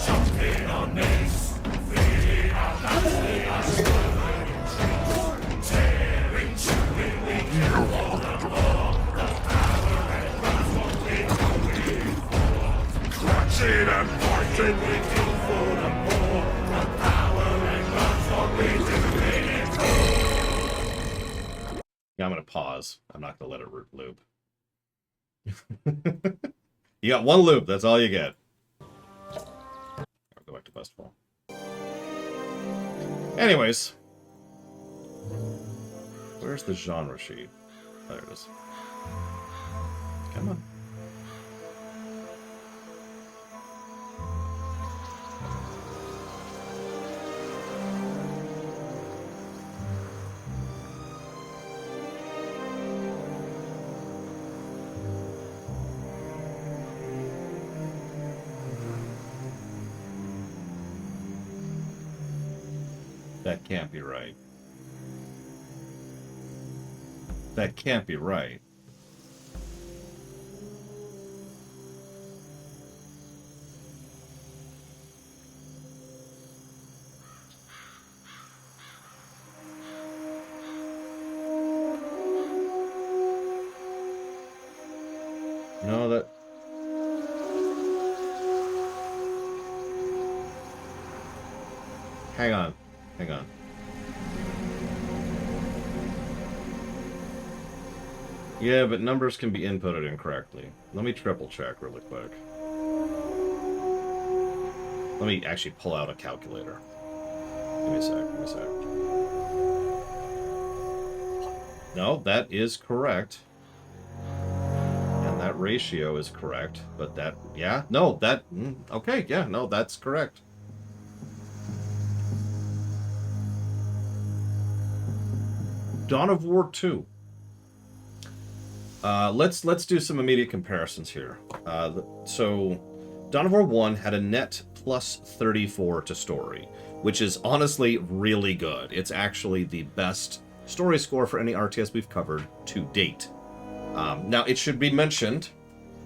Jumping on knees, feeding our nuts, we are swimming in trees, tearing, chewing, we kill for the more, the power and runs what we for. Clutching and fighting, we kill for the more, the power and runs what we do it for. Yeah, I'm going to pause. I'm not going to let it loop. You got one loop. That's all you get. I'll go back to Festival. Anyways. Where's the genre sheet? There it is. Come on. That can't be right. That can't be right. No, that... Hang on. Hang on. Yeah, but numbers can be inputted incorrectly. Let me triple check really quick. Let me actually pull out a calculator. Give me a sec, give me a sec. No, that is correct. And that ratio is correct, but that, yeah, no, that, okay, yeah, no, that's correct. Dawn of War 2. Let's do some immediate comparisons here. So, Dawn of War 1 had a net plus 34 to story, which is honestly really good. It's actually the best story score for any RTS we've covered to date. Now, it should be mentioned,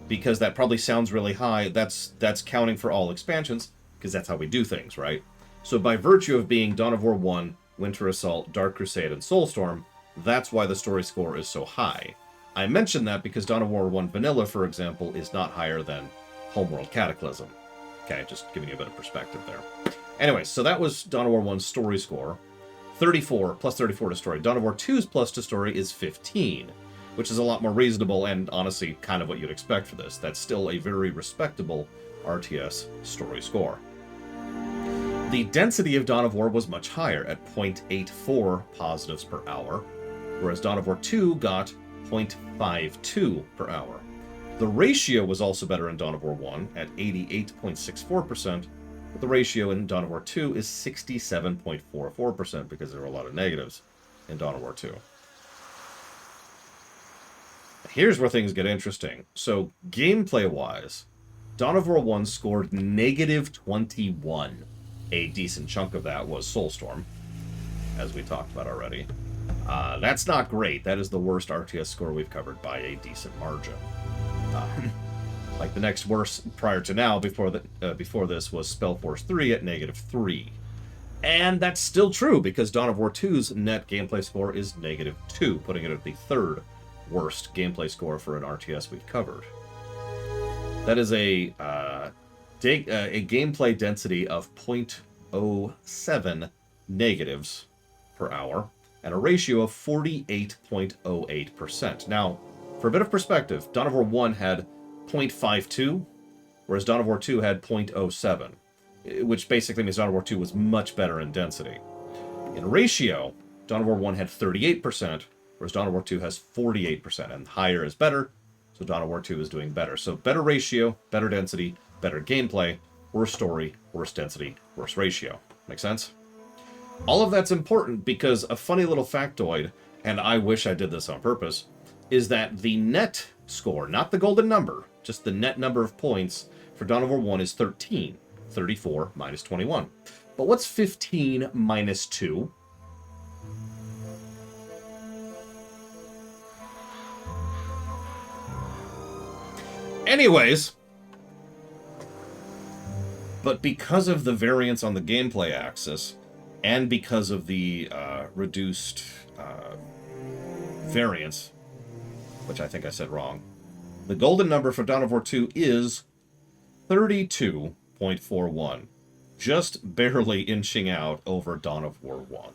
because that probably sounds really high, that's counting for all expansions, because that's how we do things, right? So by virtue of being Dawn of War 1, Winter Assault, Dark Crusade, and Soulstorm, that's why the story score is so high. I mention that because Dawn of War 1 Vanilla, for example, is not higher than Homeworld Cataclysm. Okay, just giving you a bit of perspective there. Anyway, so that was Dawn of War 1's story score. 34, plus 34 to story. Dawn of War 2's plus to story is 15, which is a lot more reasonable and honestly kind of what you'd expect for this. That's still a very respectable RTS story score. The density of Dawn of War was much higher at 0.84 positives per hour, whereas Dawn of War 2 got 0.52 per hour. The ratio was also better in Dawn of War 1 at 88.64%, but the ratio in Dawn of War 2 is 67.44% because there were a lot of negatives in Dawn of War 2. Here's where things get interesting. So, gameplay-wise, Dawn of War 1 scored negative 21. A decent chunk of that was Soulstorm, as we talked about already. That's not great. That is the worst RTS score we've covered by a decent margin. Like the next worst prior to now, before this, was Spellforce 3 at negative 3. And that's still true, because Dawn of War 2's net gameplay score is negative 2, putting it at the third worst gameplay score for an RTS we've covered. That is a gameplay density of 0.07 negatives per hour, and a ratio of 48.08%. Now, for a bit of perspective, Dawn of War 1 had 0.52, whereas Dawn of War 2 had 0.07, which basically means Dawn of War 2 was much better in density. In ratio, Dawn of War 1 had 38%, whereas Dawn of War 2 has 48%, and higher is better, so Dawn of War 2 is doing better. So better ratio, better density, better gameplay, worse story, worse density, worse ratio. Make sense? All of that's important because a funny little factoid, and I wish I did this on purpose, is that the net score, not the golden number, just the net number of points for Dawn of War 1 is 13. 34 minus 21. But what's 15 minus 2? Anyways, but because of the variance on the gameplay axis, and because of the reduced variance, which I think I said wrong, the golden number for Dawn of War 2 is 32.41, just barely inching out over Dawn of War 1.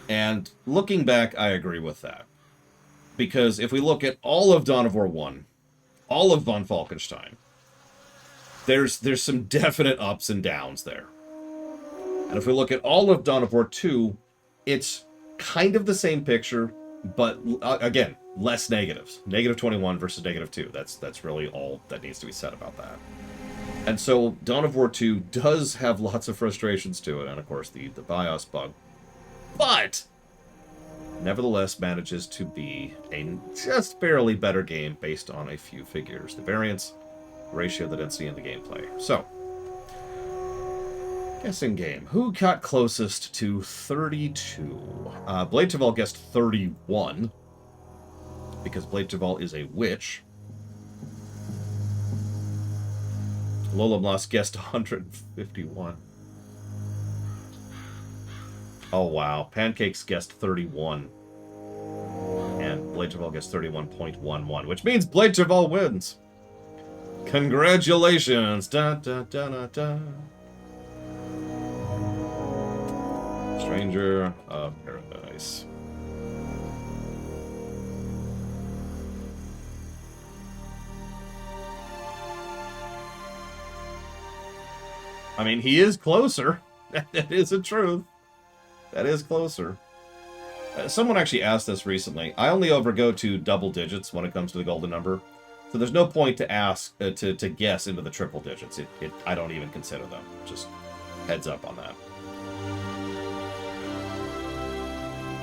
And looking back, I agree with that. Because if we look at all of Dawn of War 1, all of Von Falkenstein, there's some definite ups and downs there. And if we look at all of Dawn of War 2, it's kind of the same picture, but again, less negatives. Negative 21 versus negative 2. That's really all that needs to be said about that. And so Dawn of War 2 does have lots of frustrations to it, and of course the BIOS bug. But nevertheless manages to be a just barely better game based on a few figures. The variance, the ratio, the density, and the gameplay. So, guessing game. Who got closest to 32? Blade Tavall guessed 31, because Blade Tavall is a witch. Lola Moss guessed 151. Oh, wow. Pancakes guessed 31. And Blade Tavall guessed 31.11, which means Blade Tavall wins. Congratulations! Da, da, da, da, da. Stranger of Paradise. I mean, he is closer. That is the truth. That is closer. Someone actually asked this recently. I only ever go to double digits when it comes to the golden number. So there's no point to ask, to guess into the triple digits. I don't even consider them. Just heads up on that.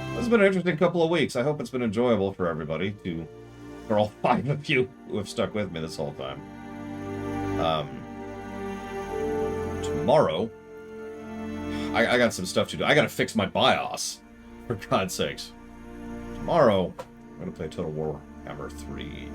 This has been an interesting couple of weeks. I hope it's been enjoyable for everybody, for all 5 of you who have stuck with me this whole time. Tomorrow, I got some stuff to do. I gotta fix my BIOS, for God's sakes. Tomorrow, I'm gonna play Total Warhammer 3.